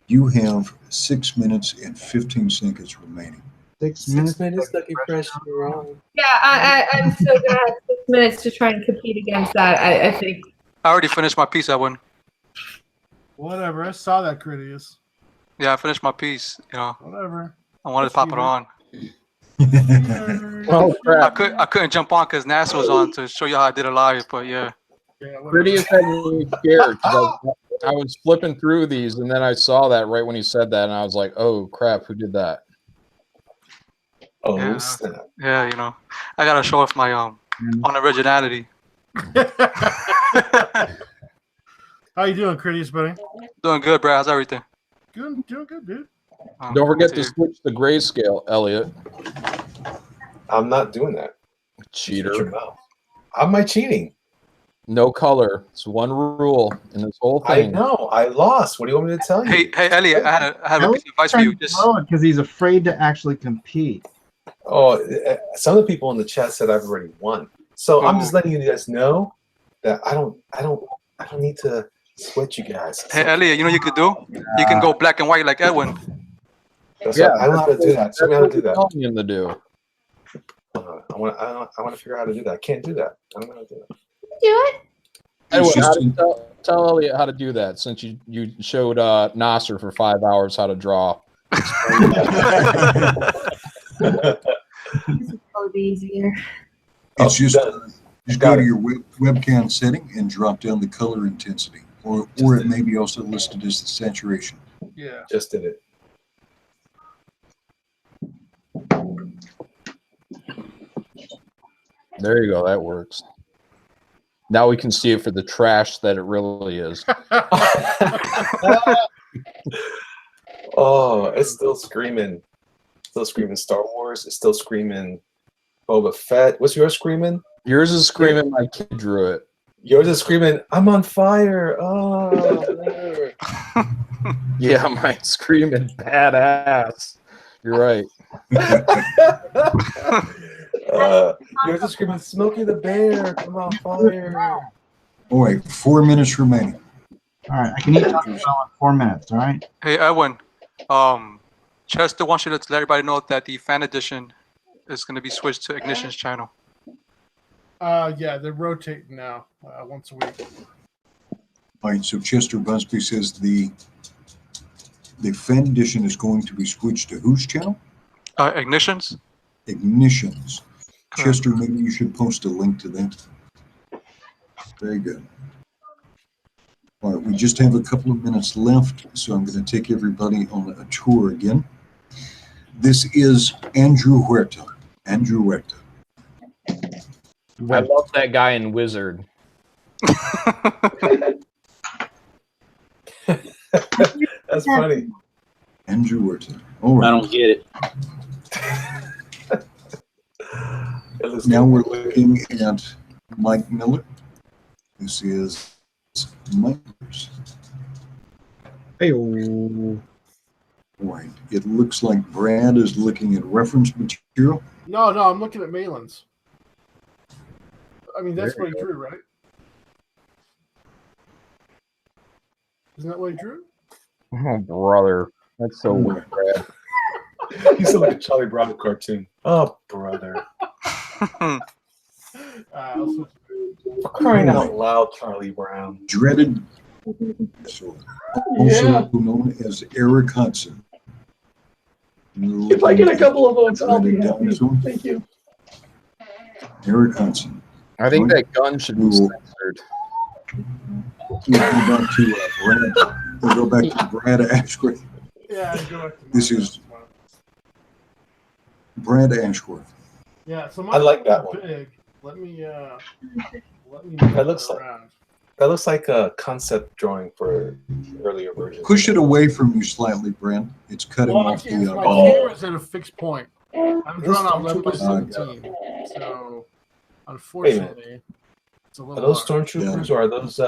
you have 6 minutes and 15 seconds remaining. 6 minutes, Lucky Fresh, you're on. Yeah, I'm still gonna have 6 minutes to try and compete against that. I think. I already finished my piece. I won. Whatever. I saw that, Critias. Yeah, I finished my piece. You know. Whatever. I wanted to pop it on. Oh crap! I couldn't jump on because NASA was on to show you how I did it live. But yeah. Prettiest had me scared. 'Cause I was flipping through these, and then I saw that right when he said that, and I was like, "Oh crap! Who did that?" Oh Yeah. snap! Yeah, you know, I gotta show off my on originality. How you doing, Critias, buddy? Doing good, bro. How's everything? Good, doing good, dude. Don't forget to switch the grayscale, Elliot. I'm not doing that. Cheater. How am I cheating? No color. It's one rule in this whole I thing. know. I lost. What do you want me to tell you? Hey, Elliot, I have a piece of advice for you. Just because he's afraid to actually compete. Oh, some of the people in the chat said I've already won. So I'm just letting you guys know that I don't need to switch you guys. Hey, Elliot, you know what you could do? You can go black and white like Edwin. That's what, I don't know how to do that. Show me how to do that. Telling him to do. I want to figure out how to do that. I can't do that. I don't know how to do that. Do it. Anyway, tell Elliot how to do that since you showed Nasser for 5 hours how to draw. This is probably easier. It's just go to your webcam setting and drop down the color intensity, or it may be also listed as the saturation. Yeah. Just did it. There you go. That works. Now we can see it for the trash that it really is. Oh, it's still screaming. Still screaming Star Wars. It's still screaming Boba Fett. What's yours screaming? Yours is screaming my kid drew it. Yours is screaming, I'm on fire. Oh, Yeah, mine's screaming badass. You're right. Yours is screaming, Smokey the Bear. Come on fire. All right, 4 minutes remaining. All right, I can eat Taco Bell in 4 minutes. All right. Hey, Edwin. Chester wants you to let everybody know that the fan edition is going to be switched to Ignition's channel. Yeah, they're rotating now once a week. All right, so Chester Busby says the fan edition is going to be switched to whose channel? Ignition's. Ignitions. Chester, maybe you should post a link to that. Very good. All right, we just have a couple of minutes left, so I'm going to take everybody on a tour again. This is Andrew Huerta. Andrew Huerta. I love that guy in Wizard. That's funny. Andrew Huerta. All right. I don't get it. Now we're looking at Mike Miller. This is Mike. Hey. Right. It looks like Brad is looking at reference material. No, I'm looking at Malin's. I mean, that's what he drew, right? Isn't that what he drew? Oh, brother. That's so weird, Brad. You sound like a Charlie Brown cartoon. Oh, brother. For crying out loud, Charlie Brown. Dreaded, also known as Eric Hudson. If I get a couple of votes, I'll be happy. Thank you. Eric Hudson. I think that gun should be censored. We'll go back to Brad Ashworth. Yeah, go back to This is Brad Ashworth. Yeah, so I like that one. big. Let me That looks like a concept drawing for earlier versions. Push it away from you slightly, Brent. It's cutting off the. My camera's at a fixed point. I'm drawn on left by 17. So, unfortunately, it's a little. Are those hard. stormtroopers or are those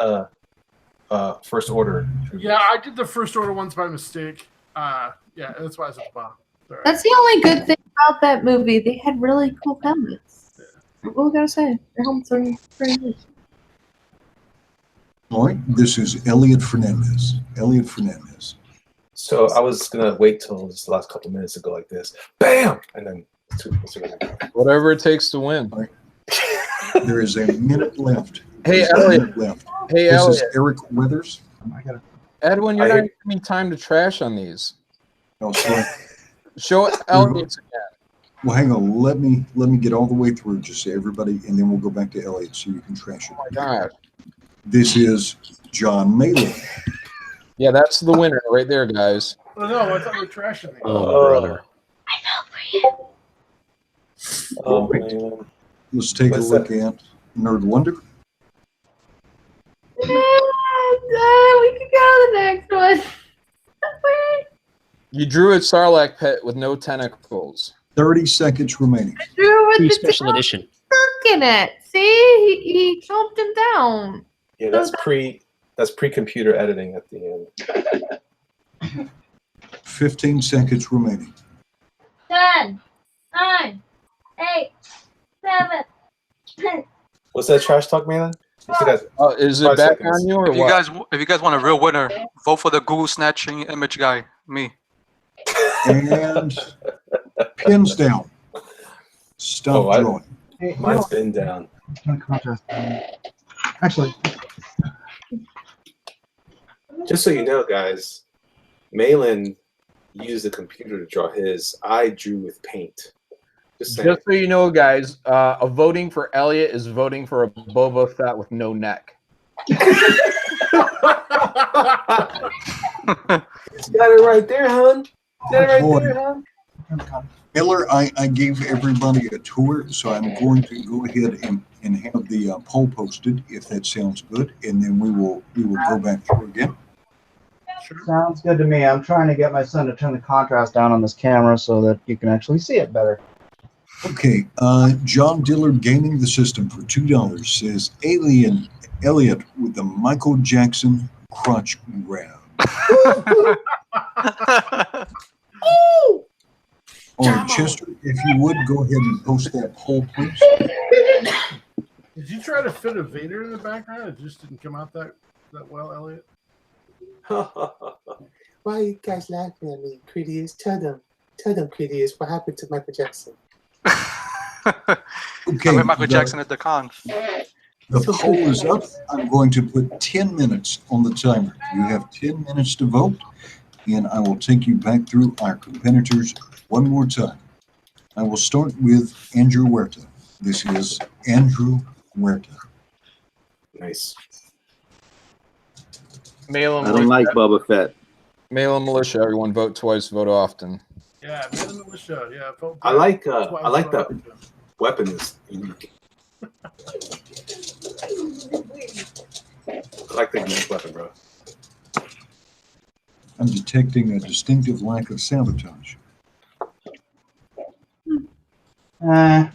first order troopers? Yeah, I did the first order ones by mistake. Yeah, that's why it's at the bottom. Sorry. That's the only good thing about that movie. They had really cool helmets. What gotta say? Their helmets are pretty nice. All right, this is Elliot Fernandez. Elliot Fernandez. So I was gonna wait till just the last couple minutes to go like this, bam, and then whatever it takes to win. There is a minute left. Hey, There's a Elliot. minute left. Hey, this Elliot. is Eric Weathers. Edwin, you're not giving me time to trash on these. Oh, sorry. Show Elliot's again. Well, hang on. Let me get all the way through, just so everybody, and then we'll go back to Elliot so you can trash it. Oh my God. This is John Malin. Yeah, that's the winner right there, guys. Oh no, I thought we were trashing it. Oh, brother. Oh, man. Let's take a look at Nerd Wonder. We could go to the next one. You drew a Sarlacc pet with no tentacles. 30 seconds remaining. Drew with the Special edition. stuck in it. See, he chomped him down. Yeah, that's pre-computer editing at the end. 15 seconds remaining. 10, 9, 8, 7, 6. What's that trash talk, man? Is it back on you or If what? you guys want a real winner, vote for the Google snatching image guy, me. And pins down. Stop drawing. Mine's been down. Actually, just so you know, guys, Malin used the computer to draw his. I drew with paint. Just saying. Just so you know, guys, a voting for Elliot is voting for a Boba Fett with no neck. Got it right there, hon. Got it right there, hon. Miller, I gave everybody a tour, so I'm going to go ahead and have the poll posted, if that sounds good, and then we will go back through again. sounds good to me. I'm trying to get my son to turn the contrast down on this camera so that you can actually see it better. Okay, John Dillard Gaming the System for $2 says Elliot with the Michael Jackson crotch grab. All right, Chester, if you would go ahead and post that poll, please. Did you try to fit a Vader in the background? It just didn't come out that well, Elliot. Why are you guys laughing at me, Critias? Tell them, Critias, what happened to Michael Jackson? Okay, I met Michael Jackson at the con. The poll is up. I'm going to put 10 minutes on the timer. You have 10 minutes to vote, and I will take you back through our competitors one more time. I will start with Andrew Huerta. This is Andrew Huerta. Nice. Mail I don't like Boba Fett. Mail and militia. Everyone vote twice, vote often. Yeah, man in the show. Yeah, I like that weapon is unique. I like the unique weapon, bro. I'm detecting a distinctive lack of sabotage. I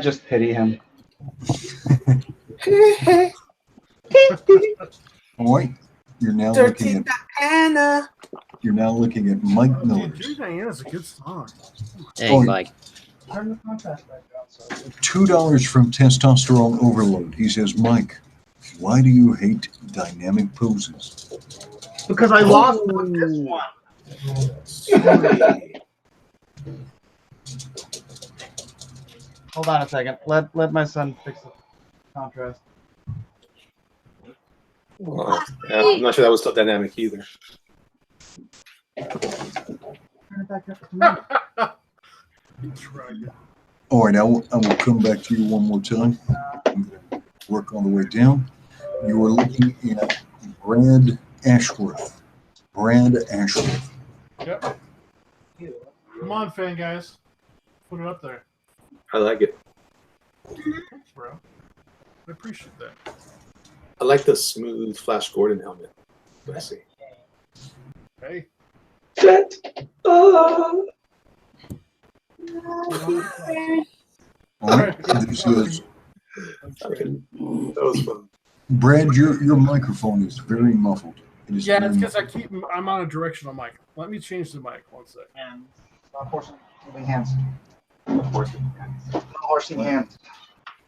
just pity him. All right, you're now looking at Anna. You're now looking at Mike Miller. Dude, Diana's a good song. Hey, Mike. Turn the contrast back down. So. $2 from Testosterone Overload. He says, Mike, why do you hate dynamic poses? Because I lost on this one. Sweet. Hold on a second. Let my son fix the contrast. Yeah, I'm not sure that was so dynamic either. Turn it back up. All right, I will come back to you one more time. I'm going to work on the way down. You are looking at Brad Ashworth. Brad Ashworth. Yep. Come on, fan guys. Put it up there. I like it. Thanks, bro. I appreciate that. I like the smooth Flash Gordon helmet. Let's see. Hey. Fit. All right, this is That was fun. Brad. Your microphone is very muffled. It is Yeah, very it's because I'm on a directional mic. Let me change the mic 1 sec. And stop horsing hands. Horsing hands.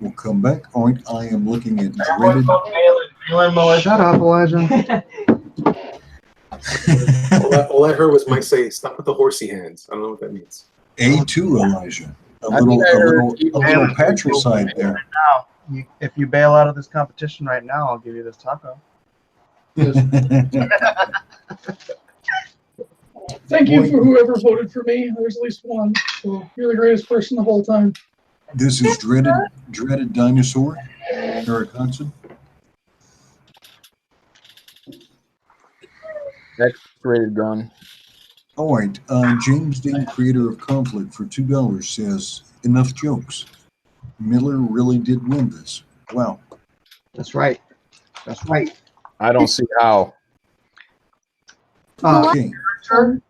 We'll come back. All right, I am looking at dreaded. Shut up, Elijah. All I heard was Mike say, "Stop with the horsey hands." I don't know what that means. A2, Elijah. A little patricide there. Now, if you bail out of this competition right now, I'll give you this taco. Thank you for whoever voted for me. There's at least one. So you're the greatest person the whole time. This is dreaded dinosaur, Eric Hudson. X-rated gun. All right, James Dean, creator of Conflict, for $2 says, enough jokes. Miller really did win this. Wow. That's right. That's right. I don't see how. Okay. Character,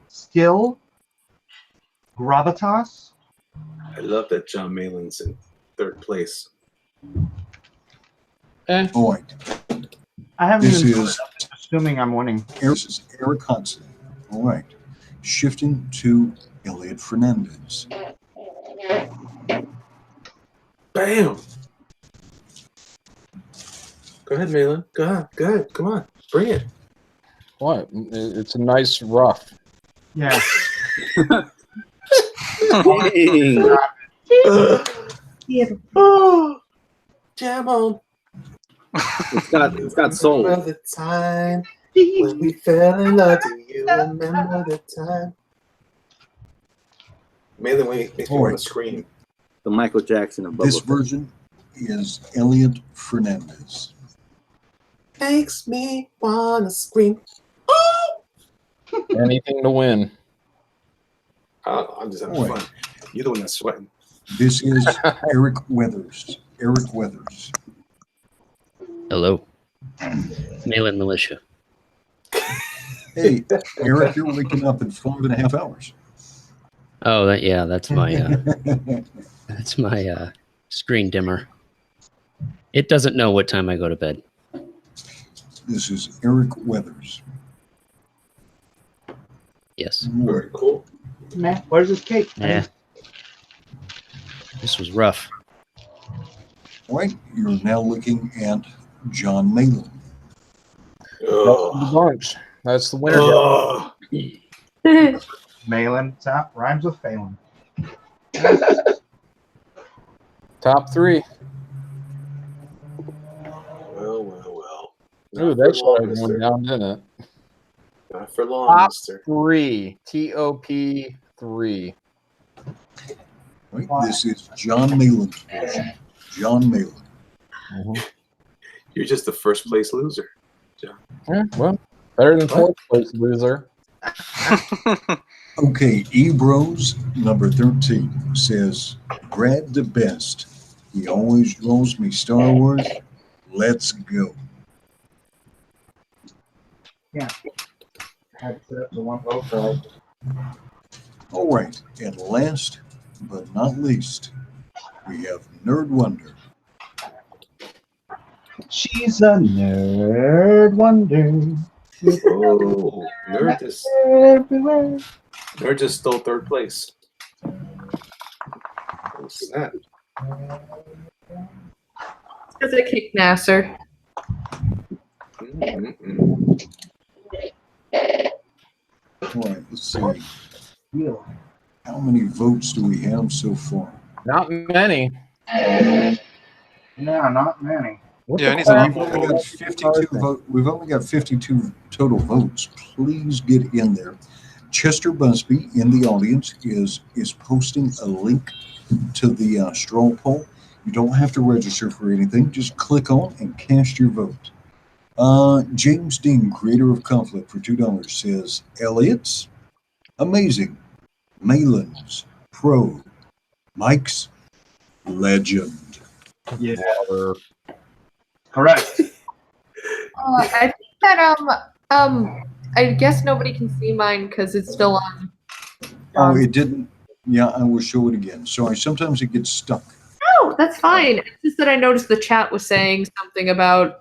skill, gravitas. I love that John Malin's in 3rd place. All right. I haven't This even is assuming I'm winning. This is Eric Hudson. All right. Shifting to Elliot Fernandez. Bam! Go ahead, Malin. Go ahead. Go ahead. Come on. Bring it. What? It's a nice rough. Yeah. Oh, jam on. It's got soul. Remember the time when we fell in love. Do you remember the time? Malin makes me want to scream. The Michael Jackson of This Bubble. version is Elliot Fernandez. Makes me want to scream. Anything to win. I'm just having fun. You're the one that's sweating. This is Eric Weathers. Eric Weathers. Hello. Malin Militia. Hey, Eric, you're waking up in 5.5 hours. Oh, yeah, that's my screen dimmer. It doesn't know what time I go to bed. This is Eric Weathers. Yes. Very cool. Man, where's this cake? Yeah. This was rough. All right, you're now looking at John Malin. The bunch. That's the winner. Malin rhymes with Phelan. Top 3. Well. Ooh, that started going down, didn't it? Not for long, Top mister. 3. TOP 3. Right, this is John Malin's version. John Malin. You're just the 1st place loser, John. Yeah, well, better than 4th place loser. Okay, Ebros number 13 says, Brad the best. He always draws me Star Wars. Let's go. Yeah. Had to set up the one vote for All right, and last but not least, we have Nerd Wonder. She's a nerd wonder. Oh, Nerd just stole 3rd place. Oh, snap. Because I kicked Nasser. All right, let's see. How many votes do we have so far? Not many. Yeah, not many. Yeah, it needs a lot We've more only got votes. 52 We've only got 52 total votes. Please get in there. Chester Busby in the audience is posting a link to the straw poll. You don't have to register for anything. Just click on and cast your vote. James Dean, creator of Conflict, for $2 says, Elliot's amazing. Malin's pro. Mike's legend. Yeah. Correct. I think that I guess nobody can see mine because it's still on. Oh, it didn't. Yeah, I will show it again. Sorry, sometimes it gets stuck. No, that's fine. It's just that I noticed the chat was saying something about.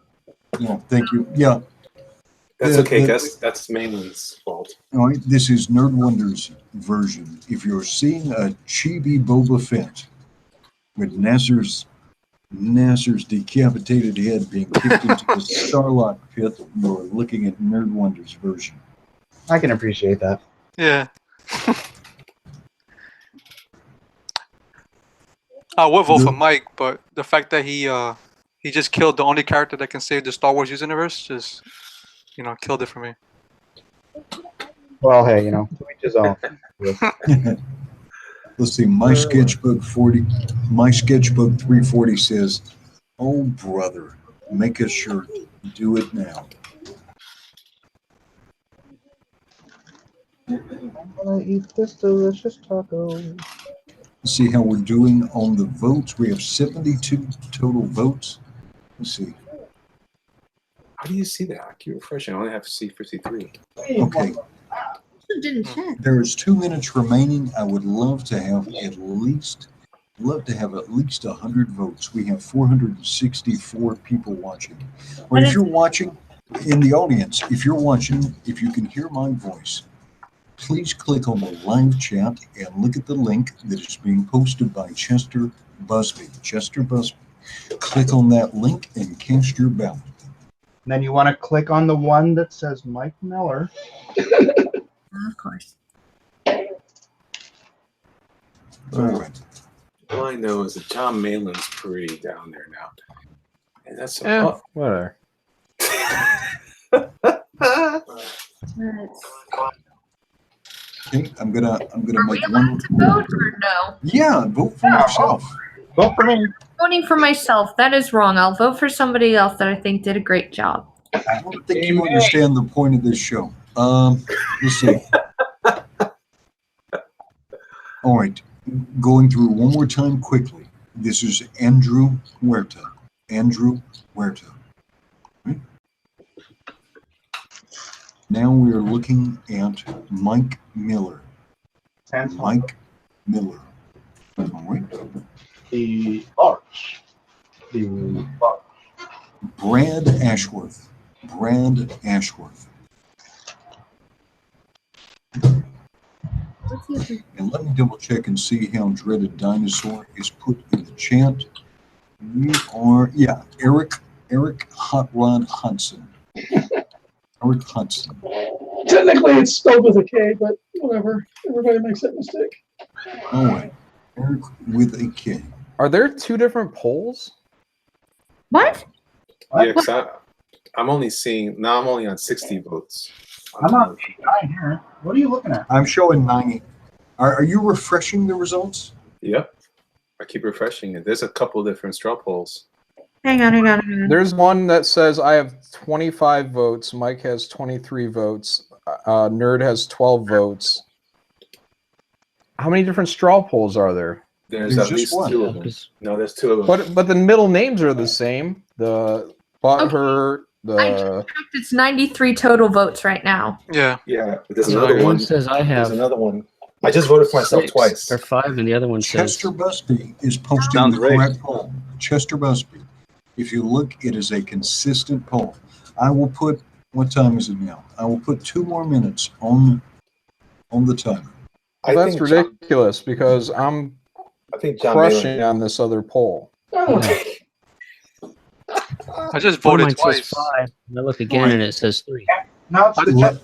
No, thank you. Yeah. That's okay. That's Mainland's fault. All right, this is Nerd Wonder's version. If you're seeing a chibi Boba Fett with Nasser's decapitated head being kicked into the Starlock pit, you're looking at Nerd Wonder's version. I can appreciate that. Yeah. I would vote for Mike, but the fact that he just killed the only character that can save the Star Wars universe just, killed it for me. Well, hey, to each his own. Let's see, my sketchbook 340 says, "Oh brother, make a shirt. Do it now." I'm gonna eat this delicious taco. Let's see how we're doing on the votes. We have 72 total votes. Let's see. How do you see that? I keep refreshing. I only have to see 53. Okay. Didn't check. There is 2 minutes remaining. I would love to have at least 100 votes. We have 464 people watching. Or if you're watching in the audience, if you can hear my voice, please click on the live chat and look at the link that is being posted by Chester Busby. Chester Busby. Click on that link and cast your ballot. And then you want to click on the one that says Mike Miller. Of course. All right. All I know is that John Malin's pretty down there now. And that's whatever. Okay, I'm gonna Are we make allowed one. to vote or no? Yeah, vote for yourself. Vote for me. Voting for myself. That is wrong. I'll vote for somebody else that I think did a great job. I don't think you understand the point of this show. Let's see. All right, going through one more time quickly. This is Andrew Huerta. Andrew Huerta. Right? Now we are looking at Mike Miller. Mike Miller. All right. The arch. Brad Ashworth. Brad Ashworth. And let me double check and see how Dreaded Dinosaur is put in the chat. We are, Eric Hot Rod Hudson. Eric Hudson. Technically, it's spelled with a K, but whatever. Everybody makes that mistake. All right. Eric with a K. Are there 2 different polls? What? Yeah, because I'm only seeing, now I'm only on 60 votes. I'm on 9 here. What are you looking at? I'm showing 90. Are you refreshing the results? Yep. I keep refreshing it. There's a couple different straw polls. Hang on. There's one that says I have 25 votes. Mike has 23 votes. Nerd has 12 votes. How many different straw polls are there? There's at least 2 of them. No, there's 2 of them. But the middle names are the same. The Butthurt, the... It's 93 total votes right now. Yeah. Yeah, but there's another one. Says I have. There's another one. I just voted for myself 6 twice. or 5, and the other one Chester says Busby is posting the correct poll. Chester Busby. If you look, it is a consistent poll. I will put, what time is it now? I will put 2 more minutes on the timer. Well, that's ridiculous because I think crushing on this other poll. I just one of voted mine twice. says 5, and I look again and it says 3. Now it's the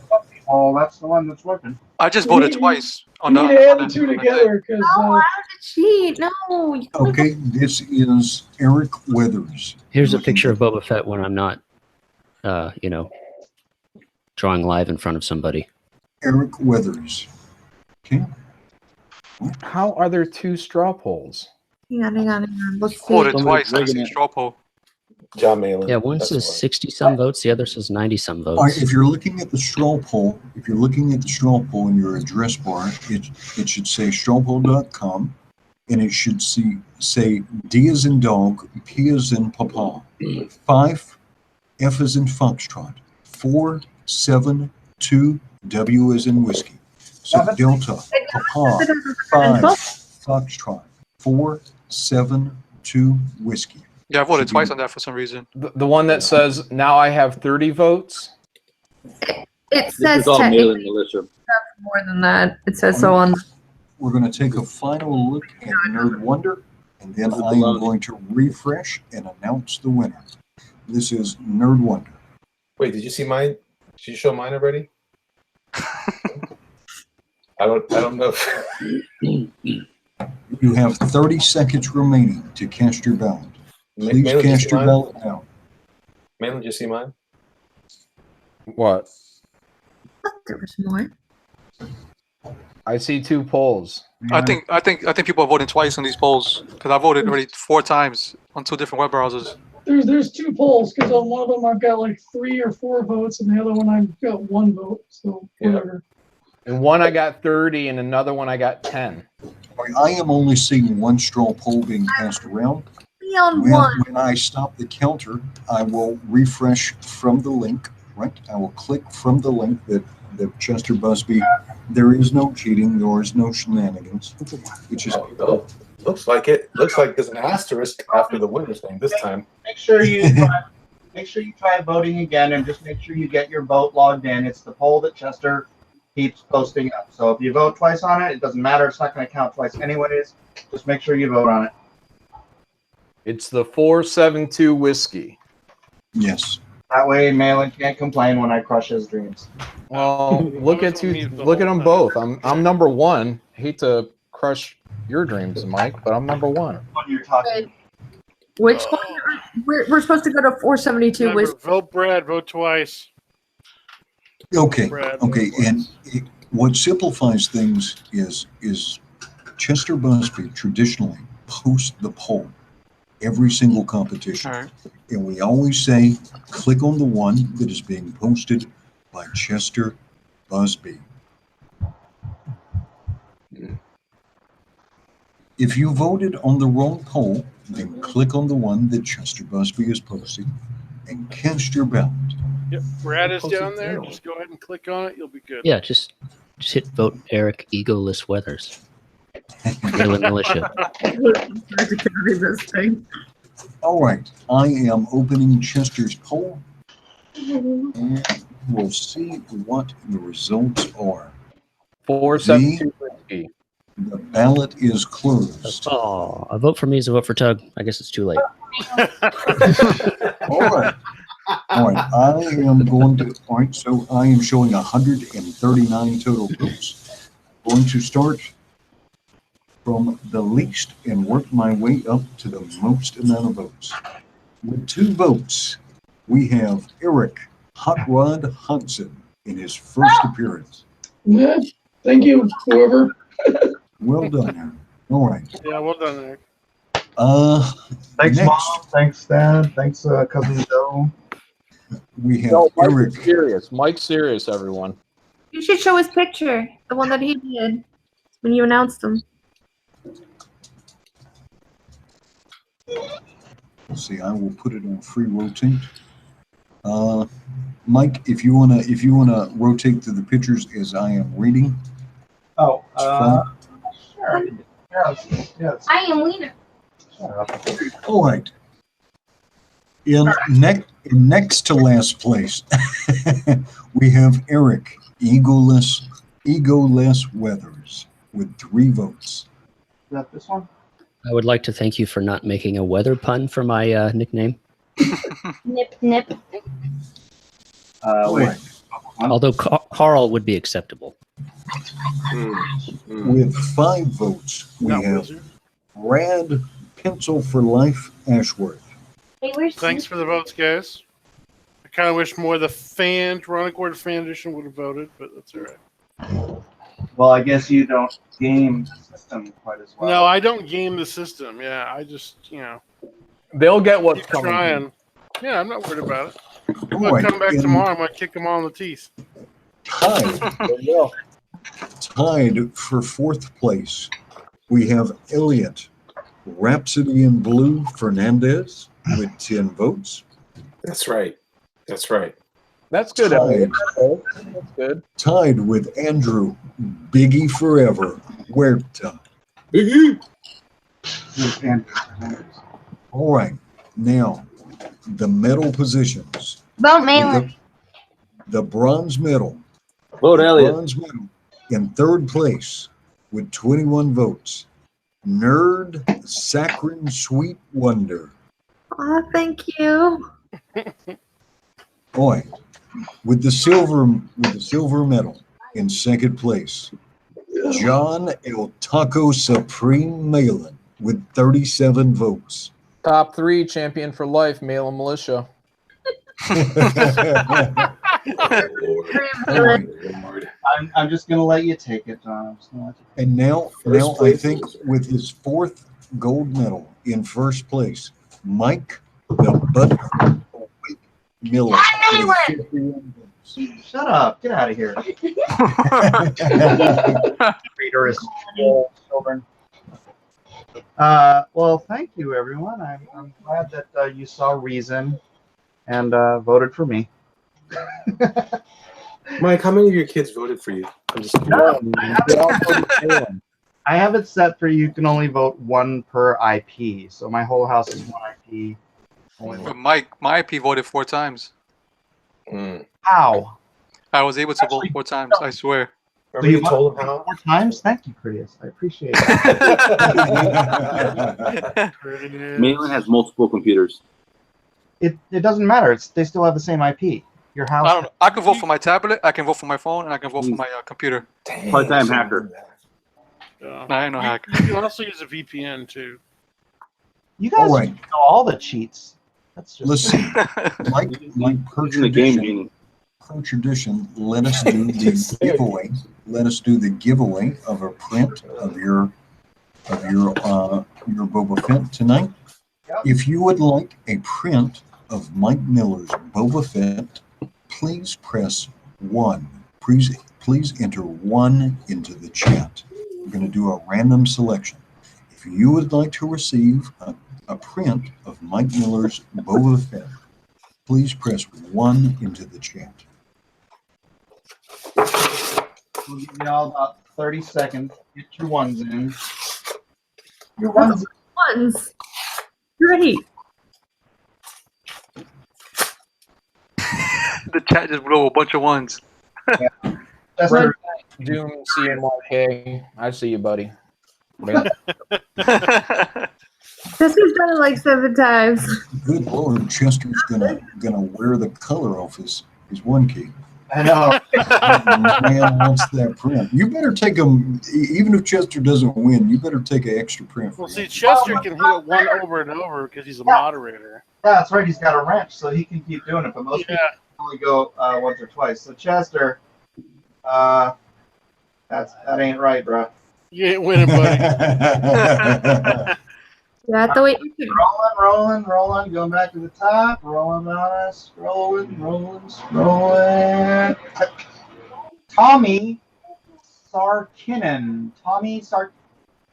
Oh, that's the one that's working. I just voted twice on You the. need to add the two together because. No, I have to cheat. No. You can't. Okay, this is Eric Weathers. Here's a picture of Boba Fett when I'm not, drawing live in front of somebody. Eric Weathers. Okay. How are there two straw polls? Hang on. Let's see. Voted twice on the same straw poll. John Malin. Yeah, one says 60-some votes, the other says 90-some votes. All right, if you're looking at the straw poll, in your address bar, it should say strawpoll.com, and it should say D as in dog, P as in papa, 5, F as in foxtrot, 4, 7, 2, W as in whiskey. So Delta, papa, 5, foxtrot, 4, 7, 2, whiskey. Yeah, I voted twice on that for some reason. The one that says now I have 30 votes. It says technically you have more than that. It says so on. We're going to take a final look at Nerd Wonder, and then I am going to refresh and announce the winner. This is Nerd Wonder. Wait, did you see mine? Did you show mine already? I don't know. You have 30 seconds remaining to cast your ballot. Please Malin, cast your ballot now. Malin, did you see mine? What? There was more. I see 2 polls. I think people are voting twice on these polls because I voted already 4 times on 2 different web browsers. There's 2 polls because on one of them I've got like 3 or 4 votes, and the other one I've got 1 vote. So whatever. In one I got 30, and another one I got 10. I am only seeing 1 straw poll being passed around. When I stop the counter, I will refresh from the link, right? I will click from the link that Chester Busby, there is no cheating, there is no shenanigans. Which is looks like it. Looks like there's an asterisk after the winner's name this time. Make sure you try voting again, and just make sure you get your vote logged in. It's the poll that Chester keeps posting up. So if you vote twice on it, it doesn't matter. It's not going to count twice anyways. Just make sure you vote on it. It's the 472 whiskey. Yes. That way, Malin can't complain when I crush his dreams. Well, look at them both. I'm number 1. Hate to crush your dreams, Mike, but I'm number 1. What you're talking. Which one? We're supposed to go to 472 Remember, vote Brad. Vote twice. Okay. Brad, Okay. And what simplifies things is Chester Busby traditionally posts the poll every single competition. Right. And we always say, click on the one that is being posted by Chester Busby. If you voted on the wrong poll, then click on the one that Chester Busby is posting and cast your ballot. Yep, Brad is down there. Just go ahead and click on it. You'll be good. Yeah, just hit vote Eric Egoless Weathers. Maryland Militia. All right, I am opening Chester's poll, and we'll see what the results are. 472 whiskey. The ballot is closed. Oh, a vote for me is a vote for Tug. I guess it's too late. All right. All right, I am going to, all right, so I am showing 139 total votes. Going to start from the least and work my way up to the most amount of votes. With 2 votes, we have Eric Hot Rod Hudson in his first appearance. Yeah, thank you, whoever. Well done, Eric. All right. Yeah, well done, Eric. Thanks, next, Mom. Thanks, Dad. Thanks, Cousin Joe. we have No, Mike's Eric. serious. Mike's serious, everyone. You should show his picture, the one that he did when you announced him. Let's see, I will put it on free rotate. Mike, if you wanna rotate to the pictures as I am reading. Oh, Sure. Yes. I am Lena. All right. In next to last place, we have Eric Egoless Weathers with 3 votes. Is that this one? I would like to thank you for not making a weather pun for my nickname. Nip, nip. Wait. Although Carl would be acceptable. With 5 votes, we have Brad Pencil for Life Ashworth. Thanks for the votes, guys. I kind of wish more of the Drawn and Quartered fan edition would have voted, but that's all right. Well, I guess you don't game the system quite as well. No, I don't game the system. Yeah, I just, They'll get what's keep coming. trying. Yeah, I'm not worried about it. I'm All going to right, come back and tomorrow. I'm going to kick them all in the teeth. Tied for 4th place, we have Elliot Rhapsody in Blue Fernandez with 10 votes. That's right. That's right. That's good. Tied, That's good. tied with Andrew Biggie Forever Huerta. Biggie. All right, now the medal positions. Vote Malin. The bronze medal. Vote Elliot. Bronze medal in 3rd place with 21 votes. Nerd Saccharine Sweet Wonder. Oh, thank you. Boy, with the silver medal in 2nd place, John El Taco Supreme Malin with 37 votes. Top 3 champion for life, Malin Militia. I'm just gonna let you take it, John. And now I think with his 4th gold medal in 1st place, Mike the Butt Miller. Shut up! Get out of here. Reader is children. Well, thank you, everyone. I'm glad that you saw reason and voted for me. Mike, how many of your kids voted for you? I'm just I have it set for you can only vote 1 per IP, so my whole house is 1 IP. But Mike, my IP voted 4 times. How? I was able to vote 4 times, I swear. So you told him how? 4 times? Thank you, Critias. I appreciate it. Malin has multiple computers. It doesn't matter. They still have the same IP. Your house. I don't know. I can vote for my tablet, I can vote for my phone, and I can vote for my computer. Part-time hacker. I ain't no hacker. You can also use a VPN, too. You guys All right. know all the cheats. That's just Listen, like per tradition, let us do the giveaway. Let us do the giveaway of a print of your Boba Fett tonight. Yep. If you would like a print of Mike Miller's Boba Fett, please press 1. Please enter 1 into the chat. We're going to do a random selection. If you would like to receive a print of Mike Miller's Boba Fett, please press 1 into the chat. We'll give you all about 30 seconds. Get your ones in. Your ones. Great. The chat just blew a bunch of ones. Yeah. Right. Doom CNYK. I see you, buddy. This has done it like 7 times. Good Lord, Chester's gonna wear the color off his one key. I know. Man wants that print. You better take him, even if Chester doesn't win. You better take an extra print. Well, see, Chester can hit it 1 over and over because he's a moderator. Yeah, that's right. He's got a wrench, so he can keep doing it. But most people only go once or twice. So Chester, that ain't right, bro. You ain't winning, buddy. You have to wait. Rolling, going back to the top, rolling on us, rolling. Tommy Sarkinen.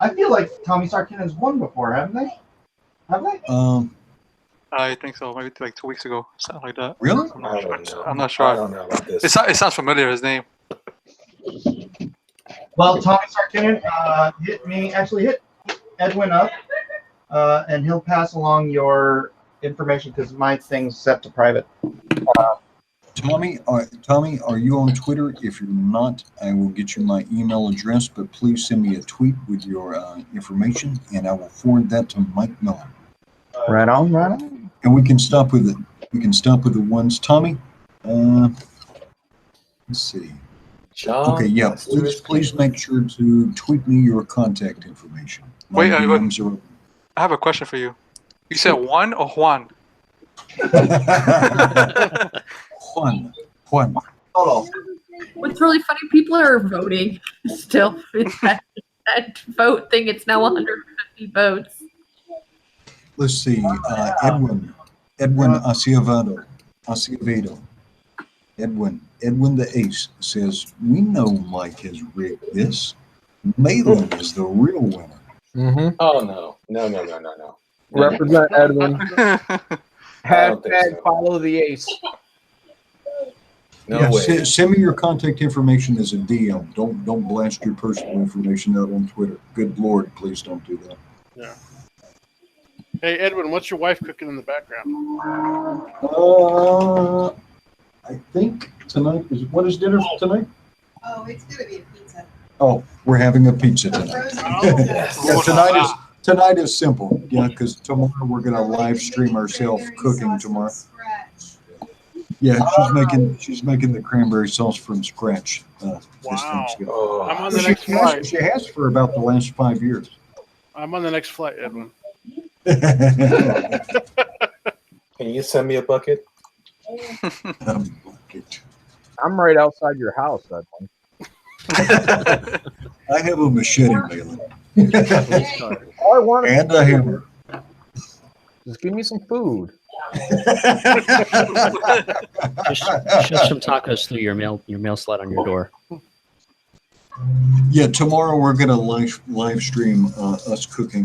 I feel like Tommy Sarkinen's won before, haven't they? Have they? I think so. Maybe like 2 weeks ago, something like that. Really? I'm not sure. I don't know about this. It sounds familiar. His name. Well, Tommy Sarkinen hit Edwin up, and he'll pass along your information because my thing's set to private. Tommy, are you on Twitter? If you're not, I will get you my email address, but please send me a tweet with your information, and I will forward that to Mike Miller. Right on. And we can stop with it. We can stop with the ones. Tommy, Let's see. John, Okay, yeah, please make sure to tweet me your contact information. My Wait, DMs are I have a question for you. You said Juan or Juan? Juan. Juan. What's really funny, people are voting still. That vote thing, it's now 150 votes. Let's see. Edwin Acevedo. Edwin the Ace says, we know Mike has rigged this. Malin is the real winner. Mm-hmm. Oh, no. No. Represent Edwin. I don't think Hashtag so. follow the ace. No way. Send me your contact information as a DM. Don't blast your personal information out on Twitter. Good Lord, please don't do that. Yeah. Hey, Edwin, what's your wife cooking in the background? I think tonight what is dinner for tonight? Oh, it's gonna be a pizza. Oh, we're having a pizza tonight. Yeah, tonight is simple. Yeah, because tomorrow we're gonna live stream ourselves cooking tomorrow. Yeah, she's making the cranberry sauce from scratch. This Thanksgiving. I'm on the next flight. She has for about the last 5 years. I'm on the next flight, Edwin. Can you send me a bucket? I'm right outside your house, Edwin. I have a machete, Malin. All I want And a hammer. Just give me some food. Shove some tacos through your mail slot on your door. Yeah, tomorrow we're gonna live stream us cooking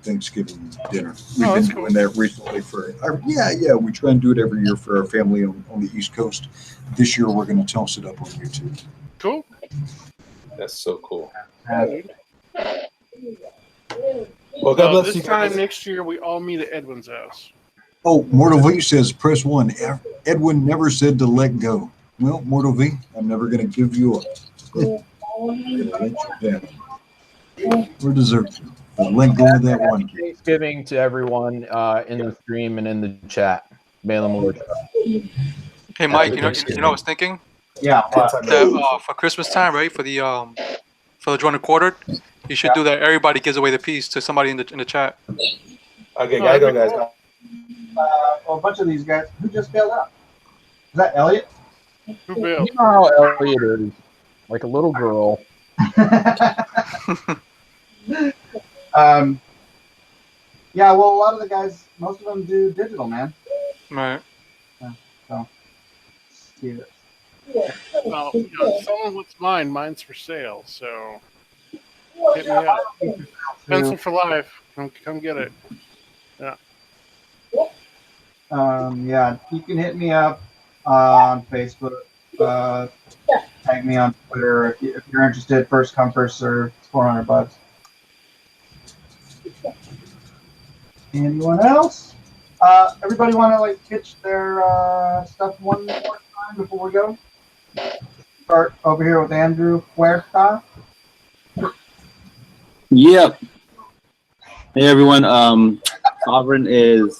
Thanksgiving dinner. We've been doing that recently for we try and do it every year for our family on the East Coast. This year we're gonna toss it up on YouTube. Cool. That's so cool. Well, God bless this time next year, we all meet at Edwin's house. Oh, Mortal V says press 1. Edwin never said to let go. Well, Mortal V, I'm never gonna give you up. I'm gonna let you down. We're deserved. But let go of that one. Thanksgiving to everyone in the stream and in the chat. Malin Moore. Hey, Mike, you know what I was thinking? Yeah. For Christmas time, right? For the Drawn and Quartered, you should do that. Everybody gives away the piece to somebody in the chat. Okay, gotta go, guys. A bunch of these guys. Who just bailed out? Is that Elliot? Who bailed? You know how Elliot is. Like a little girl. Yeah, well, a lot of the guys, most of them do digital, man. Right. So, see this. Well, someone wants mine. Mine's for sale, so hit me up. Pencil for life. Come get it. Yeah. Yeah, you can hit me up on Facebook. Tag me on Twitter if you're interested. First come, first serve. It's $400. Anyone else? Everybody want to pitch their stuff one more time before we go? Start over here with Andrew Huerta. Yep. Hey everyone. Sovereign is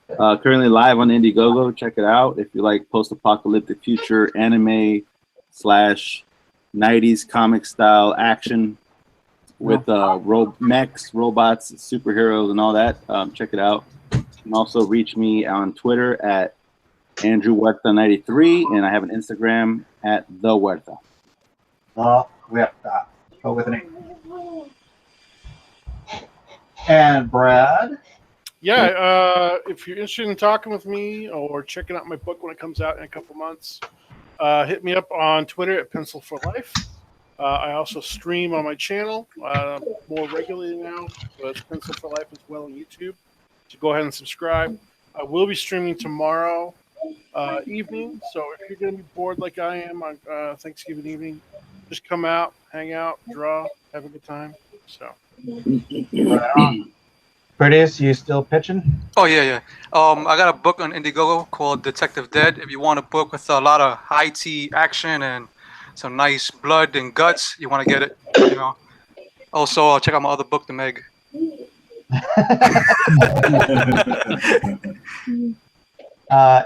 currently live on Indiegogo. Check it out if you like post-apocalyptic future anime / 90s comic style action with mechs, robots, superheroes, and all that. Check it out. You can also reach me on Twitter at Andrew Huerta93, and I have an Instagram at The Huerta. Huerta. Go with an A. And Brad. Yeah, if you're interested in talking with me or checking out my book when it comes out in a couple months, hit me up on Twitter at Pencil for Life. I also stream on my channel more regularly now, but it's Pencil for Life as well on YouTube. So go ahead and subscribe. I will be streaming tomorrow evening, so if you're going to be bored like I am on Thanksgiving evening, just come out, hang out, draw, have a good time. So. Curtis, you still pitching? Oh yeah. I got a book on Indiegogo called Detective Dead. If you want a book with a lot of high tea action and some nice blood and guts, you want to get it. Also, check out my other book, The Meg.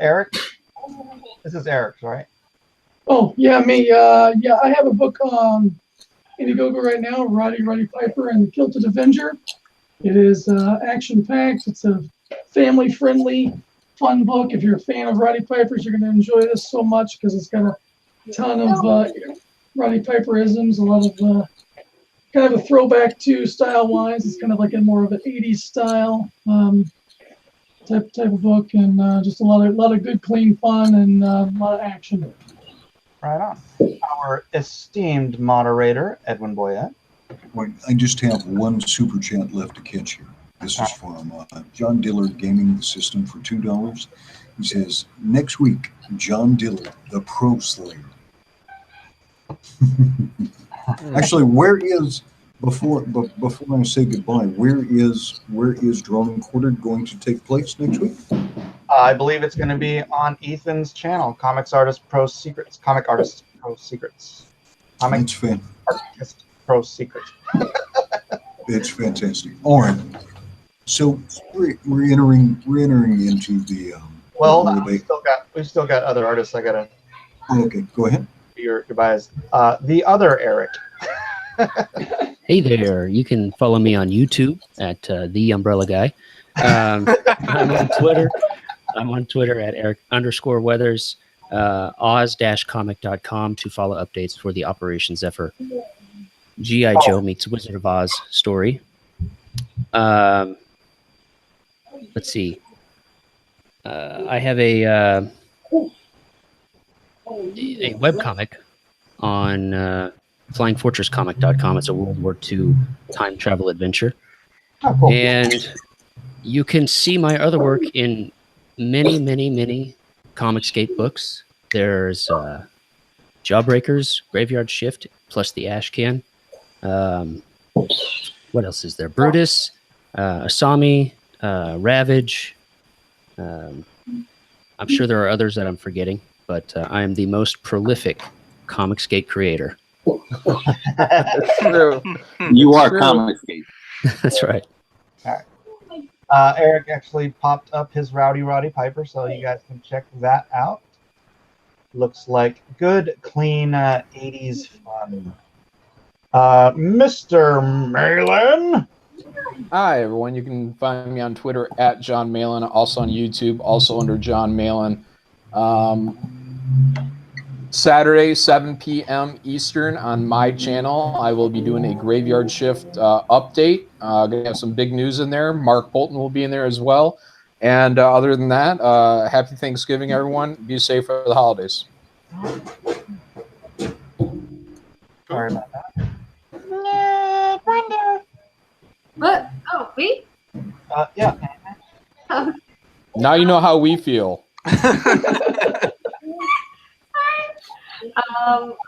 Eric, this is Eric's, right? Oh, yeah, me. Yeah, I have a book on Indiegogo right now, Roddy Piper and the Kilted Avenger. It is action-packed. It's a family-friendly, fun book. If you're a fan of Roddy Piper's, you're going to enjoy this so much because it's got a ton of Roddy Piper-isms, a lot of kind of a throwback to style-wise. It's kind of like a more of an 80s style type of book, and just a lot of good, clean fun and a lot of action. Right on. Our esteemed moderator, Edwin Boyette. Wait, I just have one super chat left to catch here. This is from John Dillard Gaming the System for $2. He says, next week, John Dillard, the Pro Slayer. Actually, where is, before I say goodbye, where is Drawn and Quartered going to take place next week? I believe it's going to be on Ethan's channel, Comics Artist Pro Secrets. Comic Artist Pro Secrets. That's fan. Artist Pro Secrets. It's fantastic. All right. So we're entering into the. Well, we've still got other artists. I gotta. Okay, go ahead. Your bias. The other Eric. Hey there. You can follow me on YouTube at The Umbrella Guy. I'm on Twitter. I'm on Twitter at Eric_Weathers. Oz-comic.com to follow updates for the Operation Zephyr G.I. Joe meets Wizard of Oz story. Let's see. I have a webcomic on flyingfortresscomic.com. It's a World War II time travel adventure. Oh, cool. And you can see my other work in many Comicsgate books. There's Jawbreakers, Graveyard Shift, plus the Ash Can. What else is there? Brutus, Asami, Ravage. I'm sure there are others that I'm forgetting, but I am the most prolific Comicsgate creator. True. You are Comicsgate. That's right. All right. Eric actually popped up his Rowdy Piper, so you guys can check that out. Looks like good, clean 80s fun. Mr. Malin. Hi, everyone. You can find me on Twitter at John Malin, also on YouTube, also under John Malin. Saturday, 7 p.m. Eastern on my channel, I will be doing a Graveyard Shift update. Going to have some big news in there. Mark Bolton will be in there as well. And other than that, happy Thanksgiving, everyone. Be safe for the holidays. Sorry about that. Wonder. What? Oh, me? Yeah. Oh. Now you know how we feel.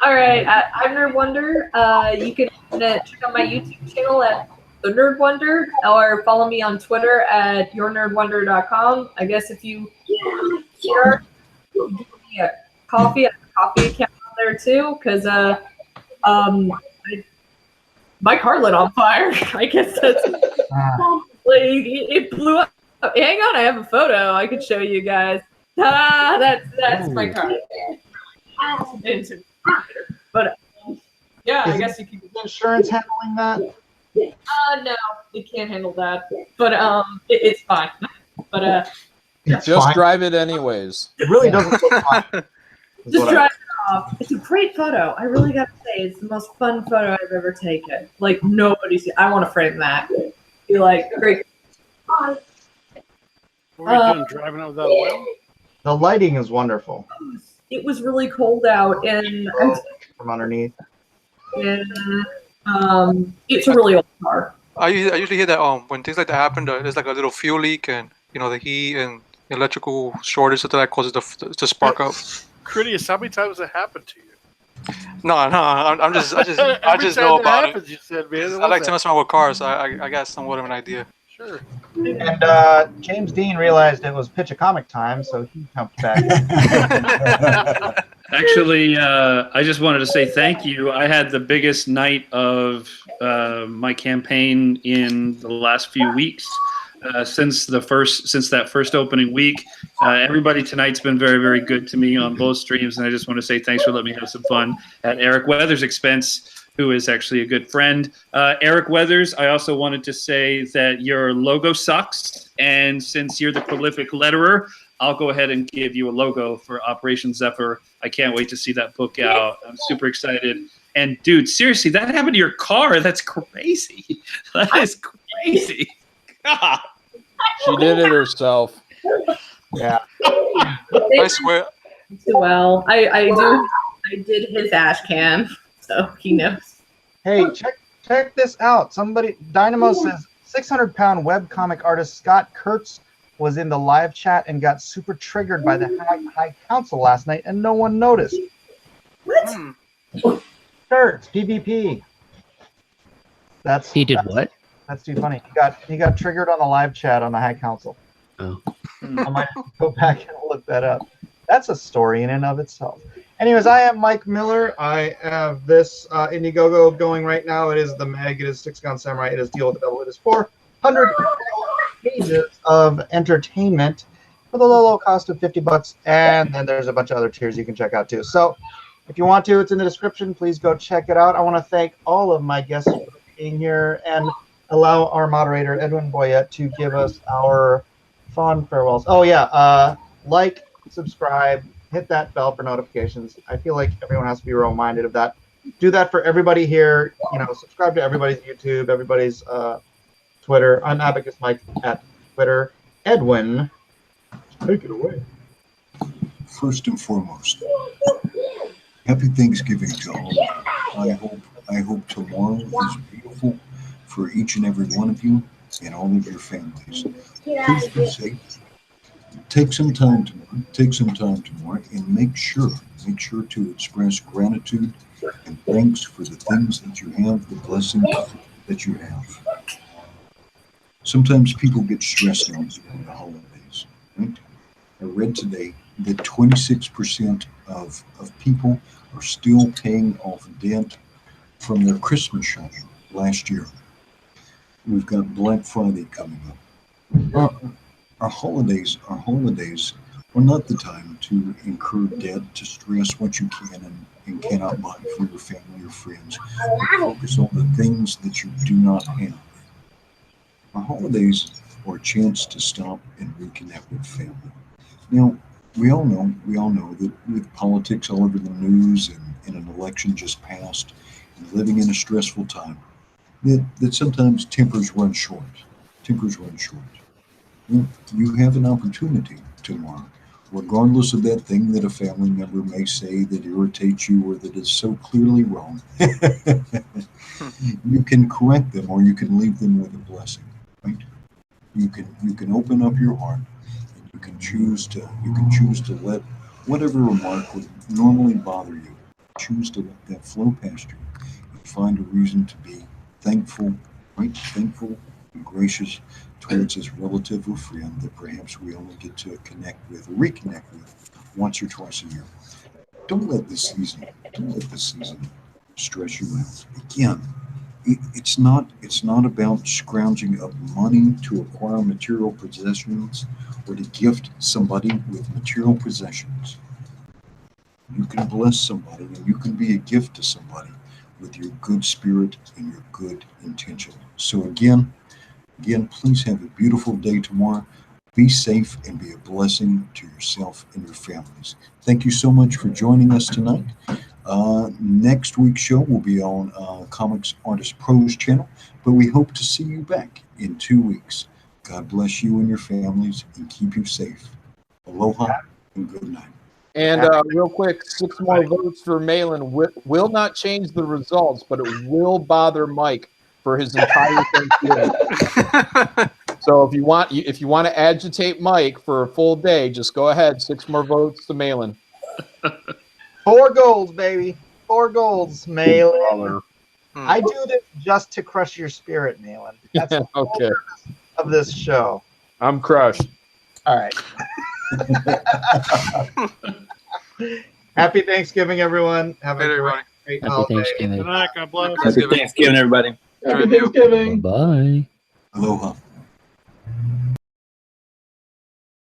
All right, I'm Nerd Wonder. You can check out my YouTube channel at The Nerd Wonder, or follow me on Twitter at yournerdwonder.com. I guess if you here, give me a coffee account on there too, because my car lit on fire. I guess that's like it blew up. Hang on, I have a photo I could show you guys. That's my car. But yeah, I guess you can. Is insurance handling that? No, it can't handle that. But it's fine. But just drive it anyways. It really doesn't look fun. Just drive it off. It's a great photo. I really gotta say, it's the most fun photo I've ever taken. Like nobody's. I want to frame that. Be like great. What are you doing? Driving out without oil? The lighting is wonderful. It was really cold out, and from underneath. And it's a really old car. I usually hear that when things like that happen, there's like a little fuel leak, and the heat and electrical shortage that causes to spark up. Critias, how many times has it happened to you? No, I just know about it. You said, man, I like to mess around with cars. So I got somewhat of an idea. Sure. And James Dean realized it was Pitch a Comic time, so he jumped back. Actually, I just wanted to say thank you. I had the biggest night of my campaign in the last few weeks. since that first opening week. Everybody tonight's been very, very good to me on both streams, and I just want to say thanks for letting me have some fun at Eric Weathers' expense, who is actually a good friend. Eric Weathers, I also wanted to say that your logo sucks, and since you're the prolific letterer, I'll go ahead and give you a logo for Operation Zephyr. I can't wait to see that book out. I'm super excited. And dude, seriously, that happened to your car. That's crazy. That is crazy. God. She did it herself. Yeah. I swear. Well, I did his dash cam, so he knows. Hey, check this out. Somebody, Dynamo says 600-pound webcomic artist Scott Kurtz was in the live chat and got super triggered by the High Council last night, and no one noticed. What? Kurtz, PvP. He did what? That's too funny. He got triggered on the live chat on the High Council. Oh. I might have to go back and look that up. That's a story in and of itself. Anyways, I am Mike Miller. I have this Indiegogo going right now. It is the Meg. It is SIXGUN Samurai. It is Deal with the Devil. It is 400 pages of entertainment for the low cost of $50. And then there's a bunch of other tiers you can check out too. So if you want to, it's in the description. Please go check it out. I want to thank all of my guests for being here and allow our moderator, Edwin Boyette, to give us our fond farewells. Oh, yeah. Like, subscribe, hit that bell for notifications. I feel like everyone has to be reminded of that. Do that for everybody here. You know, subscribe to everybody's YouTube, everybody's Twitter. I'm Abacus Mike at Twitter. Edwin, take it away. First and foremost, happy Thanksgiving to all. I hope tomorrow is beautiful for each and every one of you and all of your families. Please be safe. Take some time tomorrow, and make sure to express gratitude and thanks for the things that you have, the blessings that you have. Sometimes people get stressed out during the holidays, right? I read today that 26% of people are still paying off debt from their Christmas shopping last year. We've got Black Friday coming up. Our holidays are not the time to incur debt, to stress what you can and cannot buy for your family or friends, and focus on the things that you do not have. Our holidays are a chance to stop and reconnect with family. Now, we all know that with politics all over the news and an election just passed and living in a stressful time, that sometimes tempers run short. You have an opportunity tomorrow, regardless of that thing that a family member may say that irritates you or that is so clearly wrong. You can correct them, or you can leave them with a blessing. Right? You can open up your heart, and you can choose to let whatever remark would normally bother you, choose to let that flow past you, and find a reason to be thankful, right? Thankful and gracious towards this relative or friend that perhaps we only get to connect with or reconnect with once or twice a year. Don't let this season stress you out. Again, it's not about scrounging up money to acquire material possessions or to gift somebody with material possessions. You can bless somebody and you can be a gift to somebody with your good spirit and your good intention. So again, please have a beautiful day tomorrow. Be safe and be a blessing to yourself and your families. Thank you so much for joining us tonight. Next week's show will be on Comics Artist Pros channel, but we hope to see you back in 2 weeks. God bless you and your families and keep you safe. Aloha and good night. And real quick, 6 more votes for Malin will not change the results, but it will bother Mike for his entire Thanksgiving. So if you want to agitate Mike for a full day, just go ahead. 6 more votes to Malin. 4 golds, baby. 4 golds, Malin. I do this just to crush your spirit, Malin. That's the whole purpose of this show. I'm crushed. All right. Happy Thanksgiving, everyone. Have a great holiday. Thanksgiving. Good night. God bless. Happy Thanksgiving, everybody. Happy Thanksgiving. Bye. Aloha.